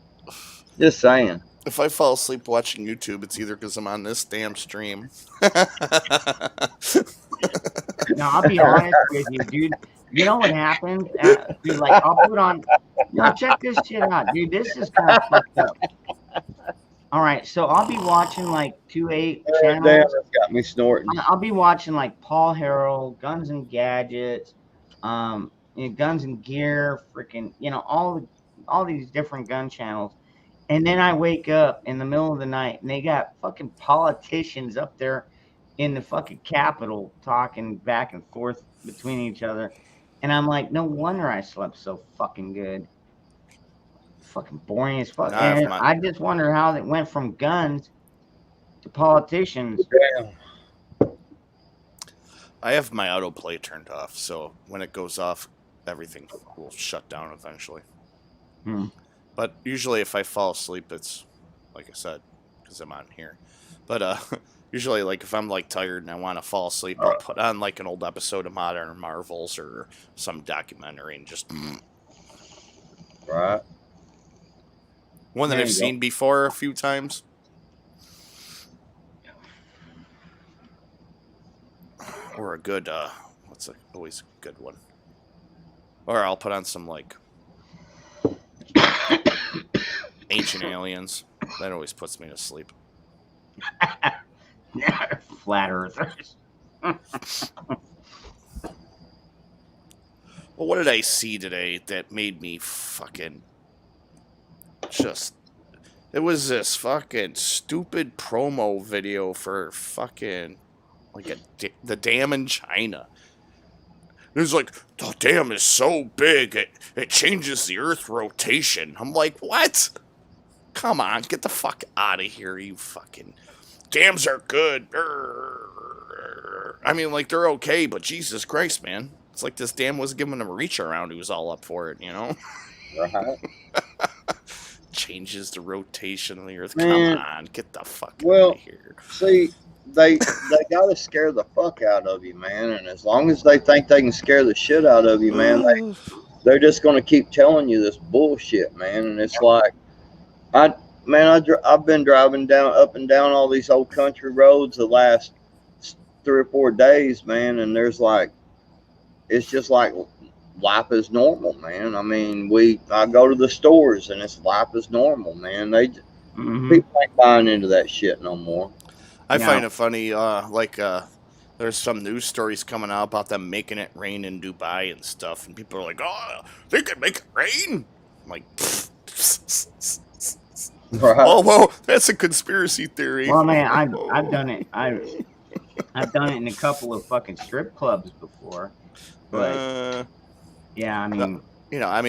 Just saying. If I fall asleep watching YouTube, it's either because I'm on this damn stream. No, I'll be honest with you, dude. You know what happens? Dude, like, I'll put on... No, check this shit out, dude. This is kind of fucked up. All right, so I'll be watching, like, 2-8 channels. Damn, that's got me snorting. I'll be watching, like, Paul Harrell, Guns and Gadgets, Guns and Gear, freaking, all these different gun channels. And then I wake up in the middle of the night and they got fucking politicians up there in the fucking Capitol talking back and forth between each other. And I'm like, no wonder I slept so fucking good. Fucking boring as fuck. And I just wonder how it went from guns The politicians. Damn. I have my autoplay turned off, so when it goes off, everything will shut down eventually. Hmm. But usually, if I fall asleep, it's like I said, because I'm on here. But usually, like if I'm like tired and I want to fall asleep, I'll put on like an old episode of Modern Marvels or some documentary and just Right. one that There I've you go. seen before a few times. Or a good always a good one. Or I'll put on some like Ancient Aliens. That always puts me to sleep. Flat earthers. Well, what did I see today that made me fucking just... It was this fucking stupid promo video for fucking like the dam in China. It was like, the dam is so big, it changes the Earth rotation. I'm like, what? Come on, get the fuck out of here, you fucking... Dams are good. I mean, like, they're okay, but Jesus Christ, man. It's like this dam was giving him a reach around. He was all up for it, you know? Right. Changes the rotation of the Earth. Man. Come on, get the fuck Well, out of here. See, they gotta scare the fuck out of you, man. And as long as they think they can scare the shit out of you, man, they're just gonna keep telling you this bullshit, man. And it's like, I've been driving up and down all these old country roads the last 3 or 4 days, man. And it's just like life is normal, man. I mean, I go to the stores and it's life is normal, man. People ain't buying into that shit no more. I find it funny, there's some news stories coming out about them making it rain in Dubai and stuff, and people are like, oh, they could make it rain? I'm like, Right. oh, well, that's a conspiracy theory. Well, man, I've done it. I've done it in a couple of fucking strip clubs before. But yeah, I mean,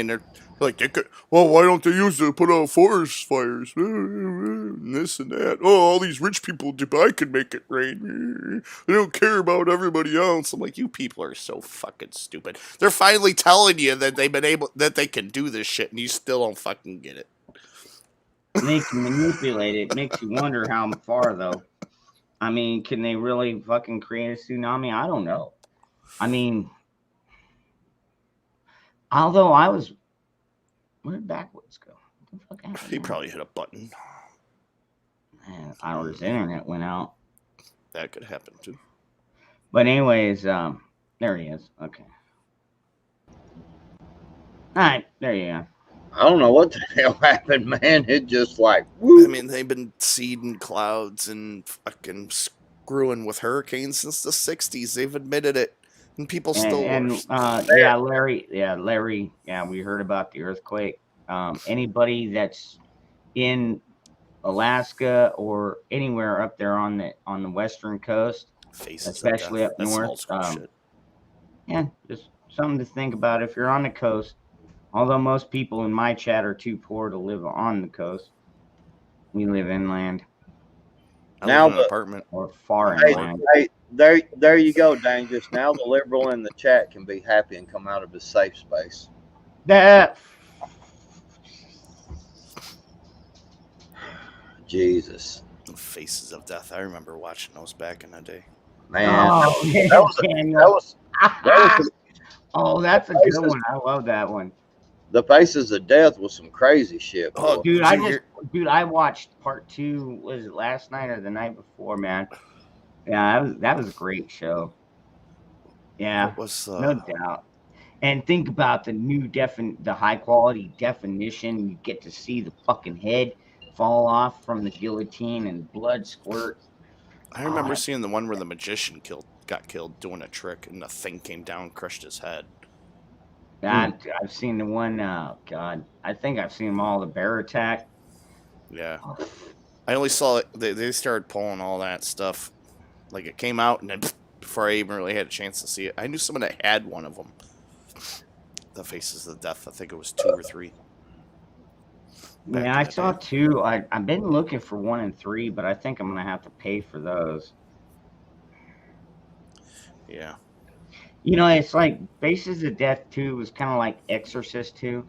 they're like, they could, well, why don't they use it to put out forest fires? And this and that. Oh, all these rich people in Dubai could make it rain. They don't care about everybody else. I'm like, you people are so fucking stupid. They're finally telling you that that they can do this shit, and you still don't fucking get it. they can manipulate it. Makes you wonder how far, though. I mean, can they really fucking create a tsunami? I don't know. I mean, although where did Backwoods go? What the fuck happened? He probably hit a button. Man, his internet went out. That could happen too. But anyways, there he is. Okay. All right, there you go. I don't know what the hell happened, man. It just like, woo. I mean, they've been seeding clouds and fucking screwing with hurricanes since the 60s. They've admitted it. And people still... Larry, we heard about the earthquake. Anybody that's in Alaska or anywhere up there on the western coast, especially up north, just something to think about if you're on the coast. Although most people in my chat are too poor to live on the coast, we live inland. I live in an apartment or far inland. Hey, there you go, Dangerous. Now the liberal in the chat can be happy and come out of his safe space. That Jesus. Faces of Death. I remember watching those back in the day. Man, oh, that's a good one. I love that one. The Faces of Death was some crazy shit. Oh, dude, I watched part 2. Was it last night or the night before, man? Yeah, that was a great show. Yeah, no doubt. And think about the new the high quality definition. You get to see the fucking head fall off from the guillotine and blood squirt. I remember seeing the one where the magician got killed doing a trick, and the thing came down and crushed his head. I've seen the one. God, I think I've seen them all. The bear attack. Yeah, I only saw it. They started pulling all that stuff. Like it came out, and then before I even really had a chance to see it, I knew someone that had one of them. The Faces of Death. I think it was 2 or 3. back Yeah, in I the saw day. two. I've been looking for 1 and 3, but I think I'm gonna have to pay for those. Yeah. It's like Faces of Death 2 was kind of like Exorcist 2.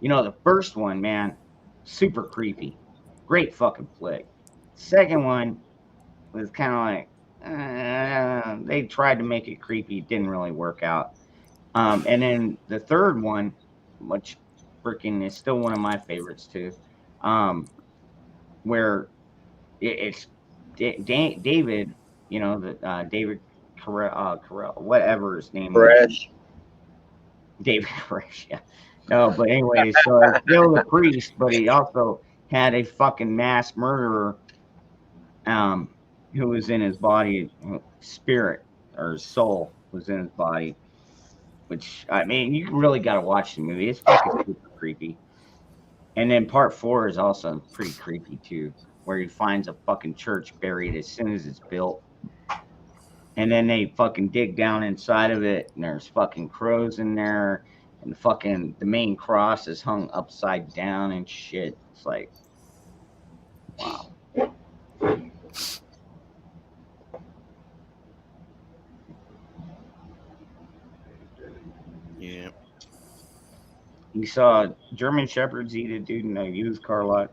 The first one, man, super creepy. Great fucking flick. Second one was kind of like, they tried to make it creepy. It didn't really work out. And then the third one, which freaking is still one of my favorites too, where it's David, the David Carell, whatever his name was. Fresh. David Koresh, yeah. No, but anyway, so it's still the priest, but he also had a fucking mass murderer, um, who was in his body, spirit or his soul was in his body. Which, I mean, you really got to watch the movie. It's fucking super creepy. And then part 4 is also pretty creepy too, where he finds a fucking church buried as soon as it's built. And then they fucking dig down inside of it, and there's fucking crows in there, and the main cross is hung upside down and shit. It's like, wow. Yeah. You saw German Shepherds eat a dude in a used car lot.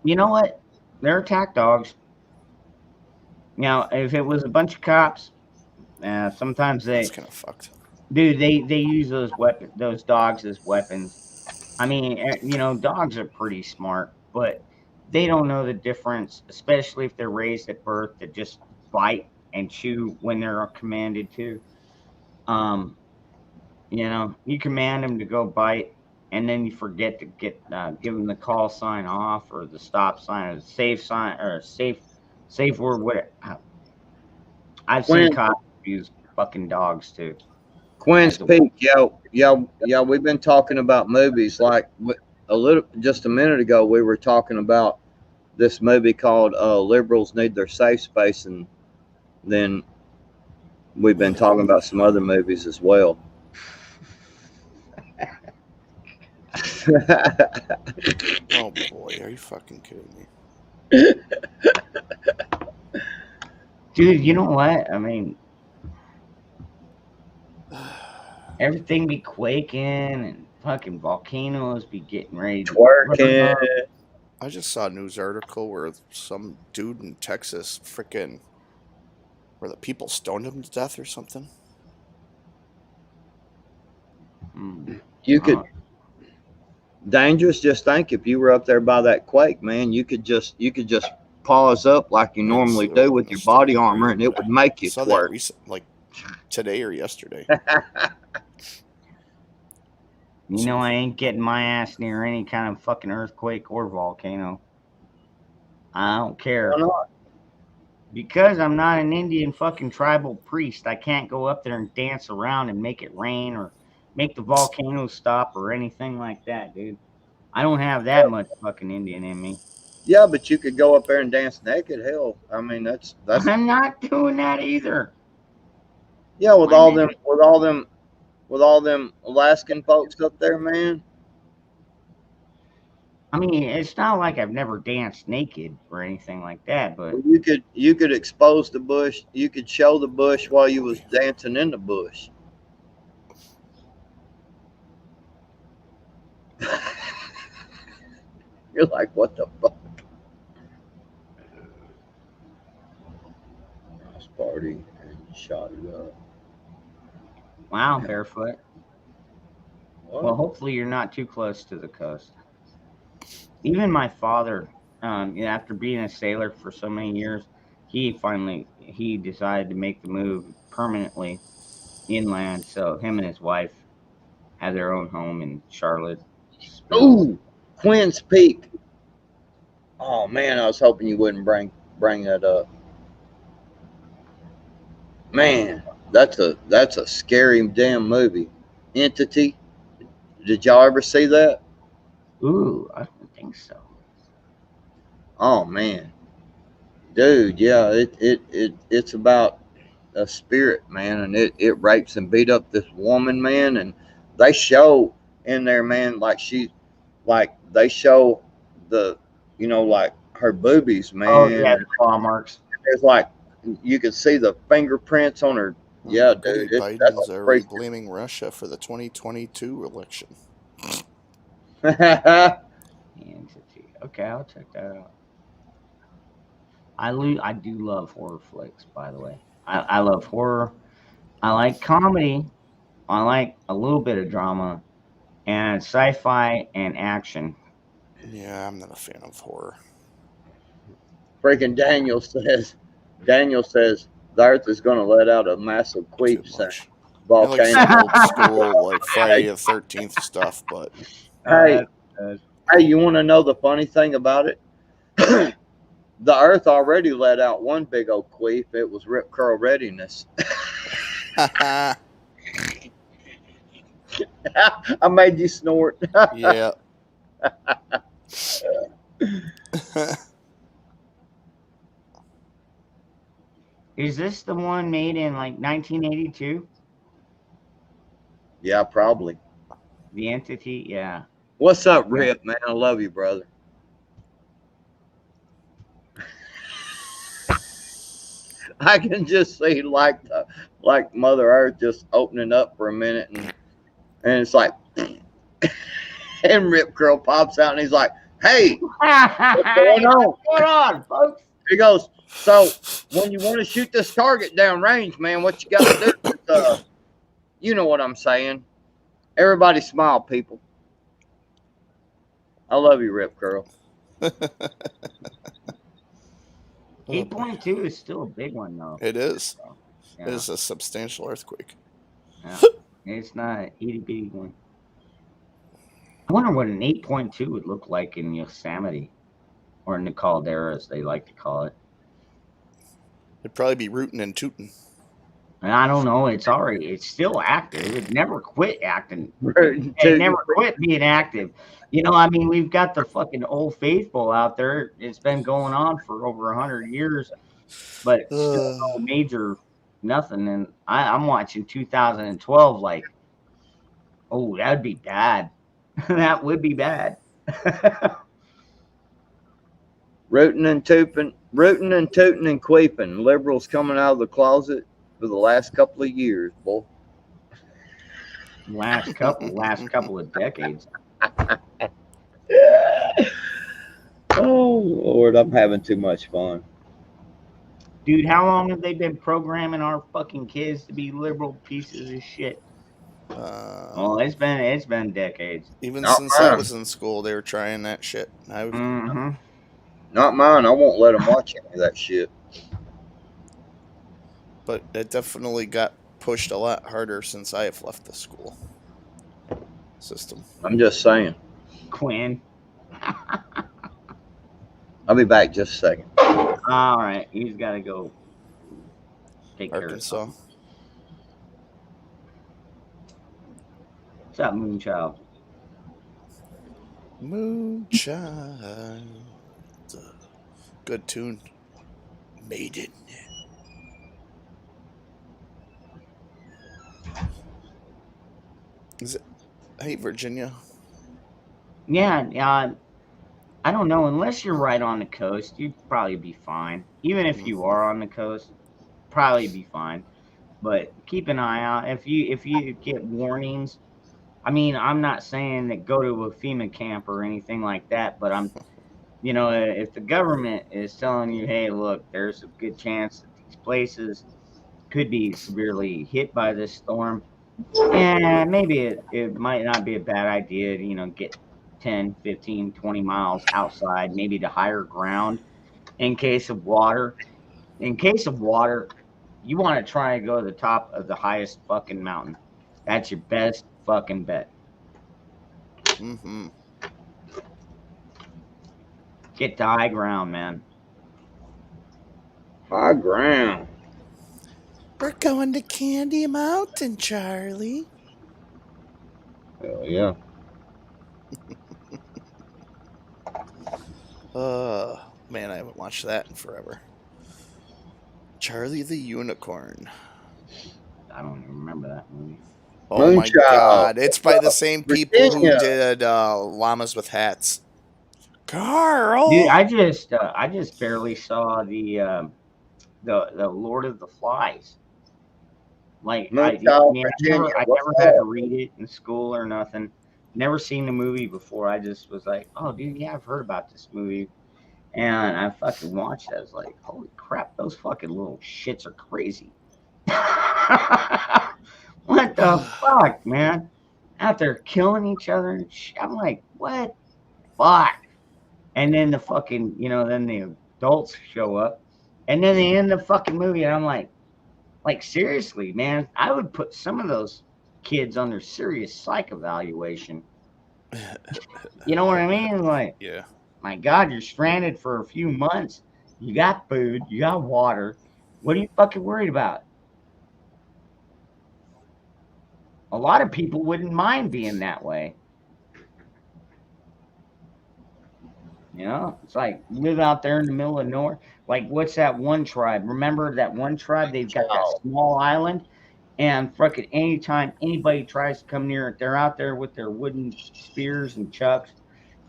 You know what? They're attack dogs. Now, if it was a bunch of cops, sometimes That's kind of fucked. they use those dogs as weapons. I mean, dogs are pretty smart, but they don't know the difference, especially if they're raised at birth to just bite and chew when they're commanded to. Um, you command them to go bite, and then you forget to give them the call sign off or the stop sign or the safe sign or safe word. What I've seen Quinn, cops use fucking dogs too Quinn's as a Peak. Yeah. We've been talking about movies. Like just a minute ago, we were talking about this movie called "Liberals Need Their Safe Space," and then we've been talking about some other movies as well. Oh boy, are you fucking kidding me? dude. You know what? I mean, everything be quaking and fucking volcanoes be getting ready to Twerking. erupt. I just saw a news article where some dude in Texas freaking where the people stoned him to death or something. You could dangerous. Just think if you were up there by that quake, man, you could just pause up like you normally do with your body armor, and it would make you I saw that twerk. recent, like today or yesterday. I ain't getting my ass near any kind of fucking earthquake or volcano. I don't care. Why not? Because I'm not an Indian fucking tribal priest. I can't go up there and dance around and make it rain or make the volcano stop or anything like that, dude. I don't have that much fucking Indian in me. Yeah, but you could go up there and dance naked. Hell, I mean that's I'm not doing that either. yeah. With My all man. them Alaskan folks up there, man. I mean, it's not like I've never danced naked or anything like that, but You could expose the bush. You could show the bush while you was dancing in the bush. You're like, what the fuck? House party and shot it up. wow, barefoot. What? Well, hopefully you're not too close to the coast. Even my father, after being a sailor for so many years, he decided to make the move permanently inland. So him and his wife have their own home in Charlotte. Ooh, Quinn's Peak. Oh man, I was hoping you wouldn't bring that up. Man, that's a scary damn movie. Entity. Did y'all ever see that? Ooh, I don't think so. Oh man, dude, yeah, it's about a spirit, man, and it rapes and beat up this woman, man, and they show in there, man, like like they show the, like her boobies, Oh man. yeah, the claw marks. It's like you can see the fingerprints on her. Yeah, Goody dude, that's Biden's already crazy. blaming Russia for the 2022 election. Entity. Okay, I'll check that out. I do love horror flicks, by the way. I love horror. I like comedy. I like a little bit of drama and sci-fi and action. Yeah, I'm not a fan of horror. Freaking Daniel says the Earth is going to let out a massive Too queef much. I like volcano. some old school, like Friday the 13th stuff, but Hey, That's good. hey, you want to know the funny thing about it? The Earth already let out one big old queef. It was Rip Curl Readiness. I made you snort. yeah. Is this the one made in like 1982? Yeah, probably. The Entity, yeah. What's up, Rip, man? I love you, brother. I can just see like Mother Earth just opening up for a minute, and it's like, and Rip Curl pops out, and he's like, "Hey, what's going on?" What's going on, folks? He goes, "So when you want to shoot this target down range, man, what you got to do is, you know what I'm saying? Everybody smile, people. I love you, Rip Curl." 8.2 is still a big one, though. It is. Yeah. It is a substantial earthquake. Yeah. It's not an itty bitty one. I wonder what an 8.2 would look like in Yosemite, or in the caldera, as they like to call it. It'd probably be rootin' and tootin'. And I don't know. It's still active. It never quit acting. Dude, It never quit being active. I mean, we've got the fucking Old Faithful out there. It's been going on for over 100 years, but still no major nothing. And I'm watching 2012 like, oh, that'd be bad. That would be bad. rootin' and tootin' and queeping. Liberals coming out of the closet for the last couple of years, boy. last couple of decades. Oh Lord, I'm having too much fun. Dude, how long have they been programming our fucking kids to be liberal pieces of shit? Well, it's been decades. Even Not since I mine. was in school, they were trying that shit. Mm-hmm. Not mine. I won't let them watch any of that shit. But it definitely got pushed a lot harder since I have left the school system. I'm just saying. Quinn. I'll be back just a second. All right, he's got to go take care of Arkansas. something. What's up, Moonchild? Moonchild. Good tune. Maiden. Is it? Hey, Virginia. Yeah, I don't know. Unless you're right on the coast, you'd probably be fine. Even if you are on the coast, probably be fine. But keep an eye out. If you get warnings, I mean, I'm not saying that go to a FEMA camp or anything like that, but if the government is telling you, hey, look, there's a good chance that these places could be severely hit by this storm, and maybe it might not be a bad idea to, get 10, 15, 20 miles outside, maybe to higher ground in case of water. In case of water, you want to try and go to the top of the highest fucking mountain. That's your best fucking bet. Mm-hmm. Get to high ground, man. High ground. We're going to Candy Mountain, Charlie. Hell yeah. Man, I haven't watched that in forever. Charlie the Unicorn. I don't even remember that movie. Oh my Moonchild. God! It's by the same people who Virginia. did Llamas with Hats. Carl. Dude, I just barely saw the Lord of the Flies. Like Moonchild, I Virginia. never What's had to up? read it in school or nothing. Never seen the movie before. I just was like, oh, dude, yeah, I've heard about this movie, and I fucking watched it. I was like, holy crap, those fucking little shits are crazy. What the fuck, man? Out there killing each other and shit. I'm like, what? Fuck. And then the fucking, then the adults show up, and then they end the fucking movie, and I'm like seriously, man, I would put some of those kids under serious psych evaluation. You know what I mean? Like, Yeah. my God, you're stranded for a few months. You got food, you got water. What are you fucking worried about? A lot of people wouldn't mind being that way. It's like live out there in the middle of nowhere. Like, what's that one tribe? Remember that one tribe? They've got that Moonchild. small island, and fucking anytime anybody tries to come near it, they're out there with their wooden spears and chucks,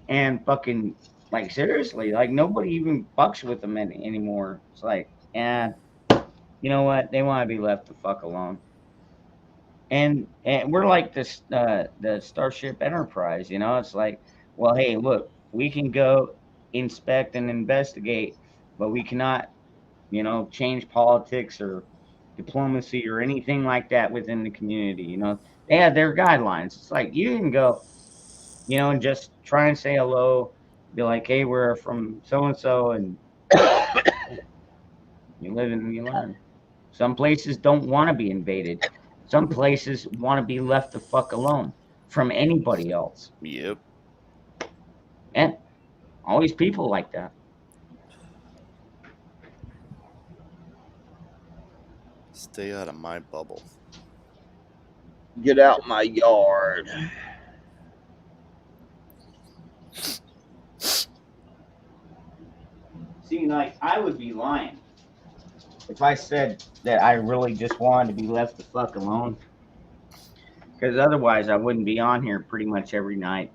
and fucking like seriously, like nobody even fucks with them anymore. It's like, and you know what? They want to be left the fuck alone. And we're like this the Starship Enterprise. It's like, well, hey, look, we can go inspect and investigate, but we cannot, change politics or diplomacy or anything like that within the community. They have their guidelines. It's like you can go, and just try and say hello, be like, hey, we're from so and so, and you live and you learn. Some places don't want to be invaded. Some places want to be left the fuck alone from anybody else. Yep. And always people like that. Stay out of my bubble. Get out my yard. See, like, I would be lying if I said that I really just wanted to be left the fuck alone. Because otherwise, I wouldn't be on here pretty much every night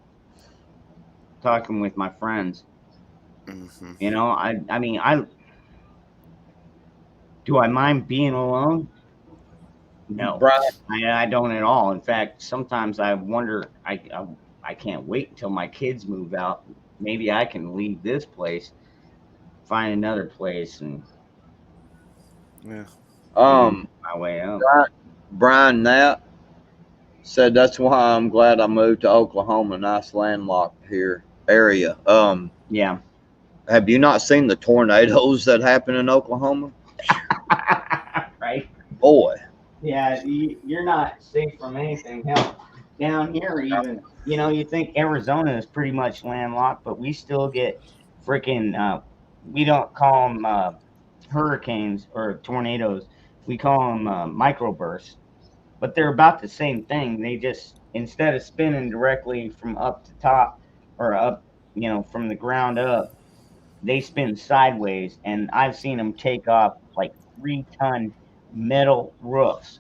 talking with my friends. Mm-hmm. I mean, do I mind being alone? No, Brian, I don't at all. In fact, sometimes I wonder, I can't wait until my kids move out. Maybe I can leave this place, find another place, and Yeah. my way out. Brian Knapp said that's why I'm glad I moved to Oklahoma. Nice landlocked here area. Yeah. Have you not seen the tornadoes that happen in Oklahoma? Right? Boy. Yeah, you're not safe from anything. Hell, down here, even, you think Arizona is pretty much landlocked, but we still get freaking, we don't call them hurricanes or tornadoes. We call them microbursts, but they're about the same thing. They just, instead of spinning directly from up to top or up, from the ground up, they spin sideways, and I've seen them take off like 3-ton metal roofs.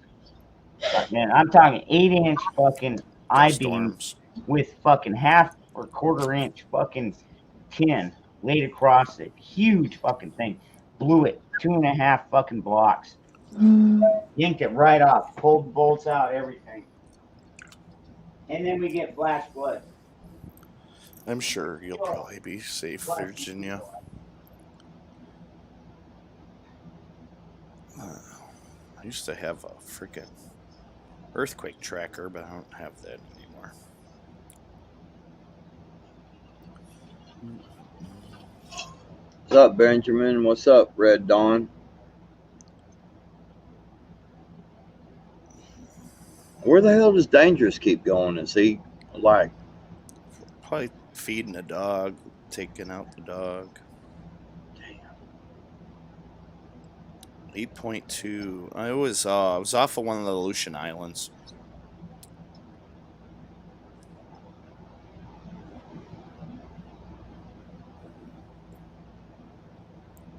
Man, I'm talking 8-inch fucking I Dust beam storms. with fucking half or quarter-inch fucking tin laid across it. Huge fucking thing. Blew it 2.5 fucking blocks. Yanked it right off. Pulled the bolts out, everything. And then we get flash floods. I'm sure you'll probably be safe, Virginia. I used to have a freaking earthquake tracker, but I don't have that anymore. What's up, Benjamin? What's up, Red Dawn? Where the hell does Dangerous keep going? Is he like Probably feeding a dog, taking out the dog. 8.2. I was off of one of the Aleutian Islands.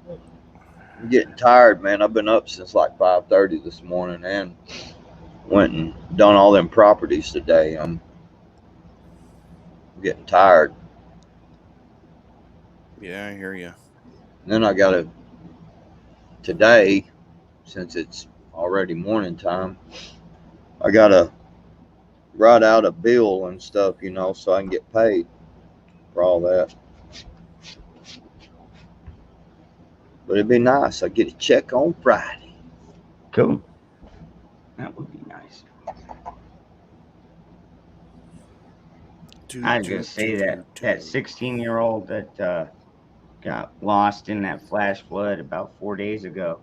I'm getting tired, man? I've been up since like 5:30 this morning, and Went and done all them properties today. I'm getting tired. Yeah, I hear you. And then I gotta today, since it's already morning time, I gotta write out a bill and stuff, so I can get paid for all that. But it'd be nice. I get a check on Friday. Cool. That would be nice. I was gonna say that 16-year-old that got lost in that flash flood about 4 days ago.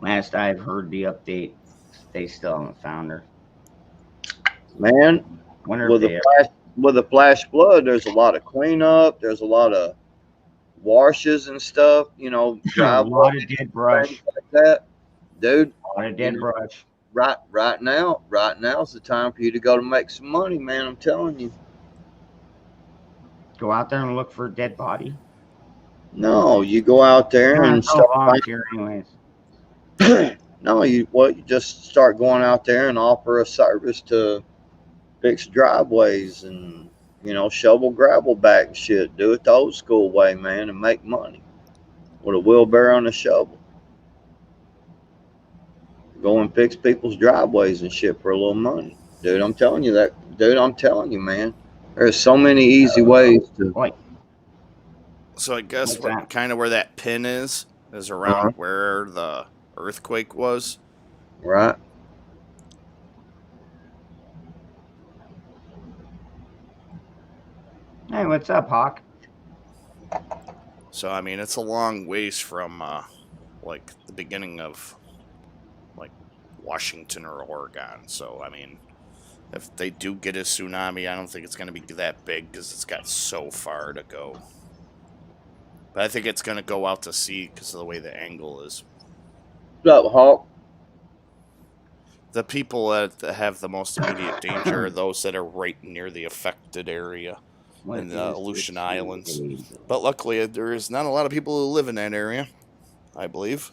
Last I've heard the update, they still haven't found her. Man, Wonder with if a flash flood, there's a lot of cleanup. There's a lot of washes and stuff. a Driveways, lot of dead brush. things like that, dude. A lot of dead brush. Right now's the time for you to go to make some money, man. I'm telling you. Go out there and look for a dead body. No, you go out there and start volunteer anyways. No, you just start going out there and offer a service to fix driveways and shovel gravel back and shit. Do it the old school way, man, and make money with a wheelbarrow and a shovel. Go and fix people's driveways and shit for a little money, dude. I'm telling you that, dude. I'm telling you, man. There's so many easy ways to. Wait, So I guess What's that? kind of where that pin is around where the earthquake was. Right. hey, what's up, Hawk? So I mean, it's a long ways from like the beginning of like Washington or Oregon. So I mean, if they do get a tsunami, I don't think it's going to be that big because it's got so far to go. But I think it's going to go out to sea because of the way the angle is. What's up, Hawk? The people that have the most immediate danger are those that are right near the affected area in the Aleutian Islands. But luckily, there is not a lot of people who live in that area, I believe.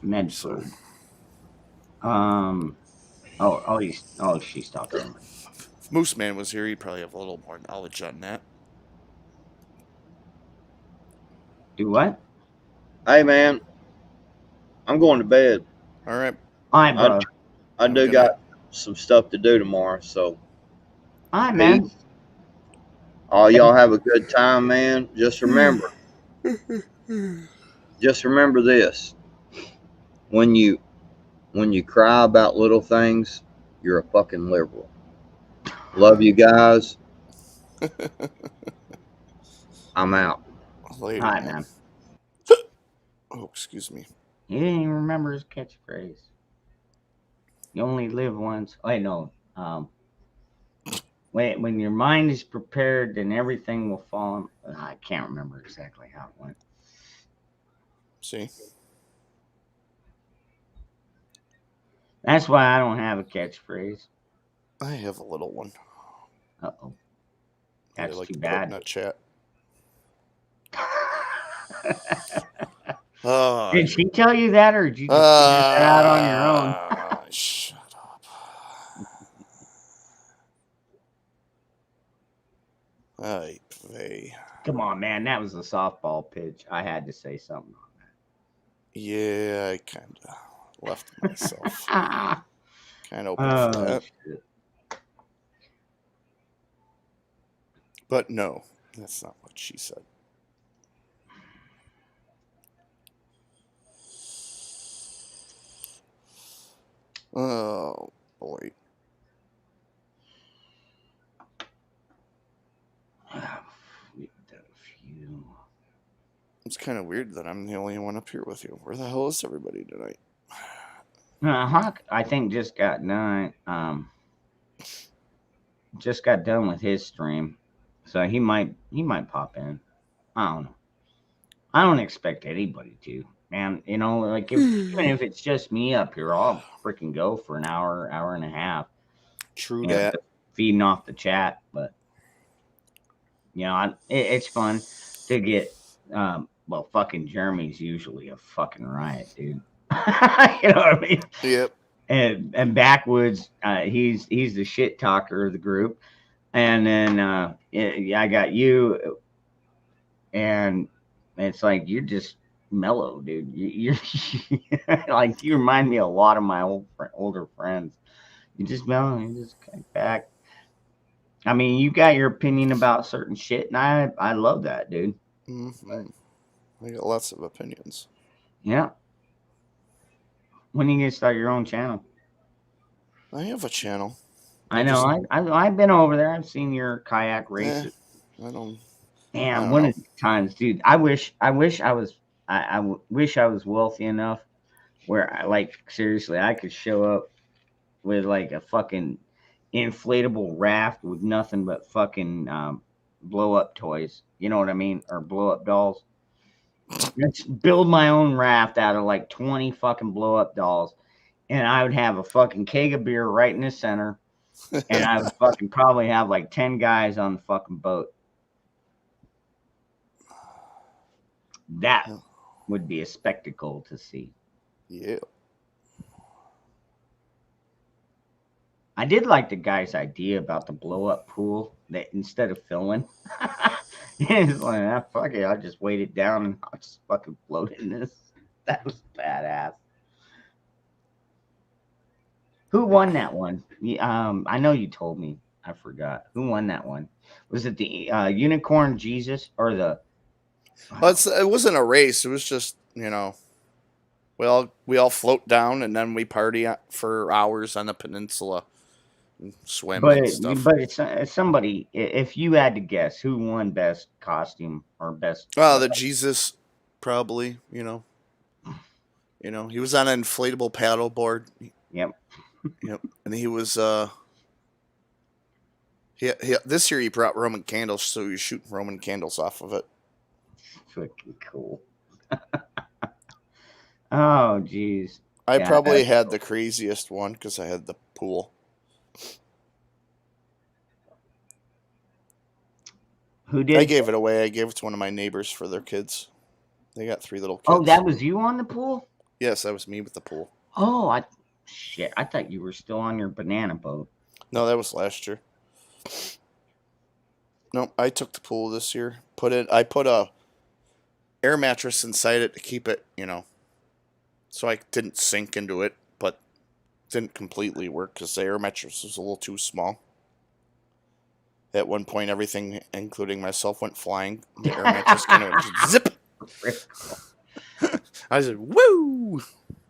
Medford. She stopped there. If Moose Man was here, he'd probably have a little more knowledge on that. Do what? Hey, man. I'm going to bed. All right. All right, bro. I do got some stuff to do tomorrow, so. All right, man. Oh, y'all have a good time, man. Just remember this. When you cry about little things, you're a fucking liberal. Love you guys. I'm out. Later, All right, man. Oh, excuse me. He didn't even remember his catchphrase. You only live once. Wait, no. When your mind is prepared, then everything will fall. I can't remember exactly how it went. See? That's why I don't have a catchphrase. I have a little one. Uh-oh. That's like too to bad. Put in a chat. Oh, Did she tell you that, or did you just figure that out on your own? Shut up. Ay, vey. Come on, man. That was a softball pitch. I had to say something on that. Yeah, I kind of left myself. Kind of open for that. Shit. But no, that's not what she said. Oh, boy. It's kind of weird that I'm the only one up here with you. Where the hell is everybody tonight? Hawk, I think just got done. Just got done with his stream, so he might pop in. I don't know. I don't expect anybody to, man. Like even if it's just me up here, I'll freaking go for an hour, hour and a half. True that. Feeding off the chat, but it's fun to get. Well, fucking Jeremy's usually a fucking riot, dude. You know what I mean? Yep. and Backwoods, he's the shit talker of the group, and then I got you, and it's like you're just mellow, dude. You're like you remind me a lot of my older friends. You just mellow, you just kick back. I mean, you got your opinion about certain shit, and I love that, dude. Mm-hmm. I got lots of opinions. Yeah. When are you gonna start your own channel? I have a channel. I know. I've been over there. I've seen your kayak races. I don't And one know. of the times, dude, I wish I was wish I was wealthy enough where I like seriously I could show up with like a fucking inflatable raft with nothing but fucking blow up toys. You know what I mean? Or blow up dolls. Let's build my own raft out of like 20 fucking blow up dolls. And I would have a fucking keg of beer right in the center. And I would fucking probably have like 10 guys on the fucking boat. That would be a spectacle to see. Yeah. I did like the guy's idea about the blow up pool that instead of filling, it's like, ah, fuck it, I'll just weight it down and I'll just fucking float in this. That was badass. Who won that one? I know you told me. I forgot. Who won that one? Was it the Unicorn Jesus or the? Well, it wasn't a race. It was just, we all float down and then we party for hours on the peninsula and swim and stuff. But it's somebody. If you had to guess, who won best costume or best? Well, the Jesus, probably. He was on an inflatable paddle board. Yep. Yep, and he was. This year he brought Roman candles, so he was shooting Roman candles off of it. Fucking cool. Oh, jeez. I probably had the craziest one because I had the pool. Who did? I gave it away. I gave it to one of my neighbors for their kids. They got 3 little kids. Oh, that was you on the pool? Yes, that was me with the pool. Oh, shit. I thought you were still on your banana boat. No, that was last year. No, I took the pool this year. I put a air mattress inside it to keep it, so I didn't sink into it, but didn't completely work because the air mattress was a little too small. At one point, everything, including myself, went flying. The air mattress kind of zip. I said, "Woo!"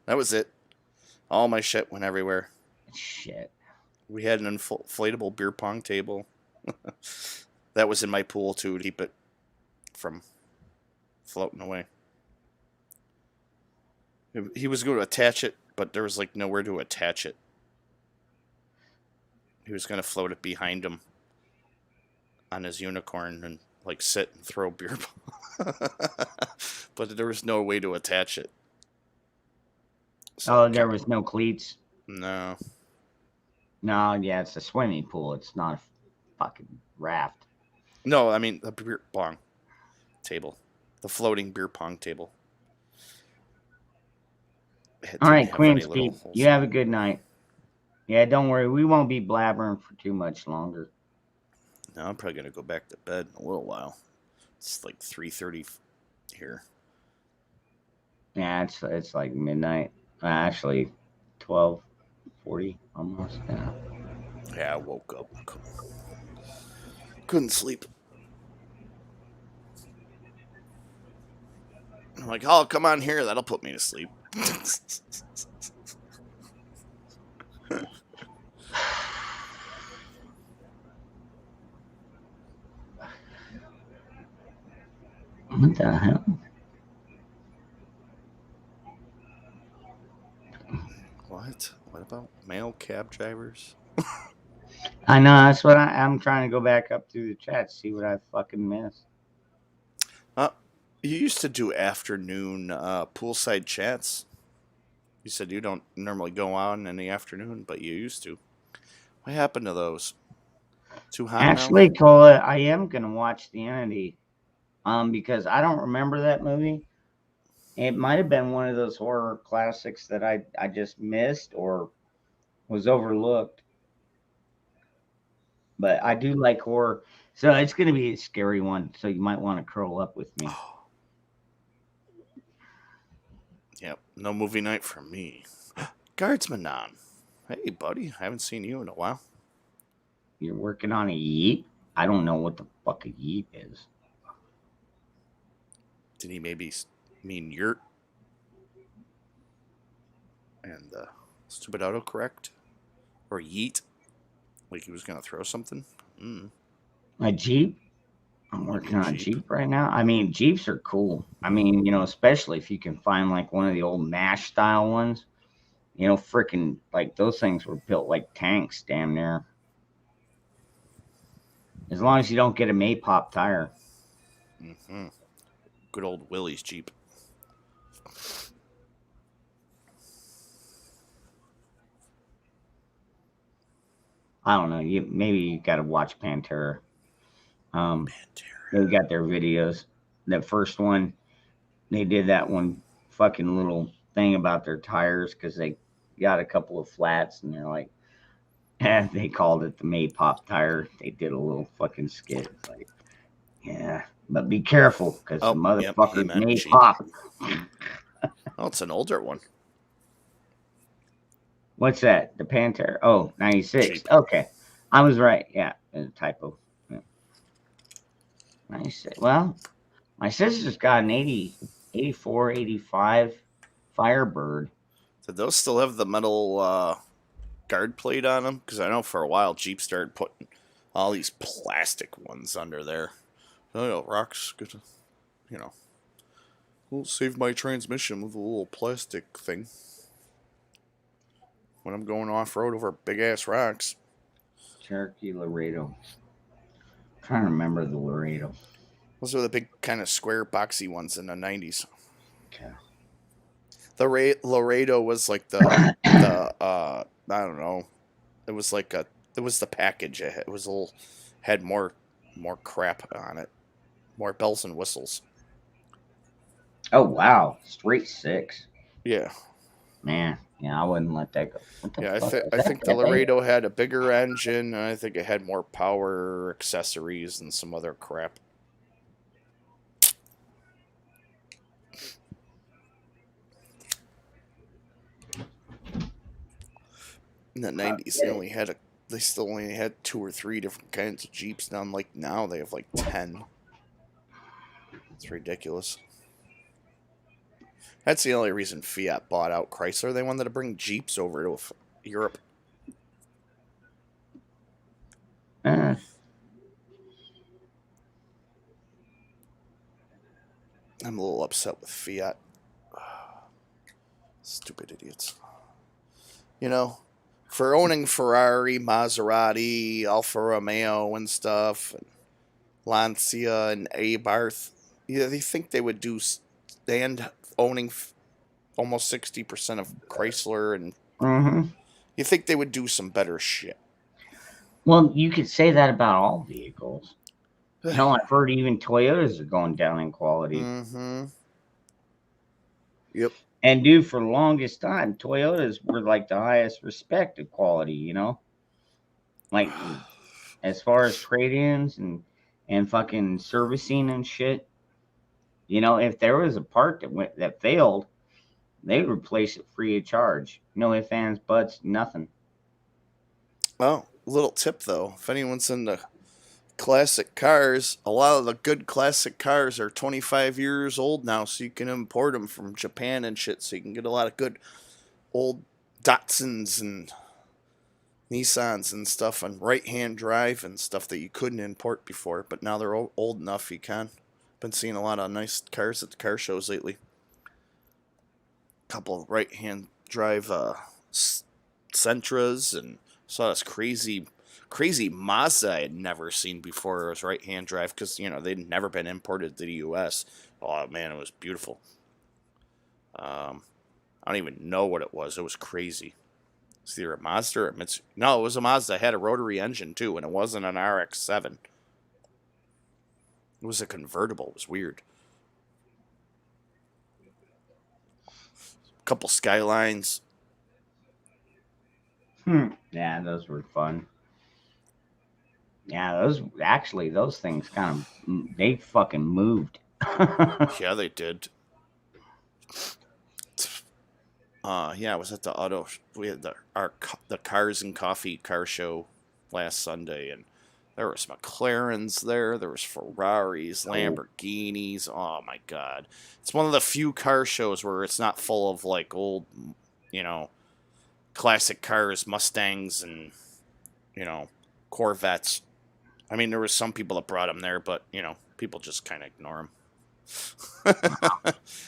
That was it. All my shit went everywhere. Shit. We had an inflatable beer pong table. That was in my pool too to keep it from floating away. He was going to attach it, but there was like nowhere to attach it. He was going to float it behind him on his unicorn and like sit and throw beer pong. But there was no way to attach it. So there was no cleats? No. No, yeah, it's a swimming pool. It's not a fucking raft. No, I mean the beer pong table. The floating beer pong table. All right, Queen's Peak, you have a good night. Yeah, don't worry. We won't be blabbering for too much longer. No, I'm probably going to go back to bed in a little while. It's like 3:30 here. Yeah, it's like midnight. Actually, 12:40 almost. Yeah, I woke up. Couldn't sleep. I'm like, oh, come on here. That'll put me to sleep. What the hell? What? What about male cab drivers? I know, that's what I'm trying to go back up through the chat, see what I fucking missed. You used to do afternoon poolside chats. You said you don't normally go on in the afternoon, but you used to. What happened to those? Too hot Actually, now? Cola, I am gonna watch The Entity, because I don't remember that movie. It might have been one of those horror classics that I just missed, or was overlooked. But I do like horror. So it's going to be a scary one. So you might want to curl up with me. Yep, no movie night for me. Guardsman on. Hey, buddy, I haven't seen you in a while. You're working on a yeet? I don't know what the fuck a yeet is. Did he maybe mean yurt? And stupid autocorrect? Or yeet? Like he was going to throw something? A Jeep? I'm working on a Jeep. Jeep right now. I mean, Jeeps are cool. I mean, especially if you can find like one of the old MASH style ones. Freaking like those things were built like tanks, damn near. As long as you don't get a Maypop tire. Mm-hmm. Good old Willie's Jeep. I don't know. Maybe you got to watch Pantera. They got their videos. That first one, they did that one fucking little thing about their tires because they got a couple of flats and they're like, they called it the Maypop tire. They did a little fucking skit. It's like, yeah, but be careful because the motherfuckers may pop. Oh, it's an older one. What's that? The Pantera? Oh, 96. Jeep. Okay. I was right. Yeah, a typo. Yeah. 96. Well, my sister's got an 80, 84, 85 Firebird. Did those still have the metal guard plate on them? Because I know for a while Jeep started putting all these plastic ones under there. Oh, rocks, good. We'll save my transmission with a little plastic thing when I'm going off road over big ass rocks. Cherokee Laredo. I'm trying to remember the Laredo. Those are the big kind of square boxy ones in the 90s. Okay. The Laredo was like the I don't know. It was like it was the package. It was a little, had more crap on it, more bells and whistles. Oh wow, straight 6. Yeah. Man, yeah, I wouldn't let that go. Yeah, I think the Laredo had a bigger engine, and I think it had more power, accessories, and some other crap. In the 90s, they still only had 2 or 3 different kinds of Jeeps. Now, now they have like 10. It's ridiculous. That's the only reason Fiat bought out Chrysler. They wanted to bring Jeeps over to Europe. Uh, I'm a little upset with Fiat. Stupid idiots. For owning Ferrari, Maserati, Alfa Romeo and stuff, and Lancia and Abarth, they think they would do stand owning almost 60% of Chrysler, and you think they would do some better shit. Well, you could say that about all vehicles. Hell, I've heard even Toyotas are going down in quality. Mm-hmm. Yep. And dude, for the longest time, Toyotas were like the highest respect of quality, Like as far as trade-ins and fucking servicing and shit. If there was a part that failed, they would replace it free of charge. No ifs, ands, buts, nothing. Well, little tip though, if anyone's into classic cars, a lot of the good classic cars are 25 years old now, so you can import them from Japan and shit, so you can get a lot of good old Datsuns and Nissans and stuff on right-hand drive and stuff that you couldn't import before, but now they're old enough you can. Been seeing a lot of nice cars at the car shows lately. Couple of right-hand drive Sentras, and saw this crazy Mazda I had never seen before. It was right-hand drive because they'd never been imported to the U.S. Oh man, it was beautiful. I don't even know what it was. It was crazy. It's either a Mazda or a Mitsubishi. No, it was a Mazda. It had a rotary engine too, and it wasn't an RX-7. It was a convertible. It was weird. Couple Skylines. Yeah, those were fun. Yeah, those things kind of they fucking moved. Yeah, they did. Yeah, I was at the auto. We had the Cars and Coffee car show last Sunday, and there was McLarens there. There was Ferraris, Oh, Lamborghinis. Oh my god, it's one of the few car shows where it's not full of like old, you know, classic cars, Mustangs, and Corvettes. I mean, there was some people that brought them there, but people just kind of ignore them.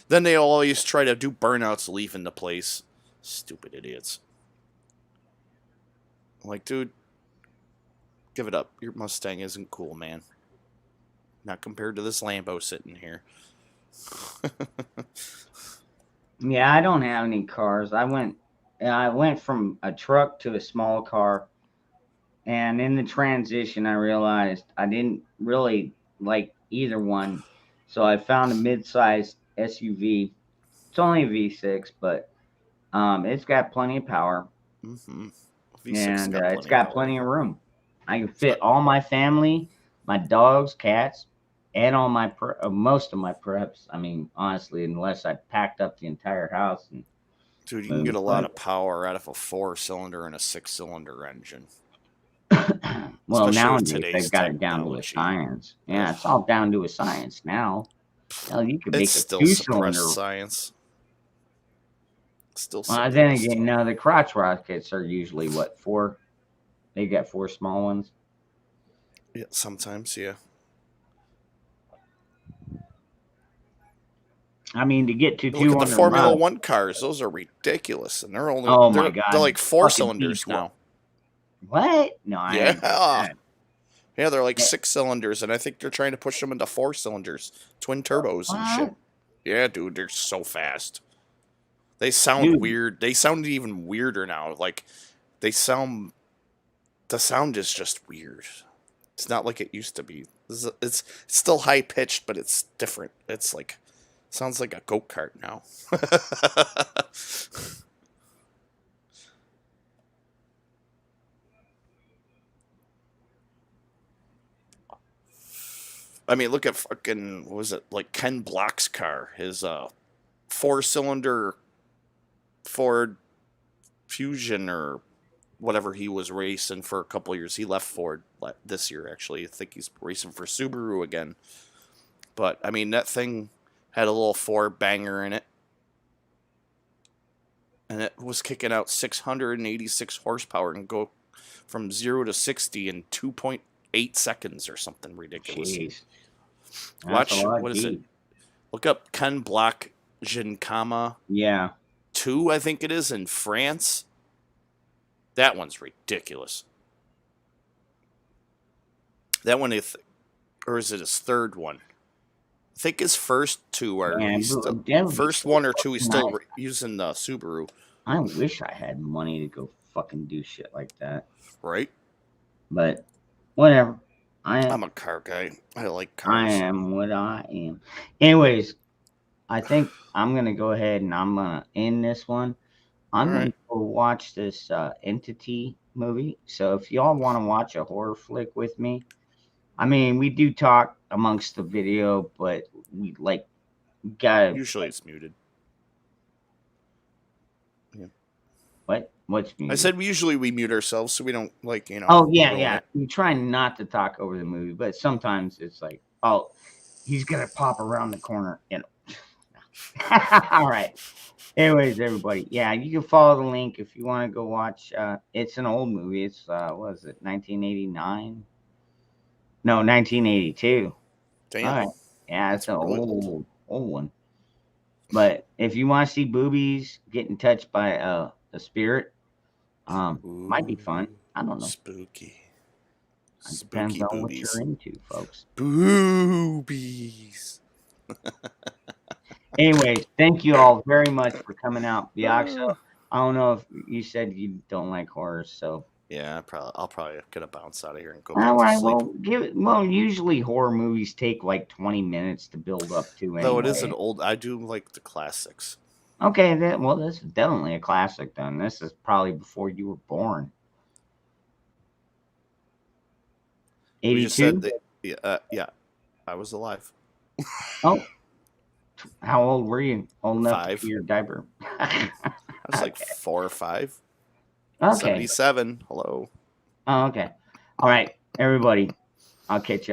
Then they always try to do burnouts leaving the place. Stupid idiots. Like, dude, give it up. Your Mustang isn't cool, man. Not compared to this Lambo sitting here. yeah, I don't have any cars. I went from a truck to a small car, and in the transition, I realized I didn't really like either one. So I found a mid-sized SUV. It's only a V6, but it's got plenty of power, Mm-hmm. V6 and got it's plenty of got power. plenty of room. I can It's fit got, all my family, my dogs, cats, and all my most of my preps. I mean, honestly, unless I packed up the entire house and dude, you can get moved, a lot but of power out of a 4-cylinder and a 6-cylinder engine. well, Especially with nowadays they've today's got it down to a technology. science. Yeah, Ugh. it's all down to a science now. Hell, you could It's make a still two-cylinder. suppressed science. Still Well, then suppressed. again, no, the crotch rockets are usually what, four? They got four small ones. Yeah, sometimes, yeah. I mean, to get to Look at the 200 Formula miles. One cars; those are ridiculous, and Oh my they're God, like fucking 4-cylinders V12. now. What? No, I ain't doing Yeah, that. yeah, they're like Eh, 6-cylinders, and I think they're trying to push them into 4-cylinders, twin turbos and shit. What? Yeah, dude, they're so fast. They sound Dude, weird. They sound even weirder now. Like they sound. The sound is just weird. It's not like it used to be. It's still high pitched, but it's different. It's like sounds like a go-kart now. I mean, look at fucking what was it like Ken Block's car? His 4-cylinder Ford Fusion or whatever he was racing for a couple of years. He left Ford this year, actually. I think he's racing for Subaru again. But, I mean, that thing had a little 4-banger in it. And it was kicking out 686 horsepower and go from 0 to 60 in 2.8 seconds or something ridiculous. jeez, that's a Watch, lot, what is it? dude. Look up Ken Block Gincama Yeah, 2, I think it is, in France. That one's ridiculous. That one, or is it his third one? I think his first two are. man, He's still, that would be first so one or two, he's fucking still nice. using the Subaru, I wish I had money to go fucking do shit like that, right? but whatever. I'm a car guy. I like I cars. am what I am. Anyways, I think I'm gonna go ahead and I'm gonna end this one. I'm All gonna right. go watch this Entity movie. So if y'all want to watch a horror flick with me, I mean, we do talk amongst the video, but we like gotta Usually it's muted. Yeah. what's I muted? said usually we mute ourselves so we don't Oh yeah, ruin yeah. it. We try not to talk over the movie, but sometimes it's like, oh, he's gonna pop around the corner, All right. Anyways, everybody, yeah, you can follow the link if you want to go watch. It's an old movie. It's what is it, 1989? No, 1982. Damn. All right, yeah, it's That's an really old. old one. But if you want to see boobies getting touched by a spirit, might be fun. Ooh, I don't know. spooky. It depends Spooky on what boobies. you're into, folks. Boobies. Anyways, thank you all very much for coming out. Bioxo, I don't know if you said you don't like horror, so Yeah, I'll probably gonna bounce out of here and go all back to right. sleep. Well, usually horror movies take like 20 minutes to build up to Though it is an anyway. old, I do like the classics. Okay, well, this is definitely a classic then. This is probably before you were born. We just said 82? that. Yeah, I was alive. Oh, how old were you? Old enough to 5. pee your diaper? I was like Okay. 4 or 5. Okay. 77. Hello. Oh, okay. All right, everybody. I'll catch you.